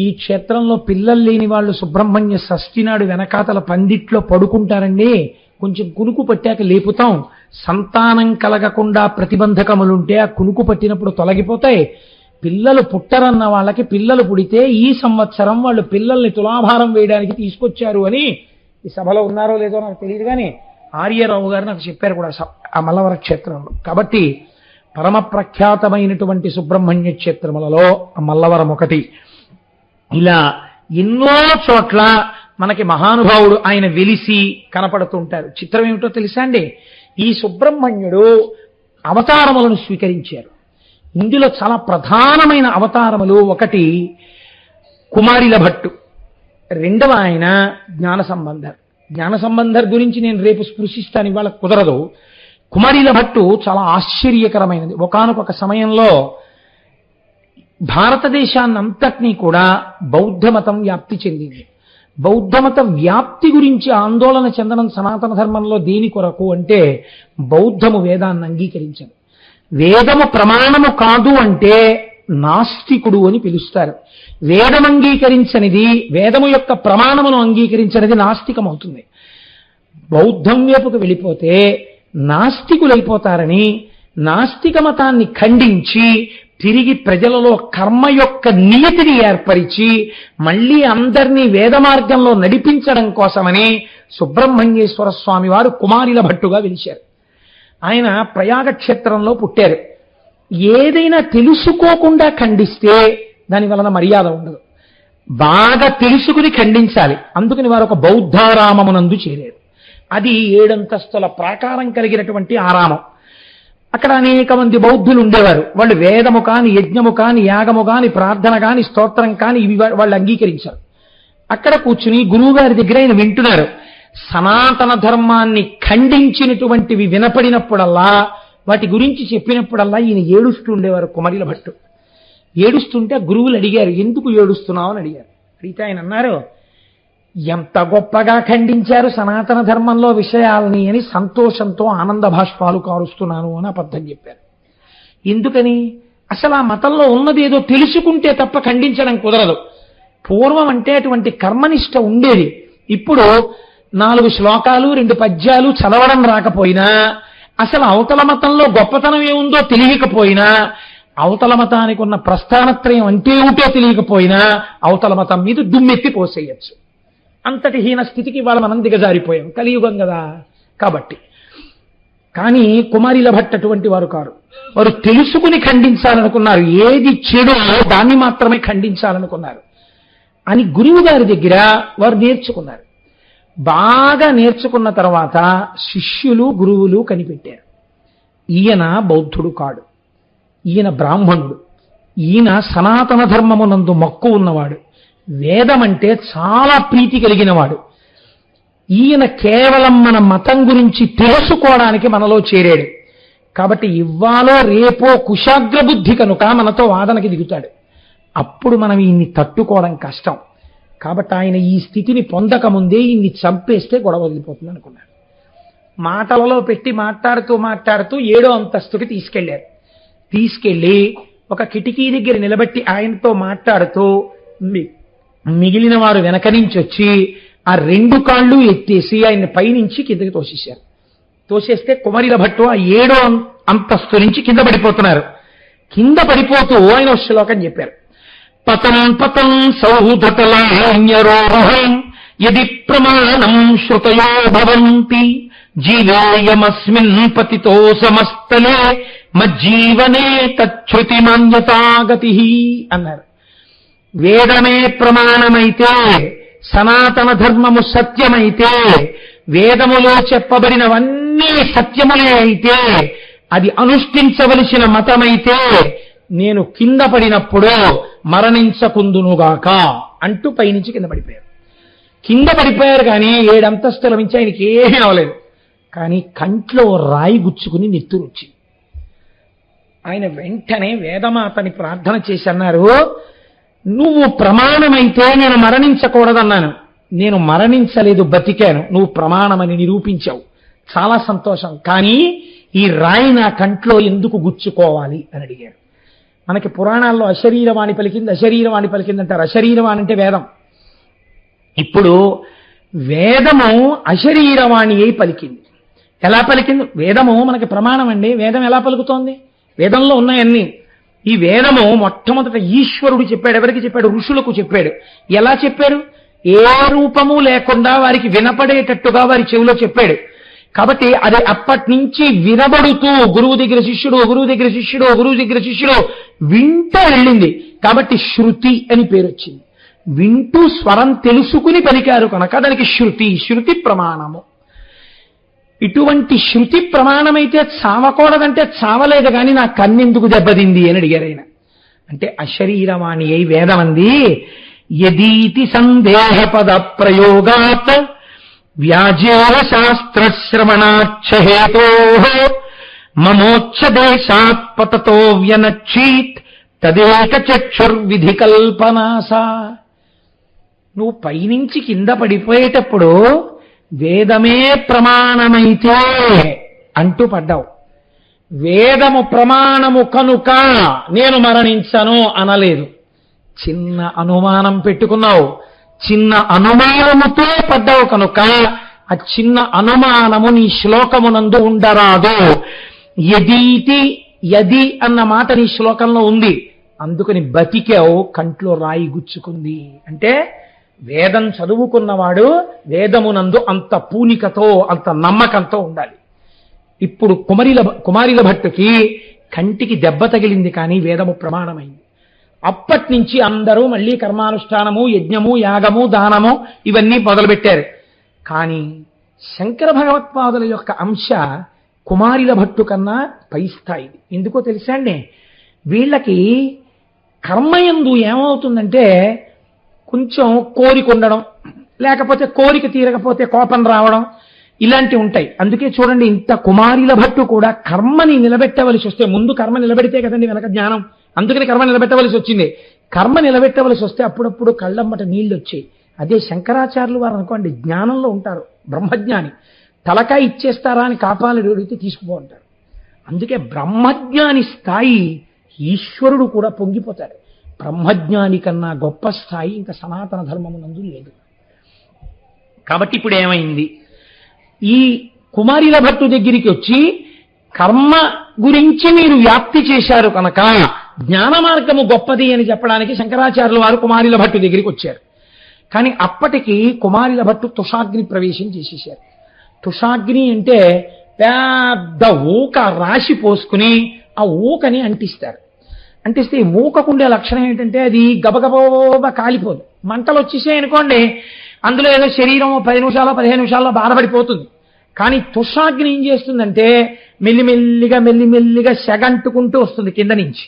ఈ క్షేత్రంలో పిల్లలు లేని వాళ్ళు సుబ్రహ్మణ్య షష్ఠి నాడు వెనకాతల పందిట్లో పడుకుంటారండి. కొంచెం కునుకు పట్టాక లేపుతాం. సంతానం కలగకుండా ప్రతిబంధకములుంటే ఆ కునుకు పట్టినప్పుడు తొలగిపోతాయి. పిల్లలు పుట్టరన్న వాళ్ళకి పిల్లలు పుడితే ఈ సంవత్సరం వాళ్ళు పిల్లల్ని తులాభారం వేయడానికి తీసుకొచ్చారు అని ఈ సభలో ఉన్నారో లేదో నాకు తెలియదు, కానీ ఆర్యరావు గారు నాకు చెప్పారు కూడా ఆ మల్లవర క్షేత్రంలో. కాబట్టి పరమ ప్రఖ్యాతమైనటువంటి సుబ్రహ్మణ్య క్షేత్రములలో ఆ మల్లవరం ఒకటి. ఇలా ఎన్నో చోట్ల మనకి మహానుభావుడు ఆయన వెలిసి కనపడుతుంటారు. చిత్రం ఏమిటో తెలుసా అండి, ఈ సుబ్రహ్మణ్యుడు అవతారములను స్వీకరించారు. ఇందులో చాలా ప్రధానమైన అవతారములు, ఒకటి కుమారిల భట్టు, 2వ ఆయన జ్ఞాన సంబంధర్. జ్ఞాన సంబంధర్ గురించి నేను రేపు స్పృశిస్తాను, ఇవాళ కుదరదు. కుమారిల భట్టు చాలా ఆశ్చర్యకరమైనది. ఒకానొక సమయంలో భారతదేశాన్నంతటినీ కూడా బౌద్ధమతం వ్యాప్తి చెందింది. బౌద్ధమత వ్యాప్తి గురించి ఆందోళన చెందడం సనాతన ధర్మంలో దేని కొరకు అంటే, బౌద్ధము వేదాన్ని అంగీకరించదు. వేదము ప్రమాణము కాదు అంటే నాస్తికుడు అని పిలుస్తారు. వేదం అంగీకరించనిది, వేదము యొక్క ప్రమాణమును అంగీకరించనిది నాస్తికం అవుతుంది. బౌద్ధం వైపుకు వెళ్ళిపోతే నాస్తికులైపోతారని నాస్తిక మతాన్ని ఖండించి తిరిగి ప్రజలలో కర్మ యొక్క నియతిని ఏర్పరిచి మళ్ళీ అందరినీ వేద మార్గంలో నడిపించడం కోసమని సుబ్రహ్మణ్యేశ్వర స్వామి వారు కుమారిల భట్టుగా వెలిశారు. ఆయన ప్రయాగ క్షేత్రంలో పుట్టారు. ఏదైనా తెలుసుకోకుండా ఖండిస్తే దాని వలన మర్యాద ఉండదు, బాగా తెలుసుకుని ఖండించాలి. అందుకని వారు ఒక బౌద్ధారామమునందు చేరారు. అది 7 అంతస్తుల ప్రాకారం కలిగినటువంటి ఆరామం. అక్కడ అనేక మంది బౌద్ధులు ఉండేవారు. వాళ్ళు వేదము కాని, యజ్ఞము కాని, యాగము కాని, ప్రార్థన కాని, స్తోత్రం కాని ఇవి వాళ్ళు అంగీకరించారు. అక్కడ కూర్చుని గురువు గారి దగ్గర ఆయన వింటున్నారు. సనాతన ధర్మాన్ని ఖండించినటువంటివి వినపడినప్పుడల్లా, వాటి గురించి చెప్పినప్పుడల్లా ఈయన ఏడుస్తూ ఉండేవారు కుమారిల భట్టు. ఏడుస్తుంటే గురువులు అడిగారు, ఎందుకు ఏడుస్తున్నావు అని అడిగారు. అడిగితే ఆయన అన్నారు, ఎంత గొప్పగా ఖండించారు సనాతన ధర్మంలో విషయాలని అని సంతోషంతో ఆనంద భాష్పాలు కారుస్తున్నాను అని అబద్ధం చెప్పారు. ఎందుకని? అసలు ఆ మతంలో ఉన్నదేదో తెలుసుకుంటే తప్ప ఖండించడం కుదరదు. పూర్వం అంటే అటువంటి కర్మనిష్ట ఉండేది. ఇప్పుడు 4 శ్లోకాలు 2 పద్యాలు చదవడం రాకపోయినా, అసలు అవతల మతంలో గొప్పతనం ఏముందో తెలియకపోయినా, అవతల మతానికి ఉన్న ప్రస్థానత్రయం అంటే ఏమిటో తెలియకపోయినా అవతల మతం మీద దుమ్మెత్తి పోసేయచ్చు. అంతటి హీన స్థితికి వాళ్ళ మనం దిగజారిపోయాం, కలియుగం కదా. కాబట్టి కానీ కుమారిల భట్ అటువంటి వారు కారు. వారు తెలుసుకుని ఖండించాలనుకున్నారు. ఏది చెడో దాన్ని మాత్రమే ఖండించాలనుకున్నారు అని గురువు గారి దగ్గర వారు నేర్చుకున్నారు. బాగా నేర్చుకున్న తర్వాత శిష్యులు గురువులు కనిపెట్టారు, ఈయన బౌద్ధుడు కాడు, ఈయన బ్రాహ్మణుడు, ఈయన సనాతన ధర్మమునందు మక్కువ ఉన్నవాడు, వేదమంటే చాలా ప్రీతి కలిగినవాడు, ఈయన కేవలం మన మతం గురించి తెలుసుకోవడానికి మనలో చేరాడు. కాబట్టి ఇవ్వాలో రేపో కుశాగ్ర బుద్ధి కనుక మనతో వాదనకి దిగుతాడు. అప్పుడు మనం ఈయన్ని తట్టుకోవడం కష్టం. కాబట్టి ఆయన ఈ స్థితిని పొందకముందే ఈయన్ని చంపేస్తే గొడవ వదిలిపోతుంది అనుకున్నాడు. మాటలలో పెట్టి మాట్లాడుతూ 7వ అంతస్తుకి తీసుకెళ్లారు. తీసుకెళ్లి ఒక కిటికీ దగ్గర నిలబెట్టి ఆయనతో మాట్లాడుతూ మిగిలిన వారు వెనక నుంచి వచ్చి ఆ 2 కాళ్ళు ఎత్తేసి ఆయన పైనుంచి కిందకి తోసేశారు. తోసేస్తే కుమారిల భట్టు ఆ 7వ అంతస్తు నుంచి కింద పడిపోతున్నారు. కింద పడిపోతూ ఆయన ఒక శ్లోకం చెప్పారు. పతం పతం సౌధతలాన్యరోహం యది ప్రమాణం శ్రుతయో భవంతి జీవేయమస్మిన్ పతితో సమస్తలే మజ్జీవనే తచ్ఛృతి మాన్యతాగతి అన్నారు. వేదమే ప్రమాణమైతే, సనాతన ధర్మము సత్యమైతే, వేదములో చెప్పబడినవన్నీ సత్యములే అయితే, అది అనుష్ఠించవలసిన మతమైతే, నేను కింద పడినప్పుడు మరణించకుందునుగాక అంటూ పైనుంచి కింద పడిపోయారు. కింద పడిపోయారు కానీ 7 అంతస్తుల నుంచి ఆయనకి ఏమీ అవ్వలేదు. కానీ కంట్లో రాయి గుచ్చుకుని నెత్తురు వచ్చింది. ఆయన వెంటనే వేదమాతని ప్రార్థన చేసి అన్నారు, నువ్వు ప్రమాణమైతే నేను మరణించకూడదన్నాను. నేను మరణించలేదు, బతికాను. నువ్వు ప్రమాణమని నిరూపించావు, చాలా సంతోషం. కానీ ఈ రాయి నా కంట్లో ఎందుకు గుచ్చుకోవాలి అని అడిగారు. మనకి పురాణాల్లో అశరీరవాణి పలికింది, అశరీరవాణి పలికింది అంటారు. అశరీరవాణి అంటే వేదం. ఇప్పుడు వేదము అశరీరవాణి అయి పలికింది. ఎలా పలికింది? వేదము మనకి ప్రమాణం అండి. వేదం ఎలా పలుకుతోంది? వేదంలో ఉన్నాయన్నీ. ఈ వేదము మొట్టమొదట ఈశ్వరుడు చెప్పాడు. ఎవరికి చెప్పాడు? ఋషులకు చెప్పాడు. ఎలా చెప్పాడు? ఏ రూపము లేకుండా వారికి వినపడేటట్టుగా వారి చెవిలో చెప్పాడు. కాబట్టి అది అప్పటి నుంచి వినబడుతూ గురువు దగ్గర శిష్యుడు, గురువు దగ్గర శిష్యుడు, గురువు దగ్గర శిష్యుడు వింటూ వెళ్ళింది. కాబట్టి శృతి అని పేరు వచ్చింది. వింటూ స్వరం తెలుసుకుని పలికారు కనుక దానికి శృతి, శృతి ప్రమాణము. ఇటువంటి శృతి ప్రమాణమైతే చావకూడదంటే చావలేదు, కానీ నా కన్నెందుకు దెబ్బతింది అని అడిగారు ఆయన. అంటే అశరీరవాణి అయి వేదమంది, యదీతి సందేహ పద ప్రయోగాత్ వ్యాజేన శాస్త్రశ్రవణాచ్ఛహేతో మమోచ్ఛదేశాత్ పతతో వ్యనక్షీత్ తదేక చక్షుర్విధి కల్పనాసా. నువ్వు పైనుంచి కింద పడిపోయేటప్పుడు వేదమే ప్రమాణమైతే అంటూ పడ్డావు. వేదము ప్రమాణము కనుక నేను మరణించను అనలేదు. చిన్న అనుమానం పెట్టుకున్నావు, చిన్న అనుమానముతో పడ్డావు కనుక ఆ చిన్న అనుమానము నీ శ్లోకమునందు ఉండరాదు. యదీతి, యది అన్న మాట నీ శ్లోకంలో ఉంది, అందుకని బతికావు. కంట్లో రాయి గుచ్చుకుంది అంటే వేదం చదువుకున్నవాడు వేదమునందు అంత పూనికతో, అంత నమ్మకంతో ఉండాలి. ఇప్పుడు కుమారిల భట్టుకి కంటికి దెబ్బ తగిలింది, కానీ వేదము ప్రమాణమైంది. అప్పటి నుంచి అందరూ మళ్ళీ కర్మానుష్ఠానము, యజ్ఞము, యాగము, దానము ఇవన్నీ మొదలుపెట్టారు. కానీ శంకర భగవత్పాదుల యొక్క అంశ కుమారిల భట్టు కన్నా పై స్థాయిది. ఎందుకో తెలుసా అండి? వీళ్ళకి కర్మయందు ఏమవుతుందంటే కొంచెం కోరిక ఉండడం, లేకపోతే కోరిక తీరకపోతే కోపం రావడం, ఇలాంటివి ఉంటాయి. అందుకే చూడండి, ఇంత కుమారిల భట్టు కూడా కర్మని నిలబెట్టవలసి వస్తే, ముందు కర్మ నిలబెడితే కదండి వెనక జ్ఞానం. అందుకని కర్మ నిలబెట్టవలసి వచ్చింది. కర్మ నిలబెట్టవలసి వస్తే అప్పుడప్పుడు కళ్ళమ్మట నీళ్లు వచ్చాయి. అదే శంకరాచార్యులు వారు అనుకోండి, జ్ఞానంలో ఉంటారు, బ్రహ్మజ్ఞాని. తలకాయ ఇచ్చేస్తారా అని కాపాలి అడిగితే తీసుకుపోంటారు. అందుకే బ్రహ్మజ్ఞాని స్థాయి ఈశ్వరుడు కూడా పొంగిపోతాడు. బ్రహ్మజ్ఞాని కన్నా గొప్ప స్థాయి ఇంకా సనాతన ధర్మమునందు లేదు. కాబట్టి ఇప్పుడు ఏమైంది? ఈ కుమారిల భట్టు దగ్గరికి వచ్చి కర్మ గురించి మీరు వ్యాప్తి చేశారు కనుక జ్ఞాన మార్గము గొప్పది అని చెప్పడానికి శంకరాచార్యుల వారు కుమారిల భట్టు దగ్గరికి వచ్చారు. కానీ అప్పటికి కుమారిల భట్టు తుషాగ్ని ప్రవేశం చేసేశారు. తుషాగ్ని అంటే పెద్ద ఊక రాశి పోసుకుని ఆ ఊకని అంటిస్తారు. అంటిస్తే ఈ ఊకకుండే లక్షణం ఏంటంటే అది గబగబా కాలిపోదు. మంటలు వచ్చేసాయి అనుకోండి, అందులో ఏదో శరీరం 10 నిమిషాల్లో 15 నిమిషాల్లో బాధపడిపోతుంది. కానీ తుషాగ్ని ఏం చేస్తుందంటే మెల్లిమెల్లిగా సెగంటుకుంటూ వస్తుంది. కింద నుంచి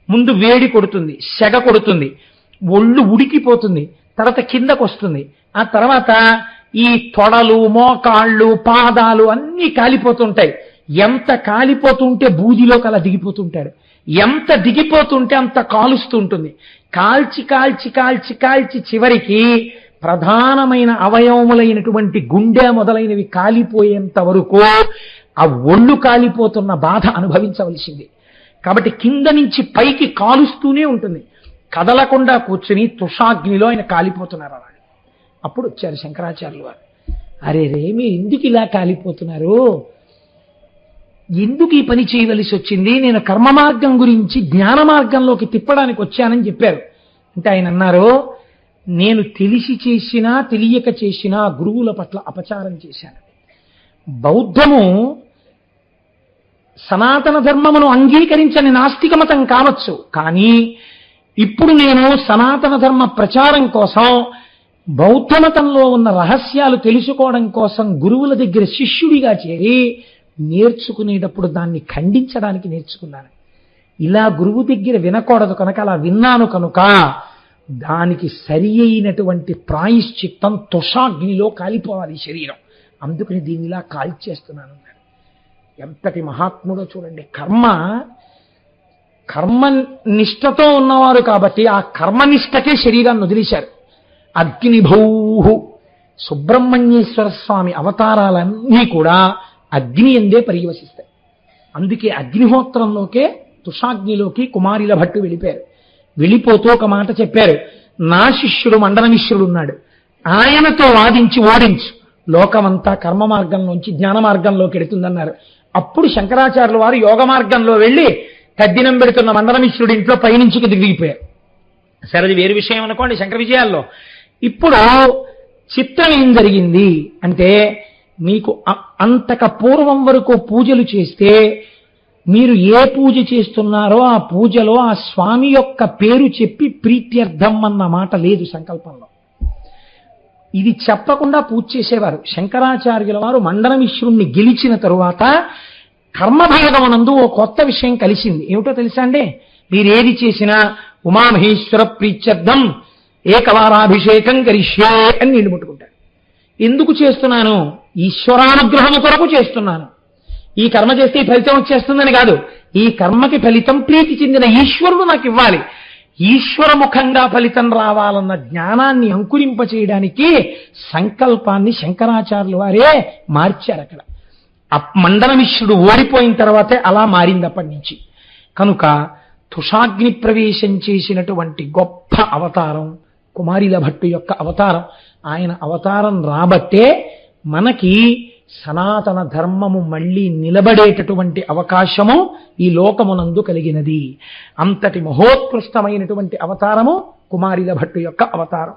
ముందు వేడి కొడుతుంది, సెగ కొడుతుంది, ఒళ్ళు ఉడికిపోతుంది, తర్వాత కిందకు వస్తుంది. ఆ తర్వాత ఈ తొడలు, మోకాళ్ళు, పాదాలు అన్నీ కాలిపోతుంటాయి. ఎంత కాలిపోతుంటే బూదిలోకి అలా దిగిపోతుంటాడు. ఎంత దిగిపోతుంటే అంత కాలుస్తూ ఉంటుంది. కాల్చి కాల్చి కాల్చి కాల్చి చివరికి ప్రధానమైన అవయవములైనటువంటి గుండె మొదలైనవి కాలిపోయేంత వరకు ఆ ఒళ్ళు కాలిపోతున్న బాధ అనుభవించవలసింది. కాబట్టి కింద నుంచి పైకి కాలుస్తూనే ఉంటుంది. కదలకుండా కూర్చుని తుషాగ్నిలో ఆయన కాలిపోతున్నారు అలా. అప్పుడు వచ్చారు శంకరాచార్యులు వారు. అరే రే, మీరు ఎందుకు ఇలా కాలిపోతున్నారు? ఎందుకు ఈ పని చేయవలసి వచ్చింది, నేను కర్మ మార్గం గురించి జ్ఞాన మార్గంలోకి తిప్పడానికి వచ్చానని చెప్పారు. అంటే ఆయన అన్నారు, నేను తెలిసి చేసినా తెలియక చేసినా గురువుల పట్ల అపచారం చేశాను. బౌద్ధము సనాతన ధర్మమును అంగీకరించని నాస్తిక మతం కావచ్చు, కానీ ఇప్పుడు నేను సనాతన ధర్మ ప్రచారం కోసం బౌద్ధ మతంలో ఉన్న రహస్యాలు తెలుసుకోవడం కోసం గురువుల దగ్గర శిష్యుడిగా చేరి నేర్చుకునేటప్పుడు దాన్ని ఖండించడానికి నేర్చుకున్నాను. ఇలా గురువు దగ్గర వినకూడదు కనుక అలా విన్నాను కనుక దానికి సరి అయినటువంటి ప్రాయశ్చిత్తం తుషాగ్నిలో కాలిపోవాలి శరీరం, అందుకని దీన్ని ఇలా కాల్చేస్తున్నాను. ఎంతటి మహాత్ముడో చూడండి. కర్మనిష్టతో ఉన్నవారు కాబట్టి ఆ కర్మనిష్టకే శరీరాన్ని వదిలేశారు. అగ్నిభౌహు సుబ్రహ్మణ్యేశ్వర స్వామి అవతారాలన్నీ కూడా అగ్ని ఎందే పర్యవసిస్తాయి. అందుకే అగ్నిహోత్రంలోకే తుషాగ్నిలోకి కుమారిల భట్టు వెళ్ళిపోయారు. వెళ్ళిపోతూ ఒక మాట చెప్పారు, నా శిష్యుడు మండన మిశ్రుడు ఉన్నాడు, ఆయనతో వాదించి ఓడించు, లోకమంతా కర్మ మార్గంలోంచి జ్ఞాన మార్గంలోకి ఎడుతుందన్నారు. అప్పుడు శంకరాచార్యుల వారు యోగ మార్గంలో వెళ్ళి తద్దినం పెడుతున్న మండన మిశ్రుడి ఇంట్లో పైనుంచి దిగిపోయారు. సరే, అది వేరు విషయం అనుకోండి శంకర విజయాల్లో. ఇప్పుడు చిత్రం ఏం జరిగింది అంటే, మీకు అంతక పూర్వం వరకు పూజలు చేస్తే మీరు ఏ పూజ చేస్తున్నారో ఆ పూజలో ఆ స్వామి యొక్క పేరు చెప్పి ప్రీత్యర్థం అన్న మాట లేదు సంకల్పంలో. ఇది చెప్పకుండా పూజ చేసేవారు. శంకరాచార్యుల వారు మండన మిశ్రుణ్ణి గెలిచిన తరువాత కర్మభాగమునందు ఓ కొత్త విషయం కలిసింది. ఏమిటో తెలుసా అండి? మీరేది చేసినా ఉమామహేశ్వర ప్రీత్యర్థం ఏకవారాభిషేకం కరిష్యే అని నీళ్లు ముట్టుకుంటారు. ఎందుకు చేస్తున్నాను? ఈశ్వరానుగ్రహము కొరకు చేస్తున్నాను. ఈ కర్మ చేస్తే ఈ ఫలితం వచ్చేస్తుందని కాదు, ఈ కర్మకి ఫలితం ప్రీతి చెందిన ఈశ్వరుడు నాకు ఇవ్వాలి, ఈశ్వరముఖంగా ఫలితం రావాలన్న జ్ఞానాన్ని అంకురింపచేయడానికి సంకల్పాన్ని శంకరాచార్యుల వారే మార్చారు. అక్కడ మండన మిశ్రుడు ఓడిపోయిన తర్వాతే అలా మారింది అప్పటి నుంచి. కనుక తుషాగ్ని ప్రవేశం చేసినటువంటి గొప్ప అవతారం కుమారిల భట్టు యొక్క అవతారం. ఆయన అవతారం రాబట్టే మనకి సనాతన ధర్మము మళ్ళీ నిలబడేటటువంటి అవకాశము ఈ లోకమునందు కలిగినది. అంతటి మహోత్కృష్టమైనటువంటి అవతారము కుమారిల భట్టు యొక్క అవతారం.